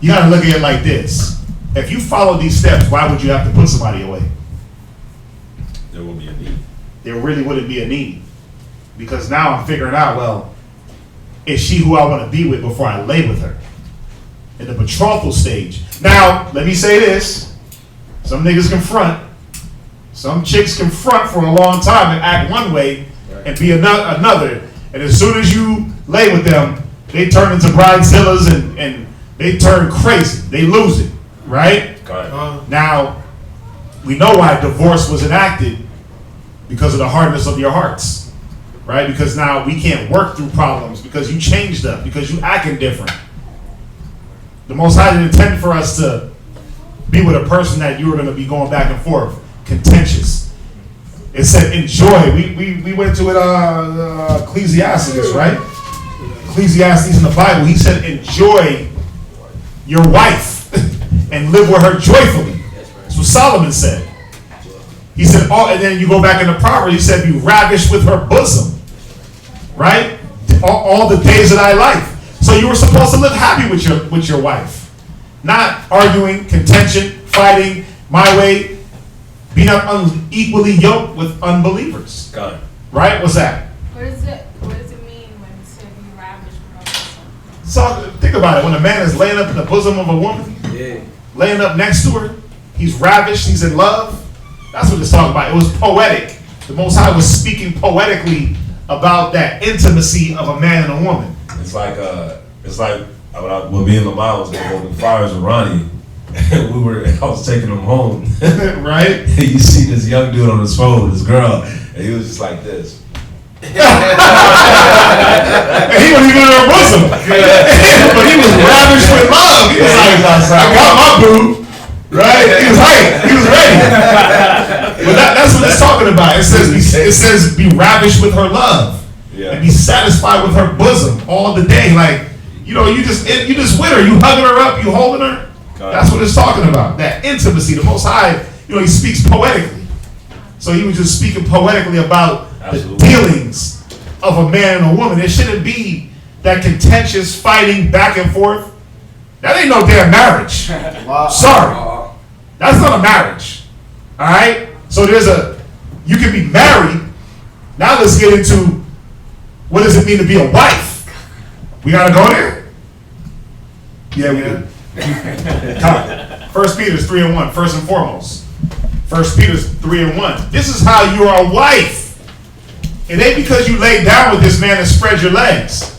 You got to look at it like this. If you follow these steps, why would you have to put somebody away? There will be a need. There really wouldn't be a need. Because now I'm figuring out, well, is she who I want to be with before I lay with her? In the betrothal stage. Now, let me say this. Some niggas can front. Some chicks can front for a long time and act one way and be another. And as soon as you lay with them, they turn into bridezillas and they turn crazy. They lose it, right? Now, we know why divorce was enacted, because of the hardness of your hearts, right? Because now we can't work through problems because you changed up, because you acting different. The Most High didn't intend for us to be with a person that you were going to be going back and forth, contentious. It said enjoy. We went to it, Ecclesiastes, right? Ecclesiastes in the Bible. He said enjoy your wife and live with her joyfully. That's what Solomon said. He said, and then you go back in the Proverbs, he said, be ravished with her bosom, right? All the days of thy life. So you were supposed to live happy with your wife. Not arguing, contention, fighting, my way, be not unequally yoked with unbelievers. God. Right? What's that? What does it mean when it said be ravished with her bosom? So think about it. When a man is laying up in the bosom of a woman, laying up next to her, he's ravished, he's in love. That's what it's talking about. It was poetic. The Most High was speaking poetically about that intimacy of a man and a woman. It's like when me and Lamar was going to go to fires with Ronnie, and I was taking him home. Right? And you see this young dude on his phone, this girl, and he was just like this. And he wasn't even in her bosom. But he was ravished with love. He was like, I got my boo. Right? He was hyped. He was ready. But that's what it's talking about. It says be ravished with her love. And be satisfied with her bosom all the day. Like, you just with her. You hugging her up. You holding her. That's what it's talking about. That intimacy. The Most High, he speaks poetically. So he was just speaking poetically about the dealings of a man and a woman. It shouldn't be that contentious fighting back and forth. That ain't no damn marriage. Sorry. That's not a marriage. All right? So you can be married. Now let's get into what does it mean to be a wife? We got to go there? Yeah, we do. 1 Peter 3:1, first and foremost. 1 Peter 3:1. This is how you are a wife. It ain't because you lay down with this man and spread your legs.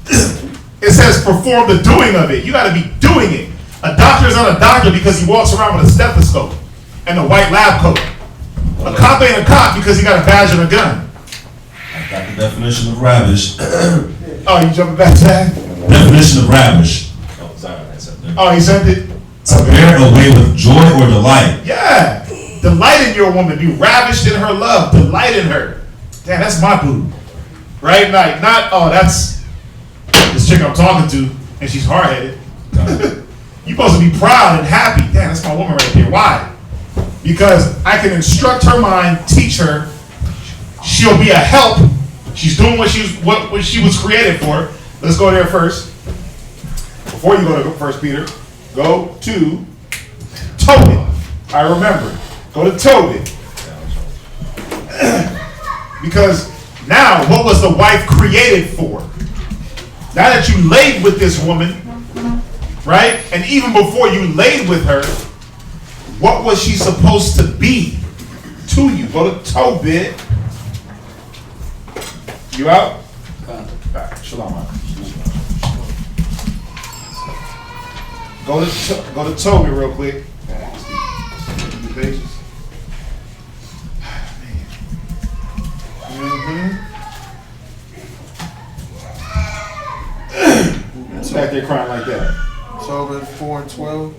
It says perform the doing of it. You got to be doing it. A doctor is not a doctor because he walks around with a stethoscope and a white lab coat. A cop ain't a cop because he got a badge and a gun. I got the definition of ravish. Oh, you jumping back to that? Definition of ravish. Oh, he sent it? To bear away with joy or delight. Yeah. Delight in your woman. Be ravished in her love. Delight in her. Damn, that's my boo. Right? Like, that's this chick I'm talking to, and she's hard-headed. You're supposed to be proud and happy. Damn, that's my woman right there. Why? Because I can instruct her mind, teach her. She'll be a help. She's doing what she was created for. Let's go there first. Before you go to 1 Peter, go to Tobit. I remember. Go to Tobit. Because now, what was the wife created for? Now that you laid with this woman, right? And even before you laid with her, what was she supposed to be to you? Go to Tobit. You out? Shalom. Go to Toby real quick. It's back there crying like that. Toby 4:12.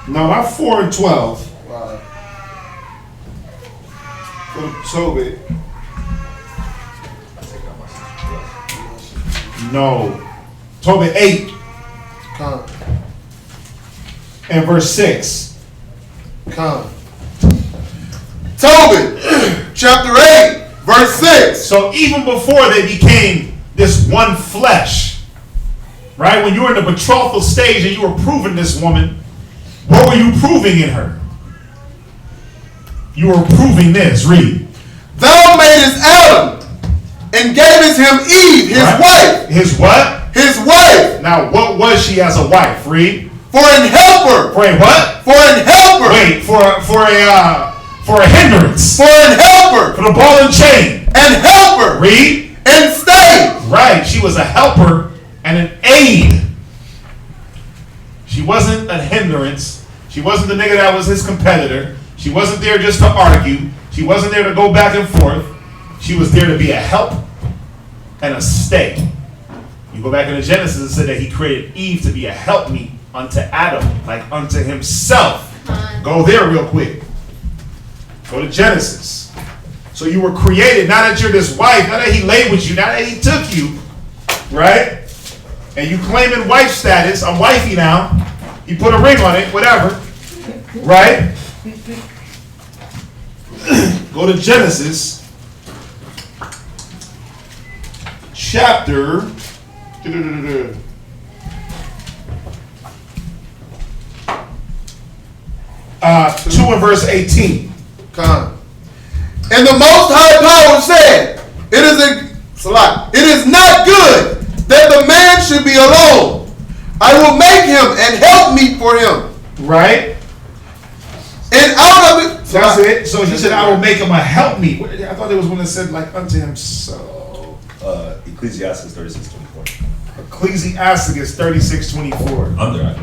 No, not 4:12. Wow. Go to Toby. No. Toby 8. Come. And verse 6. Come. Tobit, chapter 8, verse 6. So even before they became this one flesh, right? When you were in the betrothal stage and you were proving this woman, what were you proving in her? You were proving this. Read. Thou madest Adam and gavest him Eve, his wife. His what? His wife. Now, what was she as a wife? Read. For an helper. For a what? For an helper. Wait, for a hindrance. For an helper. For the ball and chain. And helper. Read. And stay. Right. She was a helper and an aid. She wasn't a hindrance. She wasn't the nigga that was his competitor. She wasn't there just to argue. She wasn't there to go back and forth. She was there to be a help and a stay. You go back into Genesis and said that he created Eve to be a helpmeet unto Adam, like unto himself. Go there real quick. Go to Genesis. So you were created, not that you're this wife, not that he laid with you, not that he took you, right? And you claiming wife status, I'm wifey now. He put a ring on it, whatever, right? Go to Genesis, chapter 2 and verse 18. Come. And the Most High Power said, it is not good that the man should be alone. I will make him and help me for him. Right? And out of it. That's it. So he said, I will make him a help me. I thought there was one that said like unto himself. Ecclesiastes 36:24. Ecclesiastes 36:24. Under.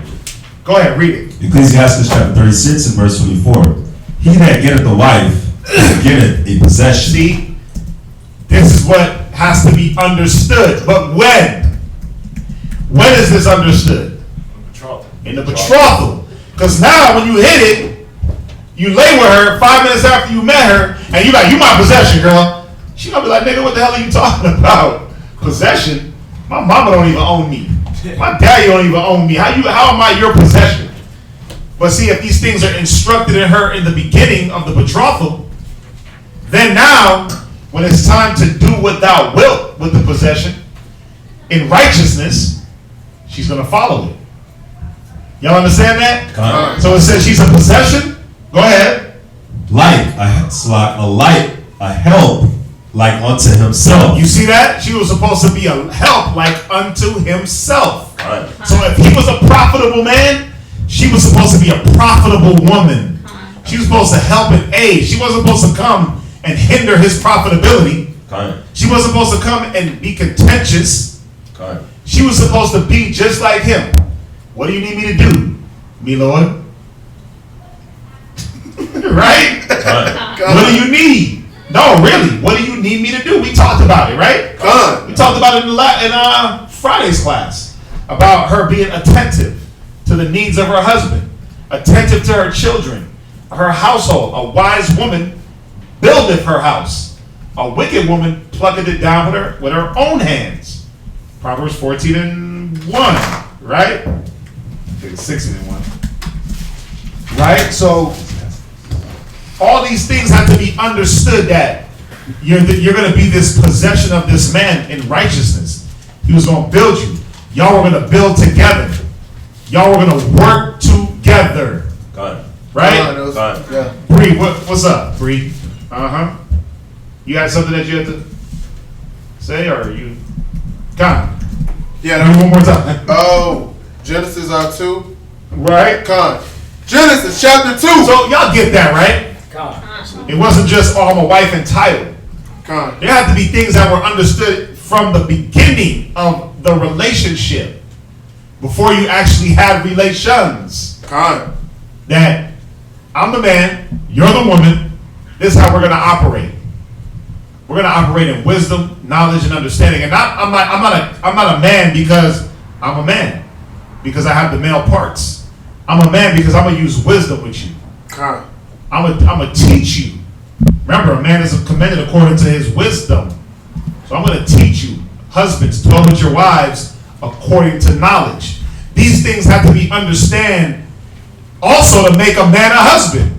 Go ahead, read it. Ecclesiastes chapter 36 and verse 24. He that getteth a wife getteth a possession. See, this is what has to be understood. But when? When is this understood? In the betrothal. Because now when you hit it, you lay with her 5 minutes after you met her, and you like, you my possession, girl. She gonna be like, nigga, what the hell are you talking about? Possession? My mama don't even own me. My daddy don't even own me. How am I your possession? But see, if these things are instructed in her in the beginning of the betrothal, then now, when it's time to do what thou wilt with the possession, in righteousness, she's going to follow it. Y'all understand that? So it says she's a possession. Go ahead. A help like unto himself. You see that? She was supposed to be a help like unto himself. So if he was a profitable man, she was supposed to be a profitable woman. She was supposed to help and aid. She wasn't supposed to come and hinder his profitability. She wasn't supposed to come and be contentious. She was supposed to be just like him. What do you need me to do, me Lord? Right? What do you need? No, really. What do you need me to do? We talked about it, right? We talked about it in Friday's class about her being attentive to the needs of her husband, attentive to her children, her household. A wise woman buildeth her house. A wicked woman plucketh it down with her own hands. Proverbs 14:1, right? I think it's 16:1. Right? So all these things have to be understood that you're going to be this possession of this man in righteousness. He was going to build you. Y'all were going to build together. Y'all were going to work together. Right? Yeah. Bree, what's up, Bree? You got something that you have to say, or you? Con. Yeah. One more time. Oh, Genesis 2. Right? Con. Genesis chapter 2. So y'all get that, right? It wasn't just, I'm a wife and title. There had to be things that were understood from the beginning of the relationship, before you actually had relations. That I'm the man, you're the woman. This is how we're going to operate. We're going to operate in wisdom, knowledge, and understanding. And I'm not a man because I'm a man, because I have the male parts. I'm a man because I'm going to use wisdom with you. I'm going to teach you. Remember, a man is commended according to his wisdom. So I'm going to teach you. Husbands, dwell with your wives according to knowledge. These things have to be understood also to make a man a husband.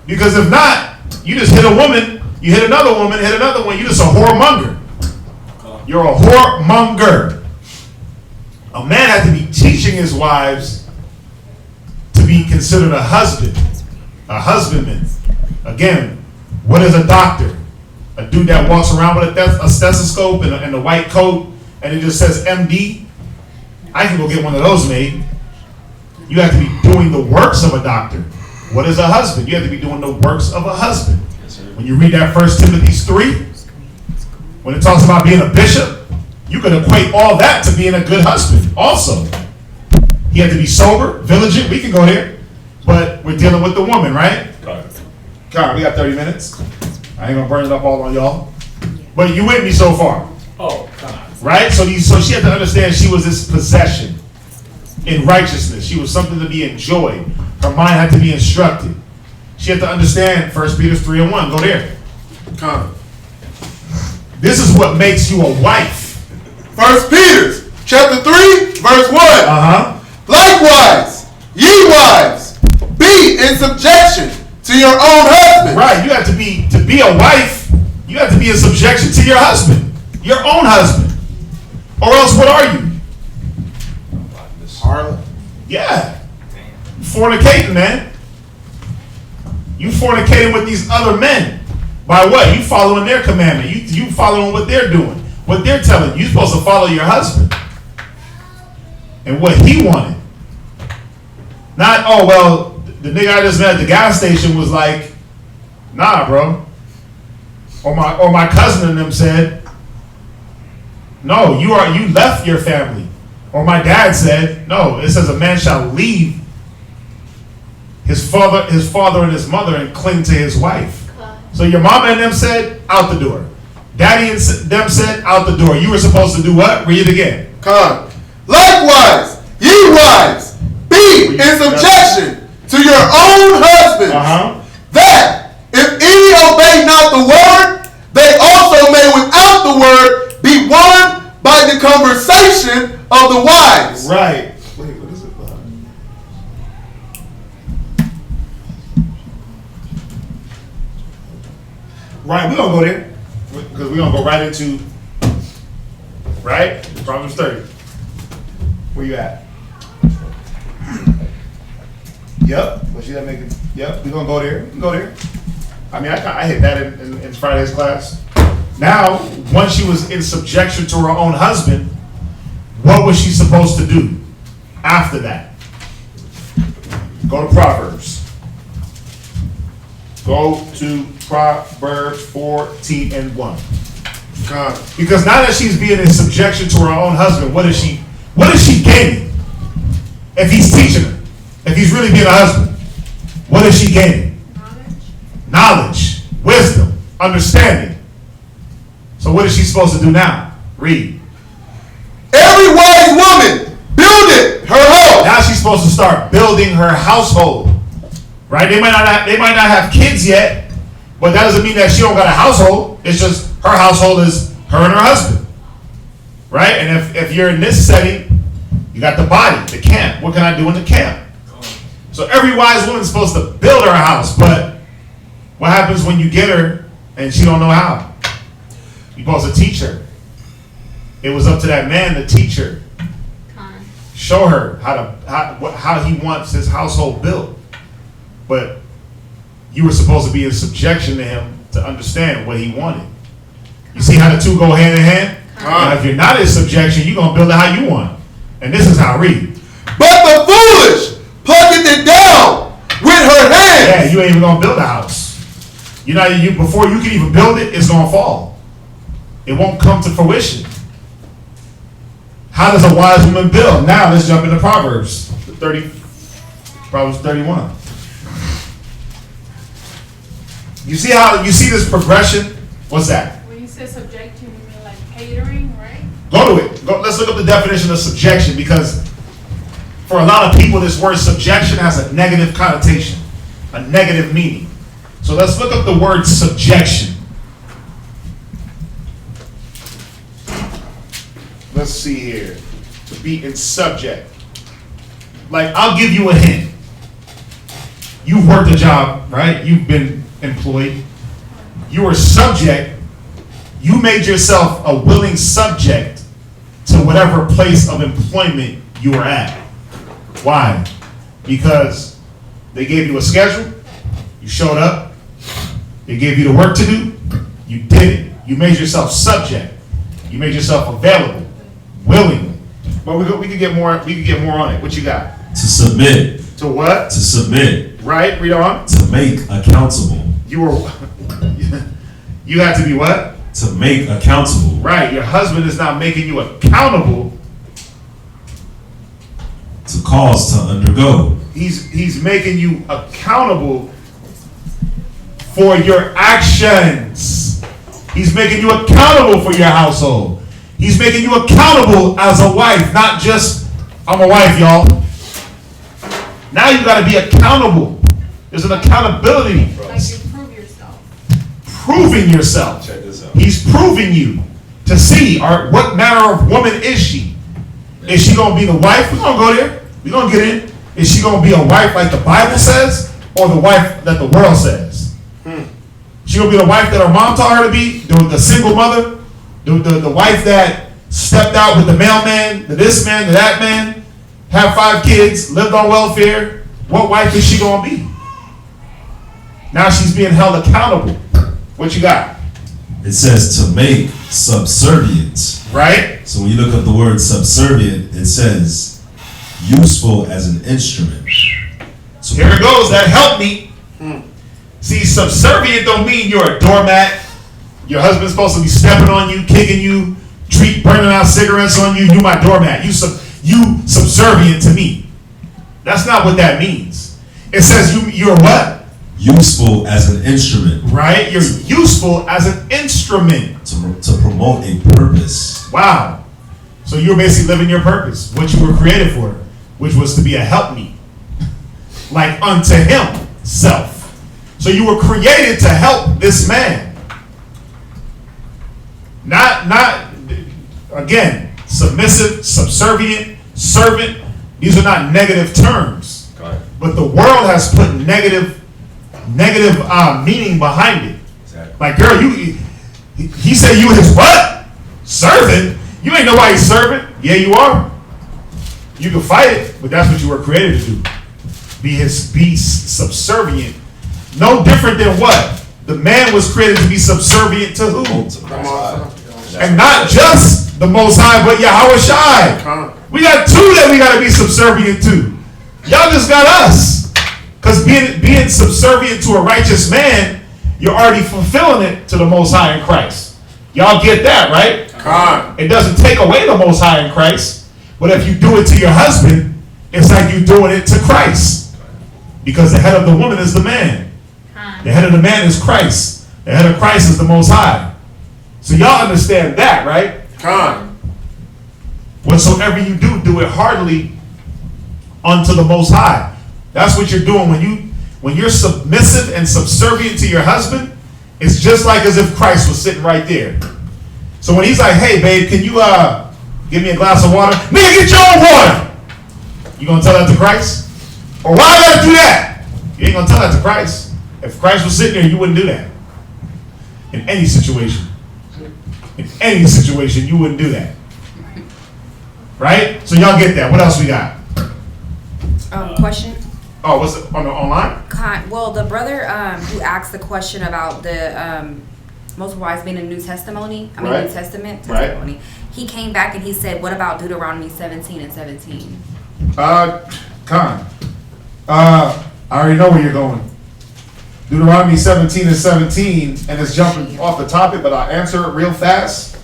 Because if not, you just hit a woman, you hit another woman, hit another one, you're just a whoremonger. You're a whoremonger. A man has to be teaching his wives to be considered a husband. A husbandman. Again, what is a doctor? A dude that walks around with a stethoscope and a white coat and it just says MD? I can go get one of those made. You have to be doing the works of a doctor. What is a husband? You have to be doing the works of a husband. When you read that 1 Timothy 3, when it talks about being a bishop, you can equate all that to being a good husband also. He had to be sober, vigilant. We can go there. But we're dealing with the woman, right? God, we got 30 minutes. I ain't gonna burn it up all on y'all. But you with me so far? Oh, come on. Right? So she had to understand she was this possession in righteousness. She was something to be enjoyed. Her mind had to be instructed. She had to understand 1 Peter 3:1. Go there. Come. This is what makes you a wife. 1 Peter chapter 3, verse 1. Likewise, ye wives, be in subjection to your own husband. Right. You have to be a wife, you have to be in subjection to your husband. Your own husband. Or else what are you? Harlot. Yeah. Fornicating, man. You fornicating with these other men. By what? You following their commandment. You following what they're doing. What they're telling you. You're supposed to follow your husband. And what he wanted. Not, oh, well, the nigga I just met at the gas station was like, nah, bro. Or my cousin and them said, no, you left your family. Or my dad said, no, it says a man shall leave his father and his mother and cling to his wife. So your mama and them said, out the door. Daddy and them said, out the door. You were supposed to do what? Read it again. Come. Likewise, ye wives, be in subjection to your own husbands, that if any obey not the word, they also may without the word be won by the conversation of the wives. Right. Wait, what is it? Right, we're going to go there. Because we're going to go right into, right? Proverbs 30. Where you at? Yep. Was you that making? Yep. We're going to go there. We can go there. I mean, I hit that in Friday's class. Now, once she was in subjection to her own husband, what was she supposed to do after that? Go to Proverbs. Go to Proverbs 14:1. Because now that she's being in subjection to her own husband, what is she gaining? If he's teaching her, if he's really being a husband, what is she gaining? Knowledge, wisdom, understanding. So what is she supposed to do now? Read. Every wise woman buildeth her house. Now she's supposed to start building her household. Right? They might not have kids yet, but that doesn't mean that she don't got a household. It's just her household is her and her husband. Right? And if you're in this setting, you got the body, the camp. What can I do in the camp? So every wise woman is supposed to build her house, but what happens when you get her and she don't know how? You're supposed to teach her. It was up to that man to teach her. Show her how he wants his household built. But you were supposed to be in subjection to him to understand what he wanted. You see how the two go hand in hand? Now, if you're not in subjection, you're going to build it how you want. And this is how I read. But the foolish plucketh it down with her hands. Yeah, you ain't even going to build a house. Before you can even build it, it's going to fall. It won't come to fruition. How does a wise woman build? Now let's jump into Proverbs 31. You see this progression? What's that? When you say subjection, you mean like catering, right? Go to it. Let's look up the definition of subjection, because for a lot of people this word subjection has a negative connotation, a negative meaning. So let's look up the word subjection. Let's see here. To be in subject. Like, I'll give you a hint. You've worked a job, right? You've been employed. You were subject. You made yourself a willing subject to whatever place of employment you were at. Why? Because they gave you a schedule. You showed up. They gave you the work to do. You did it. You made yourself subject. You made yourself available, willingly. But we could get more. We could get more on it. What you got? To submit. To what? To submit. Right. Read on. To make accountable. You have to be what? To make accountable. Right. Your husband is not making you accountable. To To cause to undergo. He's making you accountable for your actions. He's making you accountable for your household. He's making you accountable as a wife, not just, I'm a wife, y'all. Now you got to be accountable. There's an accountability. Like you prove yourself. Proving yourself. Check this out. He's proving you to see what manner of woman is she. Is she going to be the wife? We're going to go there. We're going to get in. Is she going to be a wife like the Bible says, or the wife that the world says? She going to be the wife that her mom taught her to be, the single mother, the wife that stepped out with the mailman, the this man, the that man, have 5 kids, lived on welfare. What wife is she going to be? Now she's being held accountable. What you got? It says to make subservient. Right? So when you look up the word subservient, it says useful as an instrument. So here it goes. That helped me. See, subservient don't mean you're a doormat. Your husband's supposed to be stepping on you, kicking you, burning out cigarettes on you. You my doormat. You subservient to me. That's not what that means. It says you're what? Useful as an instrument. Right? You're useful as an instrument. To promote a purpose. Wow. So you're basically living your purpose, what you were created for, which was to be a helpmeet. Like unto himself. So you were created to help this man. Not again, submissive, subservient, servant. These are not negative terms. But the world has put negative meaning behind it. Exactly. Like, girl, he said you his what? Servant? You ain't nobody's servant. Yeah, you are. You can fight it, but that's what you were created to do. Be subservient. No different than what? The man was created to be subservient to who? And not just the Most High, but Yahweh Shai. We got 2 that we got to be subservient to. Y'all just got us. Because being subservient to a righteous man, you're already fulfilling it to the Most High in Christ. Y'all get that, right? It doesn't take away the Most High in Christ. But if you do it to your husband, it's like you doing it to Christ. Because the head of the woman is the man. The head of the man is Christ. The head of Christ is the Most High. So y'all understand that, right? Whatsoever you do, do it heartily unto the Most High. That's what you're doing when you're submissive and subservient to your husband. It's just like as if Christ was sitting right there. So when he's like, "Hey, babe, can you give me a glass of water?" Nigga, get your own water. You gonna tell that to Christ? Or why I gotta do that? You ain't gonna tell that to Christ. If Christ was sitting there, you wouldn't do that. In any situation. In any situation, you wouldn't do that. Right? So y'all get that. What else we got? Question. Oh, what's it on the online? Well, the brother who asked the question about the multiple wives being in the New Testimony, New Testament testimony, he came back and he said, "What about Deuteronomy 17 and 17?" I already know where you're going. Deuteronomy 17 and 17, and it's jumping off the topic, but I'll answer it real fast.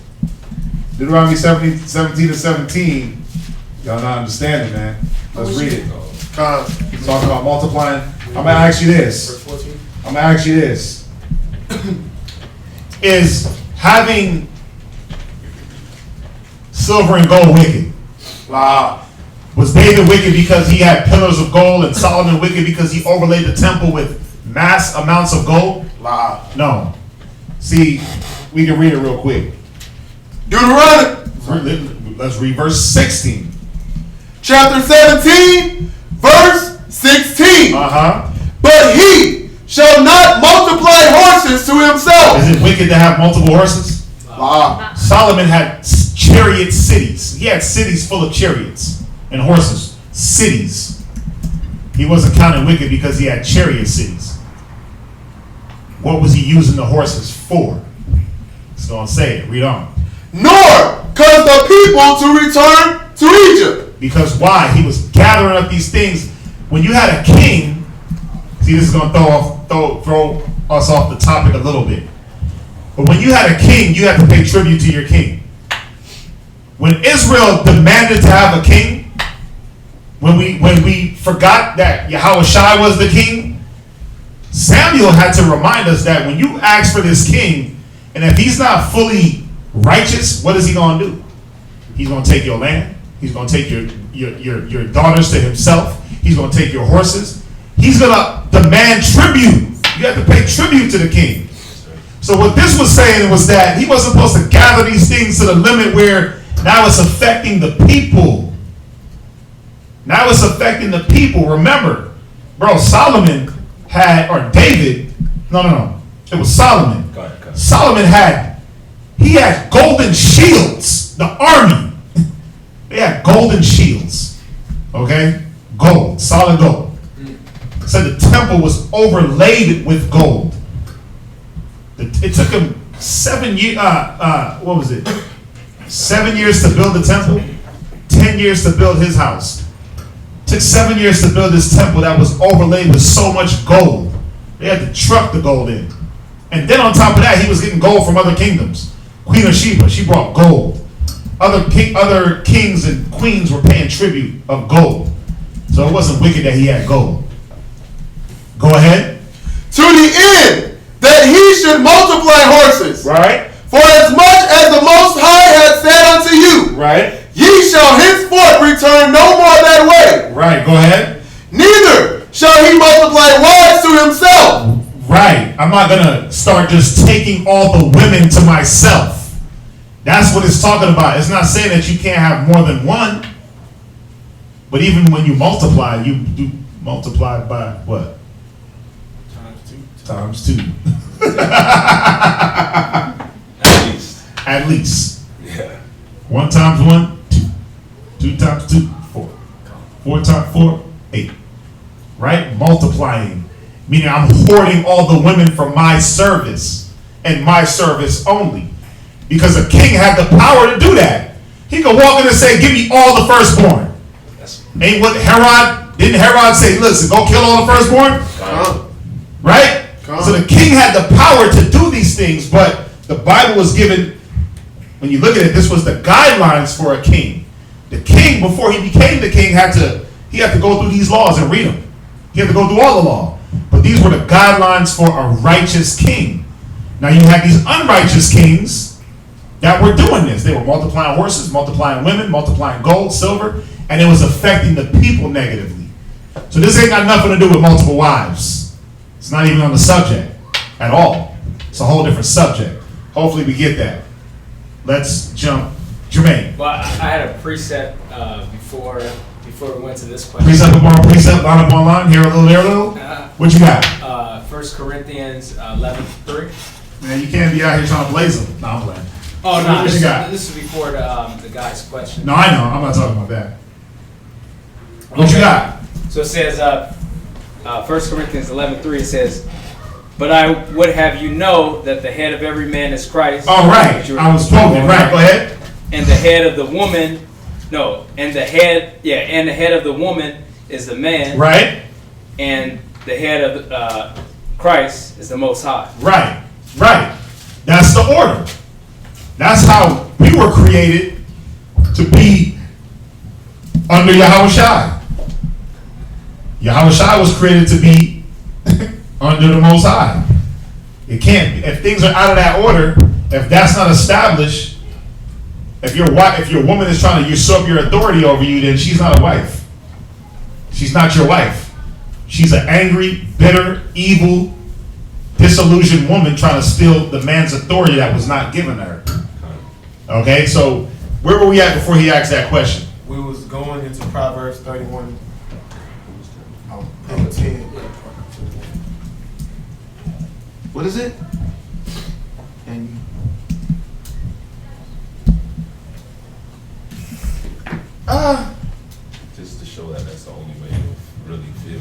Deuteronomy 17 and 17. Y'all not understanding, man. Let's read it. Talking about multiplying. I'm gonna ask you this. Is having silver and gold wicked? Was David wicked because he had pillars of gold, and Solomon wicked because he overlaid the temple with mass amounts of gold? No. See, we can read it real quick. Deuteronomy. Let's read verse 16. Chapter 17, verse 16. But he shall not multiply horses to himself. Is it wicked to have multiple horses? Solomon had chariot cities. He had cities full of chariots and horses. Cities. He wasn't counted wicked because he had chariot cities. What was he using the horses for? It's going to say it. Read on. Nor cause the people to return to Egypt. Because why? He was gathering up these things. When you had a king, see, this is going to throw us off the topic a little bit. But when you had a king, you had to pay tribute to your king. When Israel demanded to have a king, when we forgot that Yahushua was the king, Samuel had to remind us that when you ask for this king, and if he's not fully righteous, what is he going to do? He's going to take your land. He's going to take your daughters to himself. He's going to take your horses. He's going to demand tribute. You have to pay tribute to the king. So what this was saying was that he wasn't supposed to gather these things to the limit where now it's affecting the people. Now it's affecting the people. Remember, bro, Solomon had, or David, no. It was Solomon. Go ahead. Solomon had golden shields. The army. They had golden shields. Okay? Gold. Solid gold. Said the temple was overlaid with gold. It took him 7 years, what was it? 7 years to build the temple, 10 years to build his house. It took 7 years to build this temple that was overlaid with so much gold. They had to truck the gold in. And then on top of that, he was getting gold from other kingdoms. Queen of Sheba, she brought gold. Other kings and queens were paying tribute of gold. So it wasn't wicked that he had gold. Go ahead. To the end that he should multiply horses. Right. For as much as the Most High hath said unto you. Right. Ye shall henceforth return no more that way. Right. Go ahead. Neither shall he multiply wives to himself. Right. I'm not going to start just taking all the women to myself. That's what it's talking about. It's not saying that you can't have more than one. But even when you multiply, you do multiply by what? Times two. At least. Yeah. 1 times 1, 2. 2 times 2, 4. 4 times 4, 8. Right? Multiplying. Meaning I'm hoarding all the women for my service and my service only. Because a king had the power to do that. He could walk in and say, give me all the firstborn. Ain't what didn't Herod say, listen, go kill all the firstborn? Right? So the king had the power to do these things, but the Bible was given, when you look at it, this was the guidelines for a king. The king, before he became the king, had to go through these laws and read them. He had to go through all the law. But these were the guidelines for a righteous king. Now you had these unrighteous kings that were doing this. They were multiplying horses, multiplying women, multiplying gold, silver, and it was affecting the people negatively. So this ain't got nothing to do with multiple wives. It's not even on the subject at all. It's a whole different subject. Hopefully we get that. Let's jump. Jermaine. Well, I had a precept before we went to this question. Precept upon precept, line upon line, here a little, there a little. What you got? 1 Corinthians 11:3. Man, you can't be out here trying to blaze them. No, I'm playing. Oh, no, what you got? This is before the guy's question. No, I know. I'm not talking about that. What you got? So it says, 1 Corinthians 11:3, it says, but I would have you know that the head of every man is Christ. All right. I was quoting. Right. Go ahead. And the head of the woman, and the head of the woman is the man. Right. And the head of Christ is the Most High. Right. Right. That's the order. That's how we were created to be under Yahushua. Yahushua was created to be under the Most High. It can't be. If things are out of that order, if that's not established, if your woman is trying to usurp your authority over you, then she's not a wife. She's not your wife. She's an angry, bitter, evil, disillusioned woman trying to steal the man's authority that was not given to her. Okay, so where were we at before he asked that question? We was going into Proverbs 31. Page 10. What is it? And just to show that that's the only way you really feel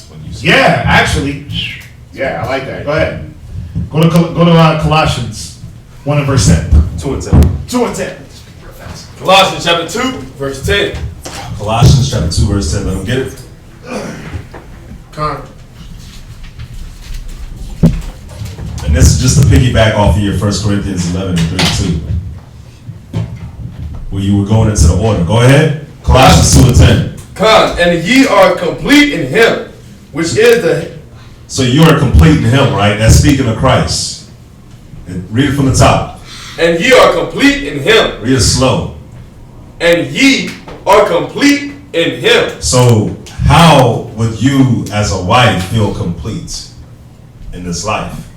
when you. Yeah, actually, yeah, I like that. Go ahead. Go to Colossians 1 and verse 10. 2 and 10. 2 and 10. Colossians chapter 2, verse 10. Colossians chapter 2, verse 10. Let them get it. And this is just to piggyback off of your 1 Corinthians 11 and 32. Where you were going into the order. Go ahead. Colossians 2:10. And ye are complete in him, which is the. So you are complete in him, right? That's speaking of Christ. Read it from the top. And ye are complete in him. Read it slow. And ye are complete in him. So how would you as a wife feel complete in this life?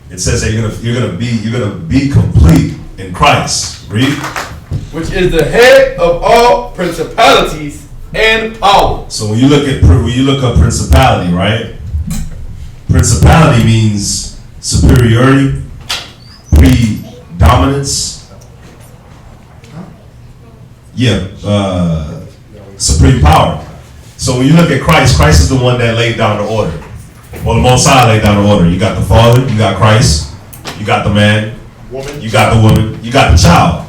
It says that you're gonna be complete in Christ. Read. Which is the head of all principalities and power. So when you look up principality, right? Principality means superiority, predominance. Yeah, supreme power. So when you look at Christ, Christ is the one that laid down the order. Well, the Most High laid down the order. You got the Father, you got Christ, you got the man, you got the woman, you got the child.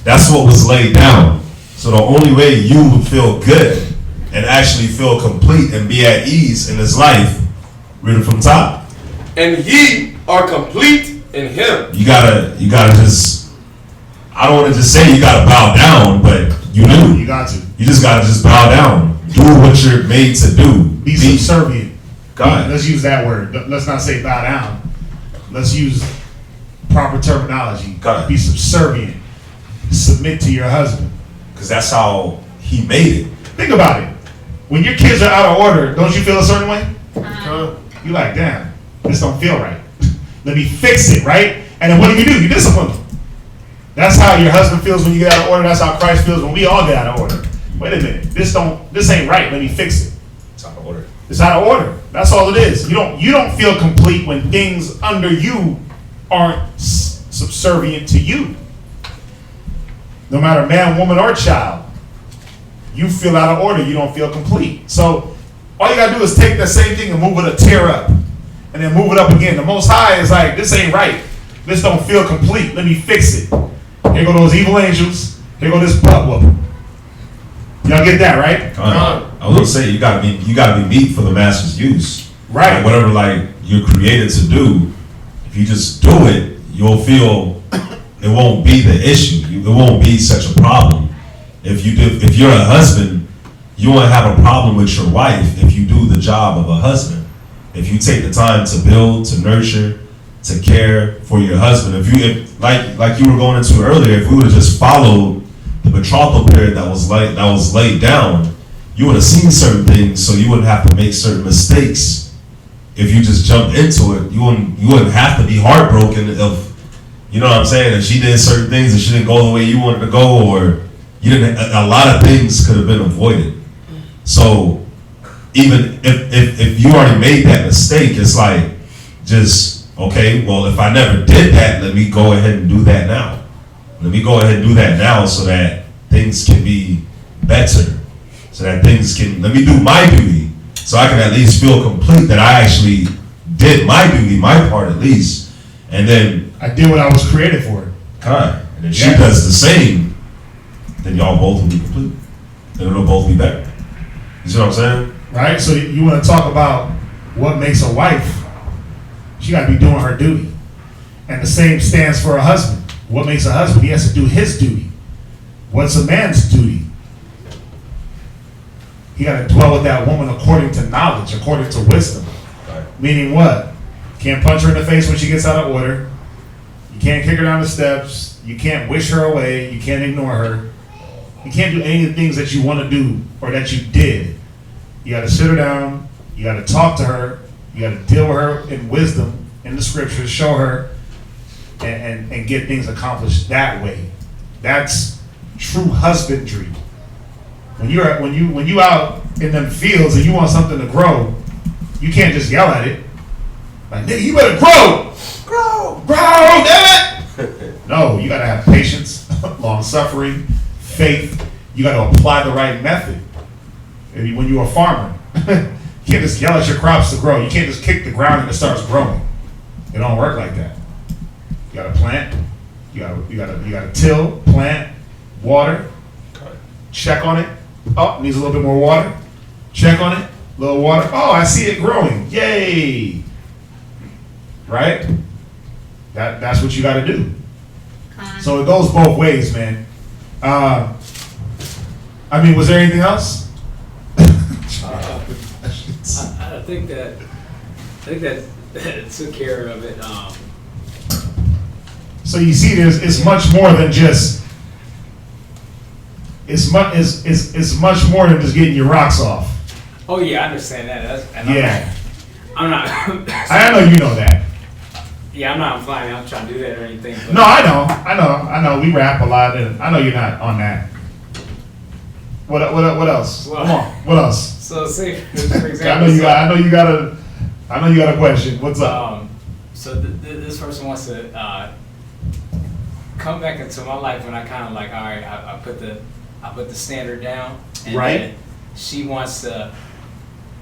That's what was laid down. So the only way you would feel good and actually feel complete and be at ease in this life, read it from top. And ye are complete in him. You gotta just, I don't want to just say you gotta bow down, but you do. You got to. You just gotta just bow down. Do what you're made to do. Be subservient. God. Let's use that word. Let's not say bow down. Let's use proper terminology. God. Be subservient. Submit to your husband. Because that's how he made it. Think about it. When your kids are out of order, don't you feel a certain way? You like, damn, this don't feel right. Let me fix it, right? And then what do? You discipline them. That's how your husband feels when you get out of order. That's how Christ feels when we all get out of order. Wait a minute, this ain't right. Let me fix it. It's out of order. It's out of order. That's all it is. You don't feel complete when things under you aren't subservient to you. No matter man, woman, or child, you feel out of order. You don't feel complete. So all you gotta do is take that same thing and move it a tear up, and then move it up again. The Most High is like, this ain't right. This don't feel complete. Let me fix it. Here go those evil angels. Here go this butt whooping. Y'all get that, right? I was gonna say you gotta be meat for the master's use. Right. Like whatever you're created to do, if you just do it, you'll feel it won't be the issue. It won't be such a problem. If you're a husband, you won't have a problem with your wife if you do the job of a husband. If you take the time to build, to nurture, to care for your husband. Like you were going into earlier, if we would have just followed the betrothal period that was laid down, you would have seen certain things, so you wouldn't have to make certain mistakes. If you just jumped into it, you wouldn't have to be heartbroken if, you know what I'm saying, if she did certain things and she didn't go the way you wanted to go, or a lot of things could have been avoided. So even if you already made that mistake, it's like, just, okay, well, if I never did that, let me go ahead and do that now. Let me go ahead and do that now so that things can be better. So that let me do my duty so I can at least feel complete that I actually did my duty, my part at least. And then I did what I was created for. And if she does the same, then y'all both will be complete. Then it'll both be better. You see what I'm saying? Right? So you want to talk about what makes a wife. She got to be doing her duty. And the same stands for a husband. What makes a husband? He has to do his duty. What's a man's duty? He got to dwell with that woman according to knowledge, according to wisdom. Right. Meaning what? Can't punch her in the face when she gets out of order. You can't kick her down the steps. You can't wish her away. You can't ignore her. You can't do any of the things that you want to do or that you did. You got to sit her down. You got to talk to her. You got to deal with her in wisdom, in the scriptures, show her, and get things accomplished that way. That's true husbandry. When you out in them fields and you want something to grow, you can't just yell at it. Like, nigga, you better grow, damn it! No, you gotta have patience, long suffering, faith. You gotta apply the right method. When you're a farmer, you can't just yell at your crops to grow. You can't just kick the ground and it starts growing. It don't work like that. You gotta plant. You gotta till, plant, water, check on it. Oh, needs a little bit more water. Check on it, a little water. Oh, I see it growing. Yay! Right? That's what you got to do. So it goes both ways, man. I mean, was there anything else? I think that took care of it. So you see, it's much more than just. It's much more than just getting your rocks off. Oh yeah, I understand that. Yeah. I'm not. I know you know that. Yeah, I'm not implying I'm trying to do that or anything. But No, I know. We rap a lot, and I know you're not on that. What else? Well, Come on. What else? So say for example, I know you got a question. What's up? So this person wants to come back into my life when I kind of like, all right, I put the standard down, and Right. then she wants to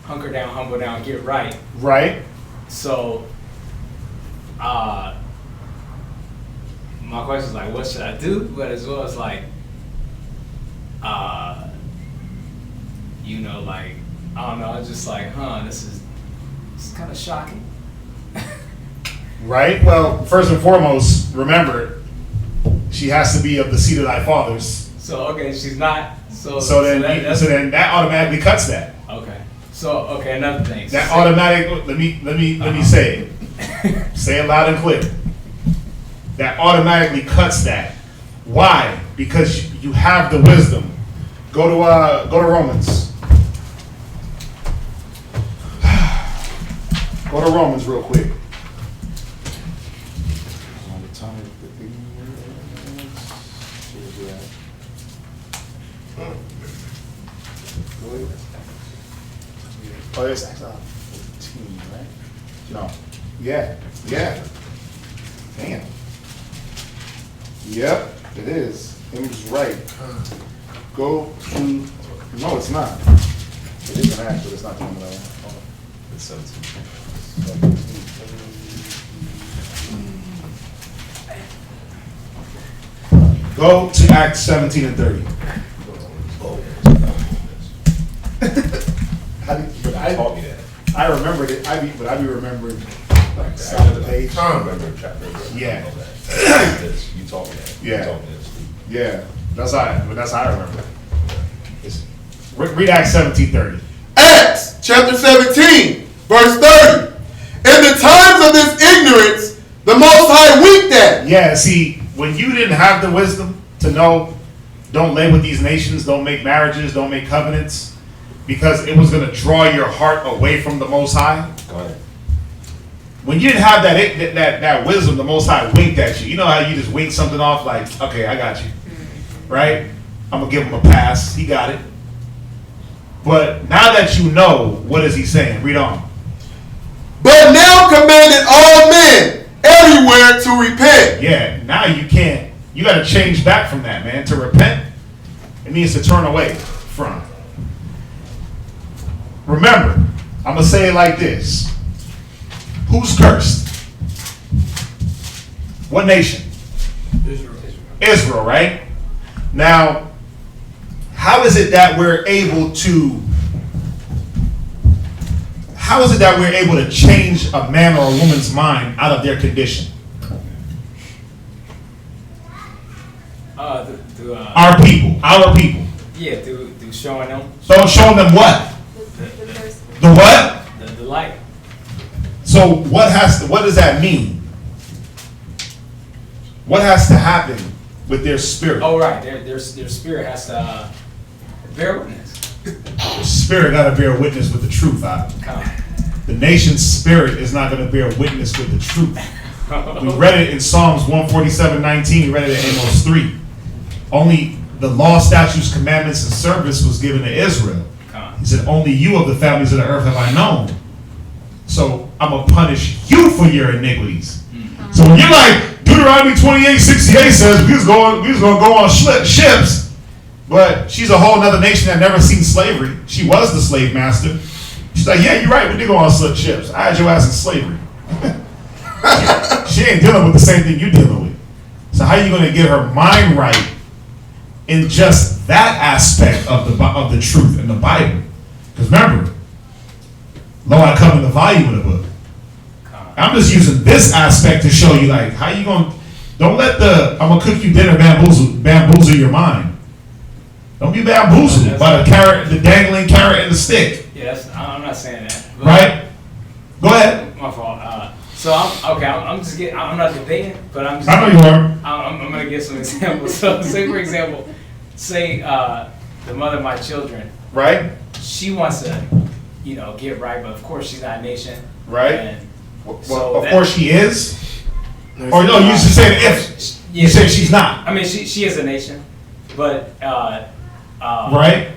hunker down, humble down, get right. Right. So, my question is like, what should I do? But as well as like, like, I don't know, it's just like, this is kind of shocking. Right. Well, first and foremost, remember, she has to be of the seed of thy fathers. So okay, she's not. So then that automatically cuts that. Okay. So okay, another thing. That automatic. Let me say it. Say it loud and clear. That automatically cuts that. Why? Because you have the wisdom. Go to Romans. Go to Romans real quick. Oh, it's actually 14, right? No. Yeah. Damn. Yep, it is. It was right. Go to. No, it's not. It is an act, but it's not the one that I want. Hold on. It's 17. Go to Acts 17 and 30. I taught me that. I remembered it. I be remembering like the page. I remember chapter. Yeah. You taught me that. Yeah. You taught me that. Yeah. That's how I remember. Read Acts 17:30. Acts chapter 17, verse 30. In the times of this ignorance, the Most High winked at. Yeah, see, when you didn't have the wisdom to know, don't lay with these nations, don't make marriages, don't make covenants, because it was going to draw your heart away from the Most High. Go ahead. When you didn't have that wisdom, the Most High winked at you. You know how you just wink something off like, okay, I got you. Right? I'm going to give him a pass. He got it. But now that you know, what is he saying? Read on. But now commanded all men everywhere to repent. Yeah, now you can't. You got to change back from that, man. To repent, it means to turn away from. Remember, I'm going to say it like this. Who's cursed? What nation? Israel, right? Now, how is it that we're able to change a man or a woman's mind out of their condition? Our people. Yeah, through showing them. So showing them what? The what? The light. So what does that mean? What has to happen with their spirit? Oh right, their spirit has to bear witness. The spirit got to bear witness with the truth. The nation's spirit is not going to bear witness with the truth. We read it in Psalms 147:19. We read it in Amos 3. Only the law, statutes, commandments, and service was given to Israel. He said, only you of the families of the earth have I known. So I'm going to punish you for your iniquities. So when you're like, Deuteronomy 28:68 says, we was going to go on ships, but she's a whole other nation that never seen slavery. She was the slave master. She's like, yeah, you're right, we did go on ships. I had your ass in slavery. She ain't dealing with the same thing you're dealing with. So how are you going to get her mind right in just that aspect of the truth in the Bible? Because remember, lo, I come in the volume of the book. I'm just using this aspect to show you, like, how you going to, don't let I'm going to cook you dinner bamboozle your mind. Don't be bamboozled by the dangling carrot and the stick. Yes, I'm not saying that. Right? Go ahead. My fault. So I'm not debating, but I'm just. I know you are. I'm gonna give some examples. So say for example, the mother of my children. Right. She wants to, get right, but of course she's not a nation. Right. And well, of course she is. Or no, you should say if. You say she's not. I mean, she is a nation, but right.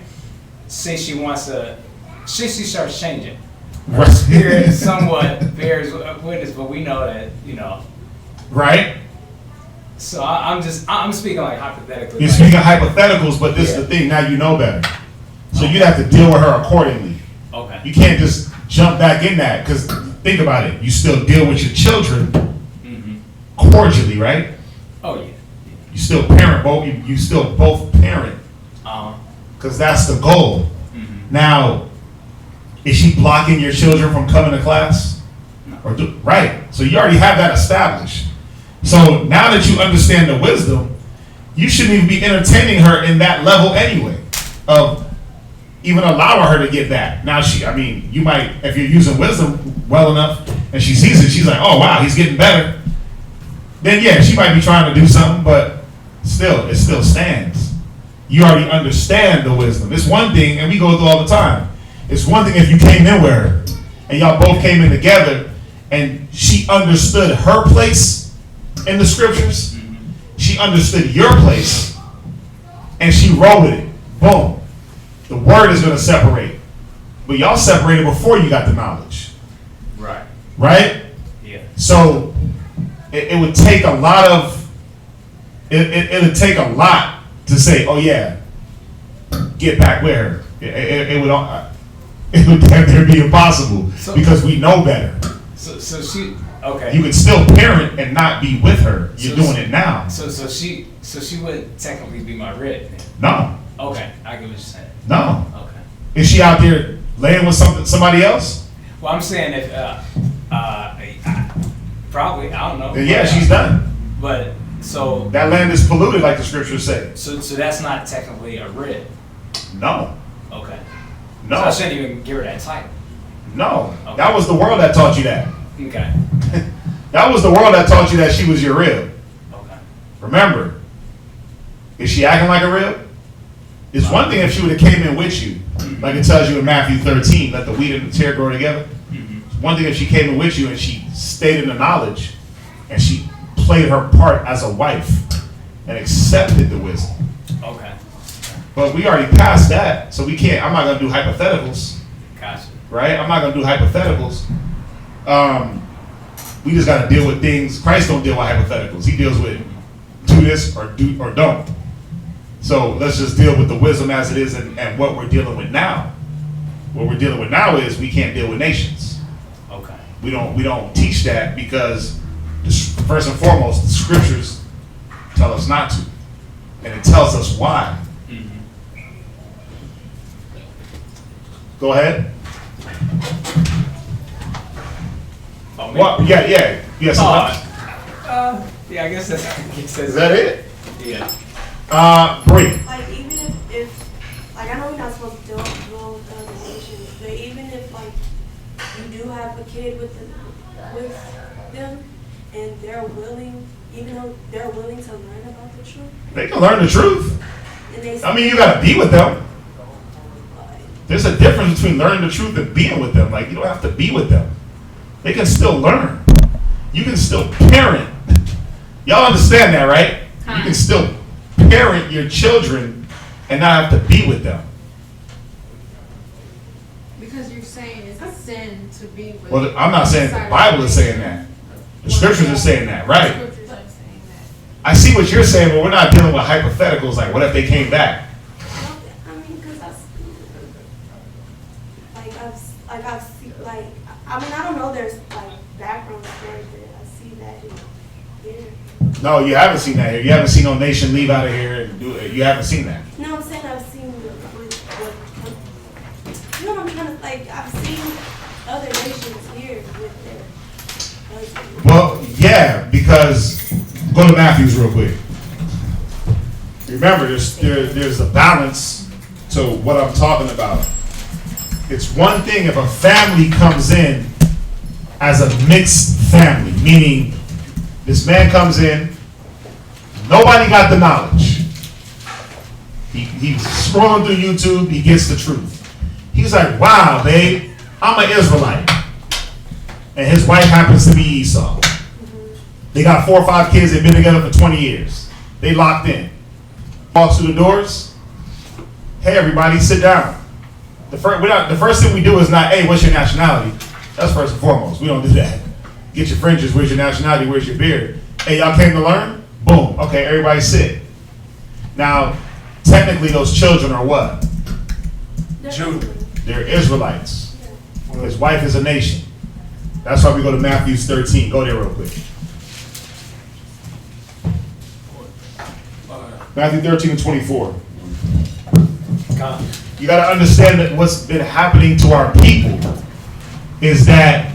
Say she wants to. She starts changing. Right. Her spirit somewhat bears witness, but we know that Right. So I'm speaking like hypothetically. You're speaking hypotheticals, but this is the thing. Now you know better, so you'd have to deal with her accordingly. Okay. You can't just jump back in that because think about it. You still deal with your children cordially, right? Oh yeah. You still parent both. You still both parent. Because that's the goal. Now, is she blocking your children from coming to class? No. Right. So you already have that established. So now that you understand the wisdom, you shouldn't even be entertaining her in that level anyway, of even allowing her to get that. Now you might, if you're using wisdom well enough and she sees it, she's like, oh wow, he's getting better. Then yeah, she might be trying to do something, but still, it still stands. You already understand the wisdom. It's one thing, and we go through all the time. It's one thing if you came in with her and y'all both came in together and she understood her place in the scriptures, she understood your place, and she rolled with it. Boom. The word is going to separate. But y'all separated before you got the knowledge. Right. Right? Yeah. So it would take a lot of, it would take a lot to say, oh yeah, get back with her. It would damn near be impossible because we know better. So she, okay. You could still parent and not be with her. You're doing it now. So she wouldn't technically be my red then? No. Okay, I get what you're saying. No. Okay. Is she out there laying with somebody else? Well, I'm saying if probably, I don't know. Then yeah, she's done. But so that land is polluted, like the scriptures say. So that's not technically a writ. No. Okay. No. So I shouldn't even give her that title. No. Okay. That was the world that taught you that. Okay. That was the world that taught you that she was your rib. Okay. Remember, is she acting like a rib? It's one thing if she would have came in with you, like it tells you in Matthew 13, let the wheat and the tare grow together. It's one thing if she came in with you and she stayed in the knowledge and she played her part as a wife and accepted the wisdom. Okay. But we already passed that, so we can't. I'm not gonna do hypotheticals. Gotcha. Right? I'm not gonna do hypotheticals. We just gotta deal with things. Christ don't deal with hypotheticals. He deals with do this or don't. So let's just deal with the wisdom as it is and what we're dealing with now. What we're dealing with now is we can't deal with nations. Okay. We don't teach that because first and foremost, the scriptures tell us not to, and it tells us why. Go ahead. Oh, what? Yeah. Yeah, I guess that's. Is that it? Yeah. Bree. Like even if like I know we're not supposed to deal with other nations, but even if like you do have a kid with them and they're willing, even though they're willing to learn about the truth, They can learn the truth. And I mean, you gotta be with them. There's a difference between learning the truth and being with them. Like, you don't have to be with them. They can still learn. You can still parent. Y'all understand that, right? You can still parent your children and not have to be with them. Because you're saying it's a sin to be with. Well, I'm not saying the Bible is saying that. The scriptures are saying that, right? I see what you're saying, but we're not dealing with hypotheticals like what if they came back? I mean, because I've seen, like, I mean, I don't know there's like background stories, but I see that here. No, you haven't seen that here. You haven't seen no nation leave out of here and do it. You haven't seen that. No, I'm saying I've seen you know what I'm trying to, like, I've seen other nations here with their husbands. Well, yeah, because go to Matthew's real quick. Remember, there's a balance to what I'm talking about. It's one thing if a family comes in as a mixed family, meaning this man comes in, nobody got the knowledge. He's scrolling through YouTube, he gets the truth. He's like, wow, babe, I'm an Israelite. And his wife happens to be Esau. They got 4 or 5 kids, they've been together for 20 years. They locked in. Walks through the doors. Hey, everybody, sit down. The first thing we do is not, hey, what's your nationality? That's first and foremost. We don't do that. Get your fringes, where's your nationality, where's your beard? Hey, y'all came to learn? Boom. Okay, everybody sit. Now, technically those children are what? Judah. They're Israelites. His wife is a nation. That's why we go to Matthew 13. Go there real quick. Matthew 13 and 24. You got to understand that what's been happening to our people is that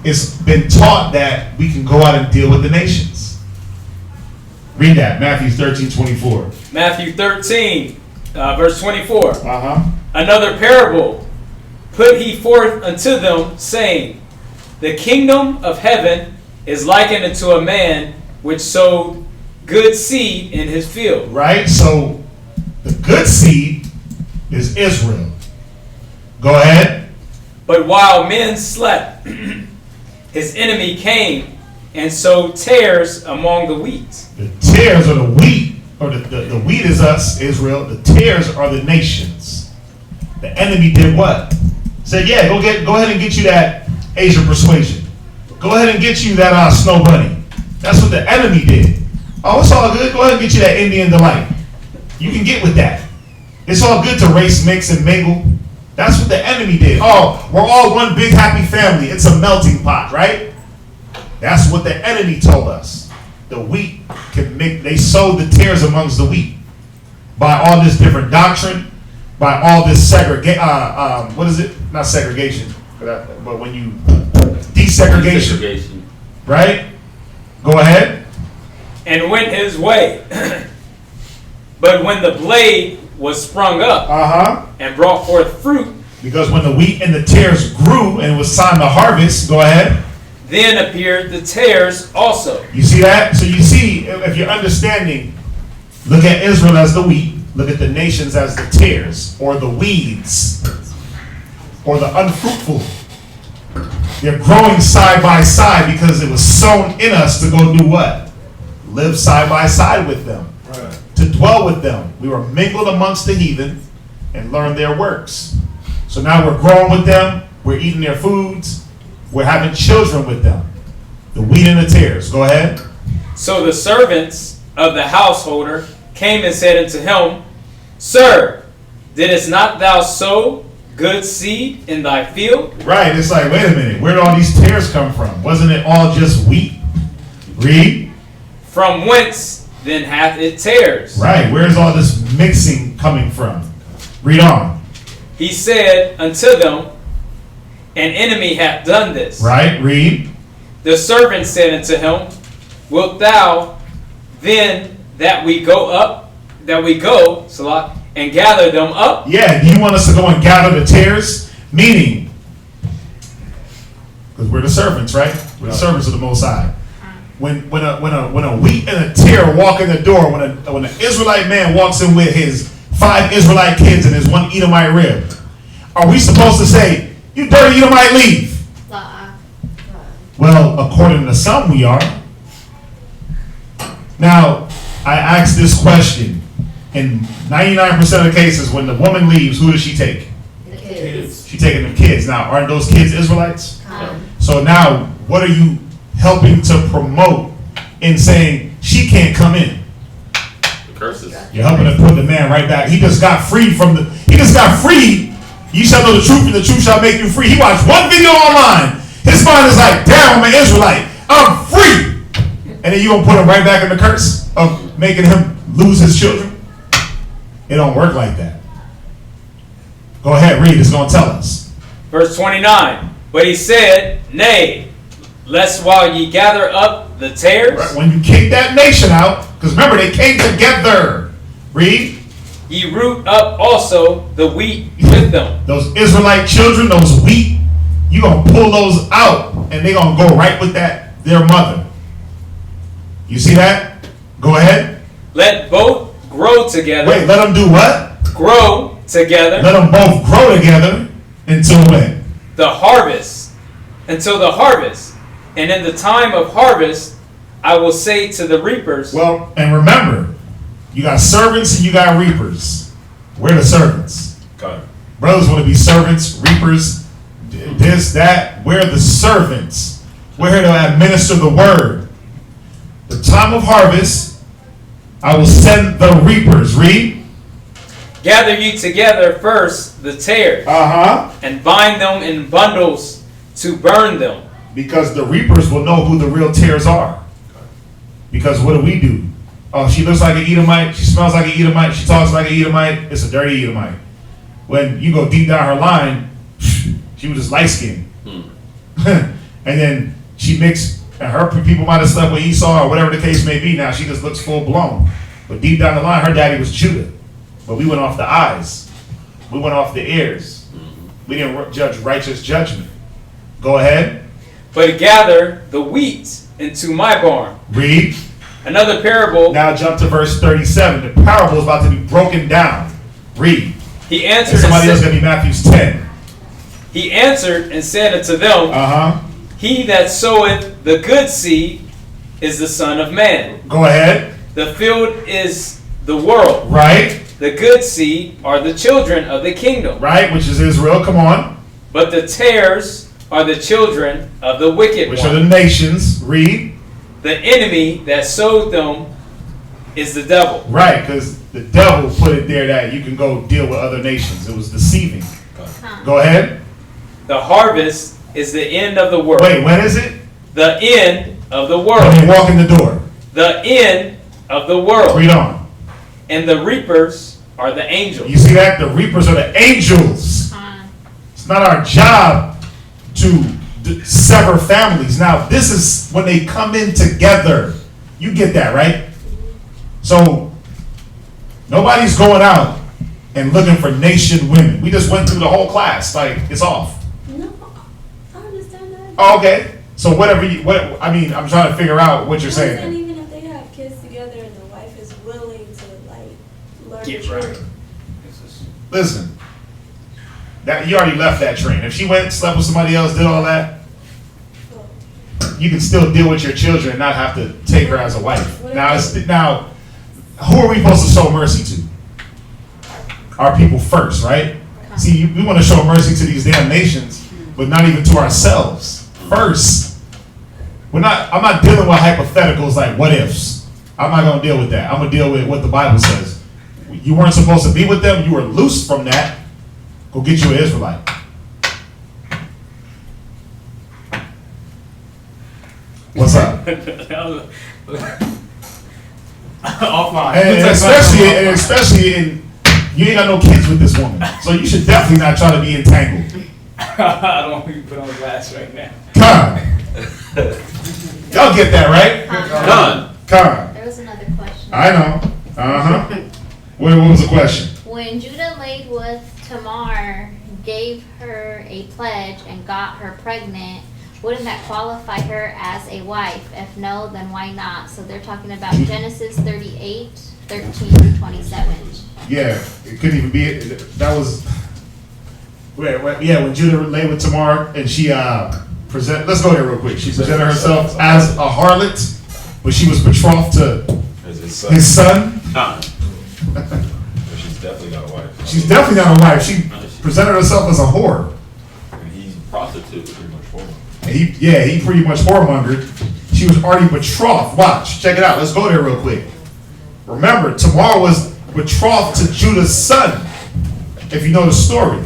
it's been taught that we can go out and deal with the nations. Read that, Matthew 13, 24. Matthew 13, verse 24. Another parable put he forth unto them, saying, the kingdom of heaven is likened unto a man which sowed good seed in his field. Right? So the good seed is Israel. Go ahead. But while men slept, his enemy came and sowed tares among the wheat. The tares are the wheat, or the wheat is us, Israel. The tares are the nations. The enemy did what? Said, yeah, go ahead and get you that Asian persuasion. Go ahead and get you that snow bunny. That's what the enemy did. Oh, it's all good. Go ahead and get you that Indian delight. You can get with that. It's all good to race mix and mingle. That's what the enemy did. Oh, we're all one big happy family. It's a melting pot, right? That's what the enemy told us. The wheat can make, they sowed the tares amongst the wheat by all this different doctrine, by all this segregation. What is it? Not segregation, but when you desegregation, right? Go ahead. And went his way. But when the blade was sprung up and brought forth fruit, because when the wheat and the tares grew and it was time to harvest, go ahead. Then appeared the tares also. You see that? So you see, if you're understanding, look at Israel as the wheat, look at the nations as the tares, or the weeds, or the unfruitful. They're growing side by side because it was sown in us to go do what? Live side by side with them. Right. To dwell with them. We were mingled amongst the heathen and learned their works. So now we're growing with them, we're eating their foods, we're having children with them. The wheat and the tares. Go ahead. So the servants of the householder came and said unto him, Sir, didst not thou sow good seed in thy field? Right. It's like, wait a minute. Where did all these tares come from? Wasn't it all just wheat? Read. From whence then hath it tares? Right. Where's all this mixing coming from? Read on. He said unto them, An enemy hath done this. Right. Read. The servant said unto him, Wilt thou then that we go, Salah, and gather them up? Yeah, do you want us to go and gather the tares? Meaning, because we're the servants, right? We're the servants of the Most High. When a wheat and a tare walk in the door, when an Israelite man walks in with his 5 Israelite kids and his 1 Edomite rib, are we supposed to say, you dirty Edomite, leave? Well, according to some, we are. Now, I ask this question. In 99% of the cases, when the woman leaves, who does she take? The kids. She's taking the kids. Now, aren't those kids Israelites? So now, what are you helping to promote in saying she can't come in? The curses. You're helping to put the man right back. He just got freed from the. He just got freed. You shall know the truth, and the truth shall make you free. He watched one video online. His mind is like, damn, I'm an Israelite. I'm free. And then you gonna put him right back in the curse of making him lose his children? It don't work like that. Go ahead, read. It's going to tell us. Verse 29. But he said, Nay, lest while ye gather up the tares. Right, when you kick that nation out, because remember, they came together. Read. Ye root up also the wheat with them. Those Israelite children, those wheat, you gonna pull those out, and they gonna go right with their mother. You see that? Go ahead. Let both grow together. Wait, let them do what? Grow together. Let them both grow together until when? The harvest. Until the harvest. And in the time of harvest, I will say to the reapers. Well, and remember, you got servants and you got reapers. We're the servants. God. Brothers want to be servants, reapers, this, that. We're the servants. We're here to administer the word. The time of harvest, I will send the reapers. Read. Gather ye together first the tares. And bind them in bundles to burn them. Because the reapers will know who the real tares are. Because what do? Oh, she looks like an Edomite. She smells like an Edomite. She talks like an Edomite. It's a dirty Edomite. When you go deep down her line, she was just light skinned. And then she mixed, and her people might have slept with Esau or whatever the case may be. Now she just looks full blown. But deep down the line, her daddy was Judah. But we went off the eyes. We went off the ears. We didn't judge righteous judgment. Go ahead. But gather the wheat into my barn. Read. Another parable. Now jump to verse 37. The parable is about to be broken down. Read. He answered. And somebody else going to be Matthew's 10. He answered and said unto them, He that soweth the good seed is the Son of Man. Go ahead. The field is the world. Right. The good seed are the children of the kingdom. Right, which is Israel. Come on. But the tares are the children of the wicked which one. Are the nations. Read. The enemy that sowed them is the devil. Right, because the devil put it there that you can go deal with other nations. It was deceiving. Go ahead. The harvest is the end of the world. Wait, when is it? The end of the world. When you walk in the door. The end of the world. Read on. And the reapers are the angels. You see that? The reapers are the angels. It's not our job to sever families. Now, this is when they come in together. You get that, right? So, nobody's going out and looking for nation women. We just went through the whole class. Like, it's off. No, I understand that. Oh, okay. So whatever I'm trying to figure out what you're saying. Even if they have kids together and the wife is willing to learn Get the right. truth. Listen, that you already left that train. If she went, slept with somebody else, did all that, you can still deal with your children and not have to take her as a wife. Now, who are we supposed to show mercy to? Our people first, right? See, we want to show mercy to these damn nations, but not even to ourselves first. I'm not dealing with hypotheticals like what ifs. I'm not going to deal with that. I'm going to deal with what the Bible says. You weren't supposed to be with them. You were loosed from that. Go get you an Israelite. What's up? Offline. And especially in, you ain't got no kids with this woman, so you should definitely not try to be entangled. I don't want you to put on glass right now. Con. Y'all get that, right? Con. There was another question. I know. What was the question? When Judah laid with Tamar, gave her a pledge, and got her pregnant, wouldn't that qualify her as a wife? If no, then why not? So they're talking about Genesis 38, 13 through 27. Yeah, it couldn't even be. That was. When Judah lay with Tamar and she let's go there real quick. She presented herself as a harlot, but she was betrothed to his son. She's definitely not a wife. She's definitely not a wife. She presented herself as a whore. And he's prostitute pretty much for him. He pretty much whoremongered. She was already betrothed. Watch, check it out. Let's go there real quick. Remember, Tamar was betrothed to Judah's son. If you know the story.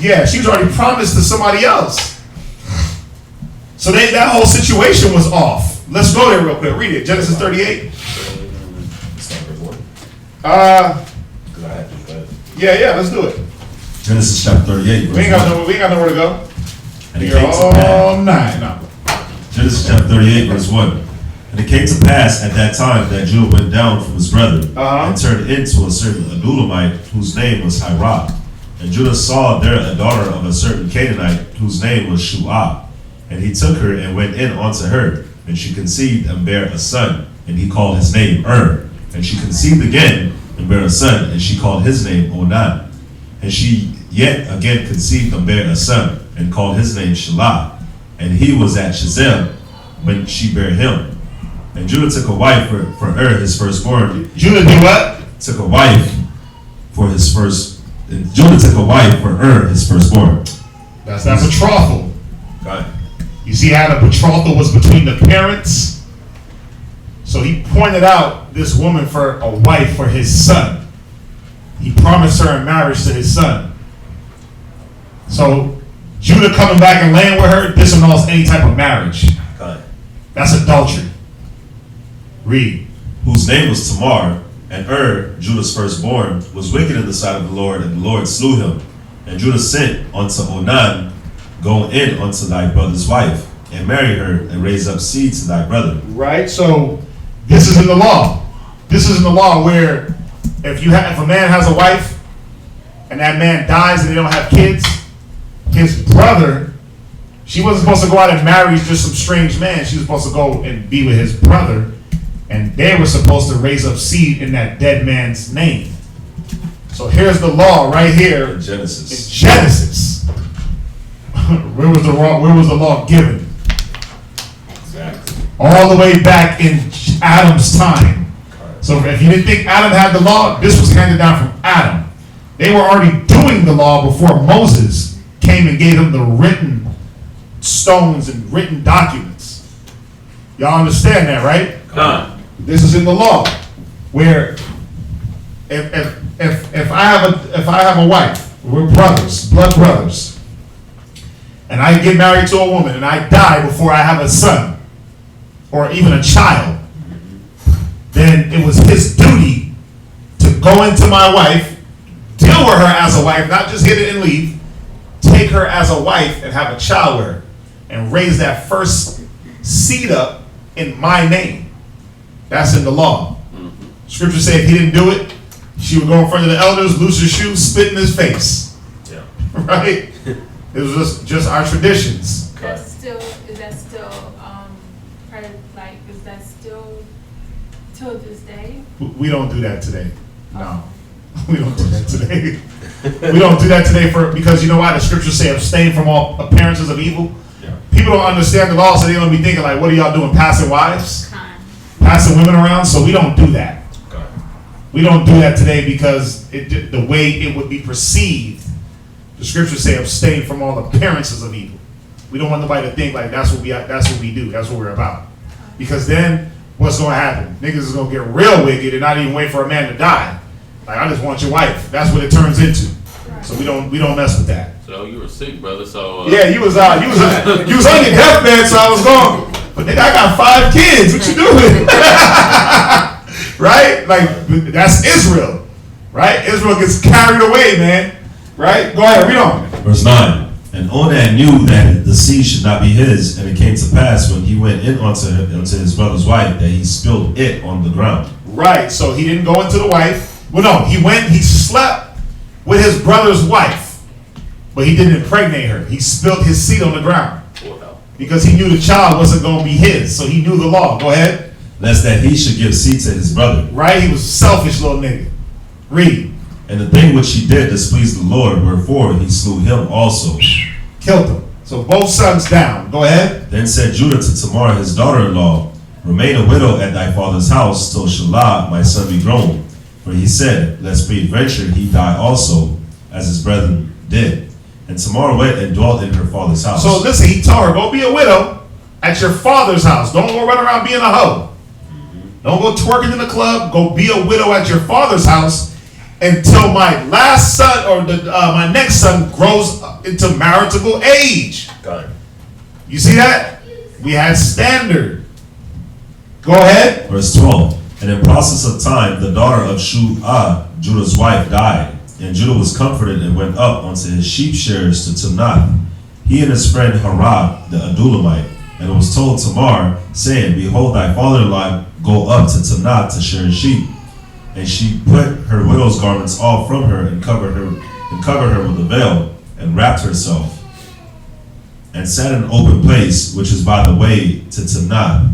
Yeah, she was already promised to somebody else. So that whole situation was off. Let's go there real quick. Read it. Genesis 38. Yeah, let's do it. Genesis chapter 38. We ain't got nowhere to go. And Here all night. No. Genesis chapter 38, verse 1. And And it came to pass at that time that Judah went down from his brethren and turned into a certain Adulamite whose name was Hirah. And Judah saw there a daughter of a certain Canaanite whose name was Shu'ah. And he took her and went in unto her. And she conceived and bare a son. And he called his name And she conceived again and bare a son. And she called his name Onan. And she yet again conceived and bare a son. And called his name Shelah. And he was at Shazem when she bare him. And Judah took a wife for his firstborn. Judah did what? Took a wife for his first. Judah took a wife for his firstborn. That's that betrothal. Got it. You see how the betrothal was between the parents? So he pointed out this woman for a wife for his son. He promised her in marriage to his son. So Judah coming back and laying with her disannuls any type of marriage. Got it. That's adultery. Read. Whose name was Tamar, and Judah's firstborn, was wicked in the sight of the Lord, and the Lord slew him. And Judah sent unto Onan, go in unto thy brother's wife, and marry her, and raise up seed to thy brother. Right? So this is in the law. This is in the law where if a man has a wife, and that man dies and they don't have kids, his brother, she wasn't supposed to go out and marry just some strange man. She was supposed to go and be with his brother. And they were supposed to raise up seed in that dead man's name. So here's the law right here. In Genesis. In Genesis. Where was the law given? Exactly. All the way back in Adam's time. So if you didn't think Adam had the law, this was handed down from Adam. They were already doing the law before Moses came and gave them the written stones and written documents. Y'all understand that, right? This is in the law, where if I have a wife, we're brothers, blood brothers, and I get married to a woman and I die before I have a son or even a child, then it was his duty to go into my wife, deal with her as a wife, not just hit it and leave, take her as a wife and have a child with her and raise that first seed up in my name. That's in the law. Scripture said if he didn't do it, she would go in front of the elders, loose her shoes, spit in his face. Yeah. Right? It was just our traditions. Is that still till this day? We don't do that today. No. We don't do that today. We don't do that today because you know why? The scriptures say abstain from all appearances of evil. Yeah. People don't understand the law, so they don't be thinking like, what are y'all doing, passing wives? Passing women around? So we don't do that. Okay. We don't do that today because the way it would be perceived, the scriptures say abstain from all appearances of evil. We don't want nobody to think like that's what we do, that's what we're about. Because then what's going to happen? Niggas is going to get real wicked and not even wait for a man to die. Like, I just want your wife. That's what it turns into. So we don't mess with that. So you were sick, brother. So yeah, you was on your deathbed, so I was gone. But nigga, I got 5 kids. What you doing? Right? Like, that's Israel. Right? Israel gets carried away, man. Right? Go ahead, read on. Verse 9. And Onan knew that the seed should not be his, and it came to pass when he went in unto his brother's wife that he spilled it on the ground. Right, so he didn't go into the wife. Well, no, he slept with his brother's wife, but he didn't impregnate her. He spilled his seed on the ground because he knew the child wasn't going to be his, so he knew the law. Go ahead. Lest that he should give seed to his brother. Right, he was a selfish little nigga. Read. And the thing which he did displeased the Lord, wherefore he slew him also. Killed him. So both sons down. Go ahead. Then said Judah to Tamar his daughter-in-law, remain a widow at thy father's house till Shelah my son be grown. For he said, lest peradventure he die also, as his brethren did. And Tamar went and dwelt in her father's house. So listen, he told her, go be a widow at your father's house. Don't go run around being a hoe. Don't go twerking in the club. Go be a widow at your father's house until my last son or my next son grows into marriageable age. Got it. You see that? We had standard. Go ahead. Verse 12. And in process of time, the daughter of Shu'ah, Judah's wife, died. And Judah was comforted and went up unto his sheep shearers to Timnath, he and his friend Harab, the Adulamite. And it was told Tamar, saying, Behold, thy father-in-law go up to Timnath to shear sheep. And she put her widow's garments off from her and covered her with a veil, and wrapped herself, and sat in an open place, which is by the way to Timnath.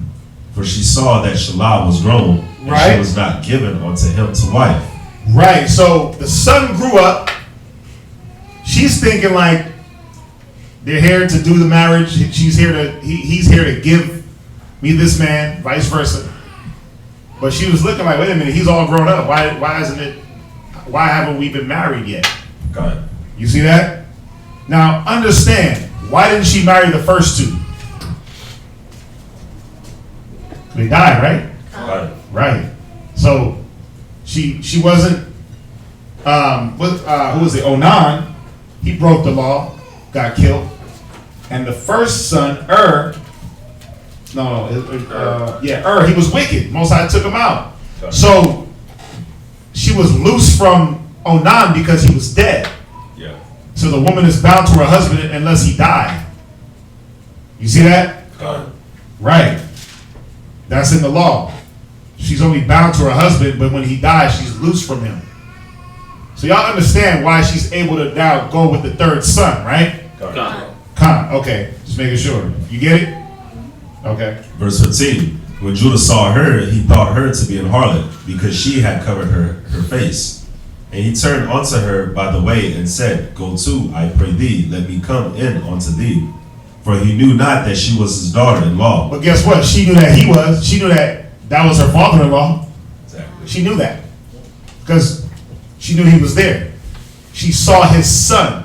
For she saw that Shelah was grown, and she was not given unto him to wife. Right. So the son grew up. She's thinking like they're here to do the marriage. He's here to give me this man, vice versa. But she was looking like, wait a minute, he's all grown up. Why haven't we been married yet? Got it. You see that? Now understand, why didn't she marry the first two? They died, right? Got it. Right. So she wasn't who was it? Onan. He broke the law, got killed. And the first son, he was wicked. Most High took him out. So she was loose from Onan because he was dead. Yeah. So the woman is bound to her husband unless he died. You see that? Right. That's in the law. She's only bound to her husband, but when he dies, she's loose from him. So y'all understand why she's able to now go with the third son, right? Okay, just making sure. You get it? Okay. Verse 15. When Judah saw her, he thought her to be an harlot, because she had covered her face. And he turned unto her by the way and said, Go to, I pray thee, let me come in unto thee. For he knew not that she was his daughter-in-law. But guess what? She knew that he was. She knew that was her father-in-law. Exactly. She knew that. Because she knew he was there. She saw his son.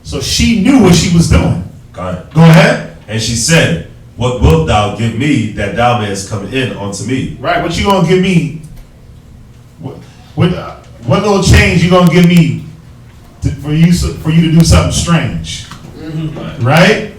So she knew what she was doing. Got it. Go ahead. And she said, What wilt thou give me that thou mayest come in unto me? Right, what you gonna give me? What little change you gonna give me for you to do something strange? Mm-hmm. Right?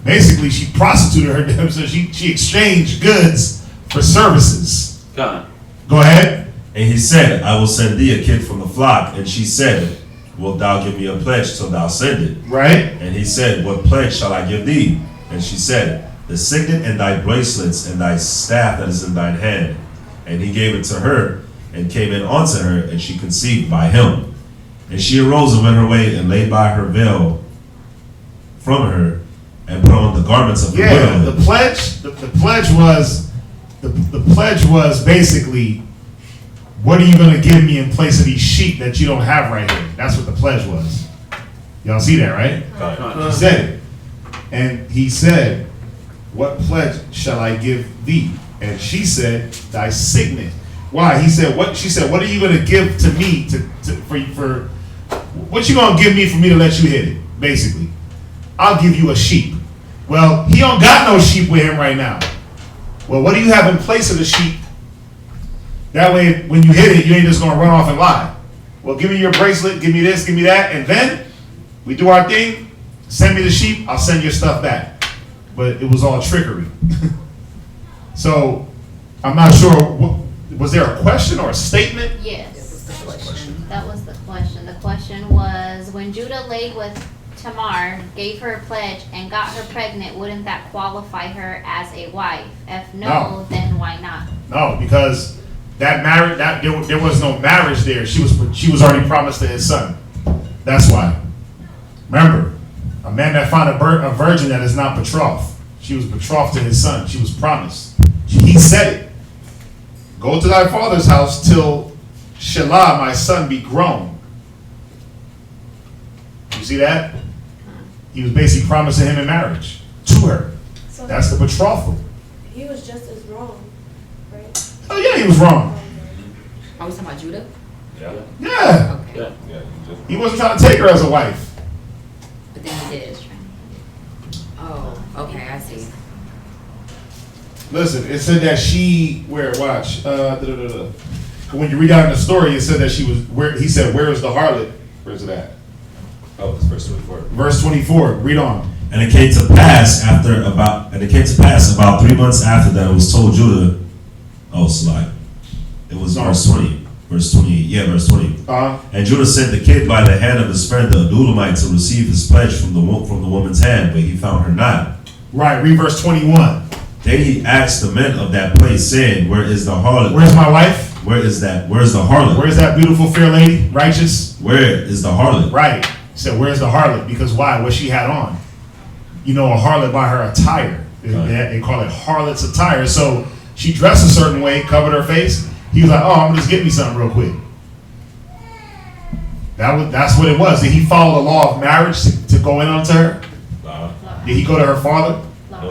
Basically, she prostituted her. So she exchanged goods for services. God. Go ahead. And he said, I will send thee a kid from the flock. And she said, Wilt thou give me a pledge till thou send it? Right. And he said, What pledge shall I give thee? And she said, The signet and thy bracelets and thy staff that is in thine hand. And he gave it to her, and came in unto her, and she conceived by him. And she arose and went her way, and laid by her veil from her, and put on the garments of her widowhood. The pledge was basically, what are you going to give me in place of these sheep that you don't have right here? That's what the pledge was. Y'all see that, right? He said it. And he said, What pledge shall I give thee? And she said, Thy signet. Why? He said, What? She said, What are you going to give to me for what you going to give me for me to let you hit it? Basically, I'll give you a sheep. Well, he don't got no sheep with him right now. Well, what do you have in place of the sheep? That way, when you hit it, you ain't just going to run off and lie. Well, give me your bracelet, give me this, give me that, and then we do our thing. Send me the sheep, I'll send your stuff back. But it was all trickery. So, I'm not sure, was there a question or a statement? Yes. That was the question. The question was, when Judah laid with Tamar, gave her a pledge, and got her pregnant, wouldn't that qualify her as a wife? If no, then why not? No, because there was no marriage there. She was already promised to his son. That's why. Remember, a man that found a virgin that is not betrothed. She was betrothed to his son. She was promised. He said it. Go to thy father's house till Shelah, my son, be grown. You see that? He was basically promising him in marriage to her. So that's the betrothal. He was just as wrong, right? Oh yeah, he was wrong. Are we talking about Judah? Yeah. Yeah. Okay. Yeah. He wasn't trying to take her as a wife. But then he did. Oh, okay, I see. Listen, it said that when you read out in the story, it said that he said, where is the harlot? Where's it at? Oh, it's verse 24. Verse 24, read on. And it came to pass about 3 months after that it was told Judah, it was verse 20. Verse 20, yeah, verse 20. And Judah sent the kid by the hand of his friend the Adulamite to receive his pledge from the woman's hand, but he found her not. Right, read verse 21. Then he asked the men of that place, saying, Where is the harlot? Where's my wife? Where is that? Where's the harlot? Where's that beautiful fair lady? Righteous? Where is the harlot? Right. He said, where's the harlot? Because why? What she had on. You know a harlot by her attire. They call it harlot's attire. So she dressed a certain way, covered her face. He was like, oh, I'm gonna just get me something real quick. That's what it was. Did he follow the law of marriage to go in onto her? Did he go to her father?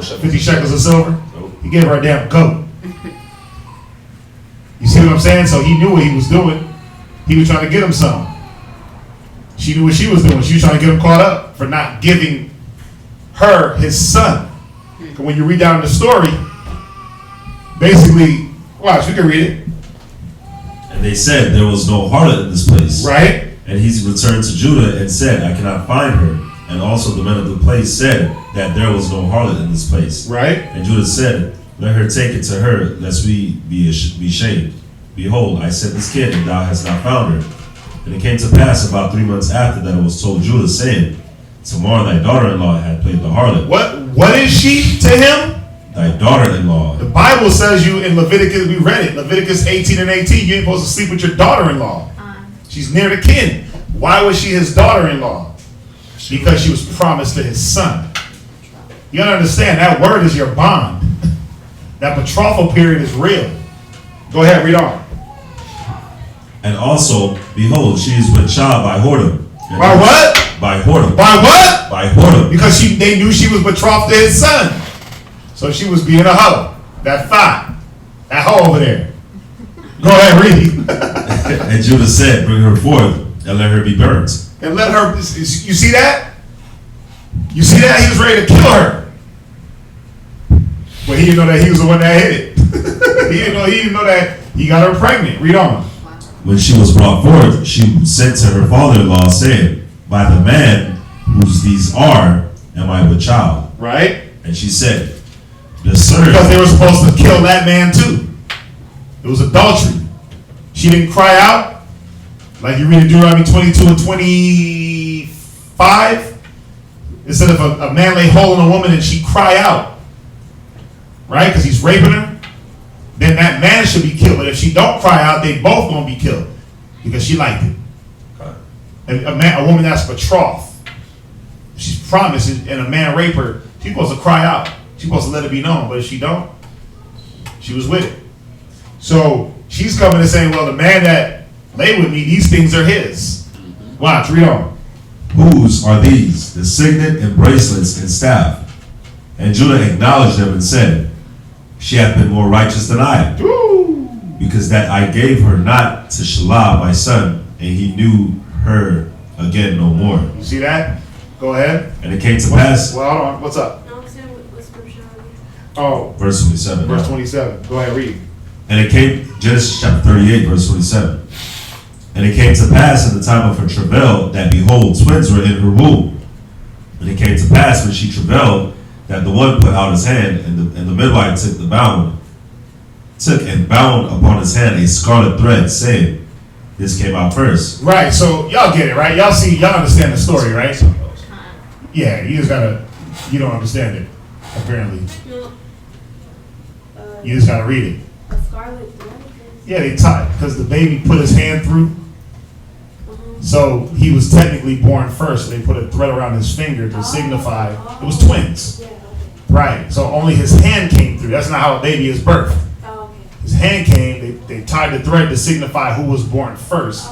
50 shekels of silver? He gave her a damn goat. You see what I'm saying? So he knew what he was doing. He was trying to get him some. She knew what she was doing. She was trying to get him caught up for not giving her his son. And when you read down the story, basically, watch, you can read it. And they said, there was no harlot in this place. Right. And he returned to Judah and said, I cannot find her. And also the men of the place said that there was no harlot in this place. Right. And Judah said, let her take it to her, lest we be shamed. Behold, I sent this kid, and thou hast not found her. And it came to pass about 3 months after that it was told Judah, saying, Tamar, thy daughter-in-law, had played the harlot. What is she to him? Thy daughter-in-law. The Bible says you in Leviticus, we read it, Leviticus 18 and 18, you ain't supposed to sleep with your daughter-in-law. She's near the kin. Why was she his daughter-in-law? Because she was promised to his son. You gotta understand, that word is your bond. That betrothal period is real. Go ahead, read on. And also, behold, she is with child by whoredom. By what? By whoredom. By what? By whoredom. Because they knew she was betrothed to his son. So she was being a hoe. That thought. That hoe over there. Go ahead, read. And Judah said, bring her forth, and let her be burnt. And let her, you see that? You see that? He was ready to kill her. But he didn't know that he was the one that hit it. He didn't know that he got her pregnant. Read on. When she was brought forth, she sent to her father-in-law, saying, by the man whose these are, am I with child? Right. And she said, discern. Because they were supposed to kill that man too. It was adultery. She didn't cry out. Like you read in Deuteronomy 22 and 25. It said if a man lay hold on a woman and she cry out, right, because he's raping her, then that man should be killed. But if she don't cry out, they both gonna be killed because she liked it. And a woman that's betrothed, she's promised, and a man rape her, she's supposed to cry out. She's supposed to let it be known. But if she don't, she was with it. So she's coming and saying, well, the man that lay with me, these things are his. Watch, read on. Whose are these? The signet and bracelets and staff. And Judah acknowledged them and said, she hath been more righteous than I. Ooh. Because that I gave her not to Shelah my son, and he knew her again no more. You see that? Go ahead. And it came to pass. Well, hold on. What's up? No, I'm saying what scripture are we? Oh. Verse 27. Verse 27. Go ahead, read. And it came, Genesis chapter 38, verse 27. And it came to pass in the time of her travail that behold, twins were in her womb. And it came to pass when she travailed that the one put out his hand, and the midwife took and bound upon his hand a scarlet thread, saying, this came out first. Right, so y'all get it, right? Y'all understand the story, right? Yeah, you don't understand it, apparently. No. You just gotta read it. A scarlet thread? Yeah, they tied, because the baby put his hand through. So he was technically born first, so they put a thread around his finger to signify it was twins. Right, so only his hand came through. That's not how a baby is birthed. His hand came, they tied the thread to signify who was born first.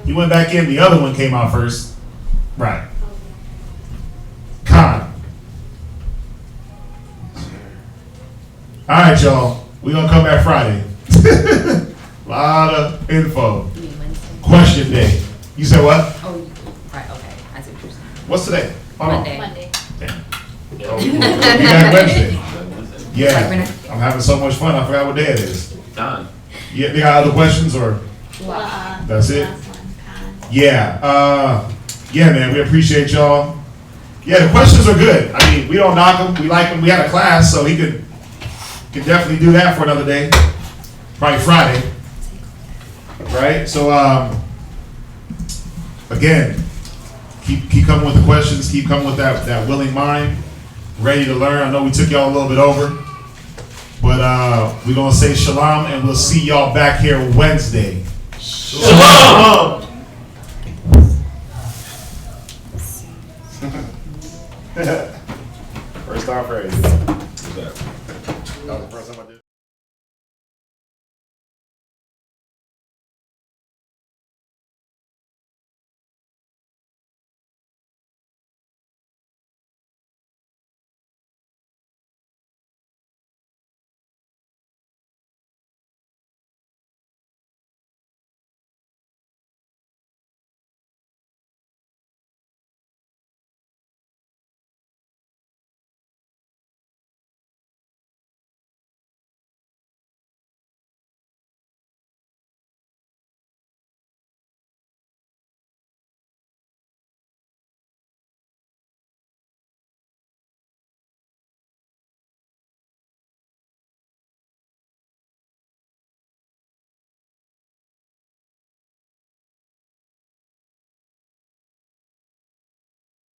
He went back in, the other one came out first. Right. Con. Alright, y'all. We're gonna come back Friday. Lot of info. Question day. You said what? Oh, right, okay. I see what you're saying. What's today? Hold on. Monday. Damn. Oh, we got Wednesday. Yeah. I'm having so much fun, I forgot what day it is. Done. Yeah, they got other questions or? That's it? Yeah. Yeah, man, we appreciate y'all. Yeah, the questions are good. I mean, we don't knock them. We like them. We had a class, so he could definitely do that for another day. Probably Friday. Right? So, again, keep coming with the questions. Keep coming with that willing mind. ready to learn. I know we took y'all a little bit over, but we're gonna say shalom, and we'll see y'all back here Wednesday. Shalom. First time phrase.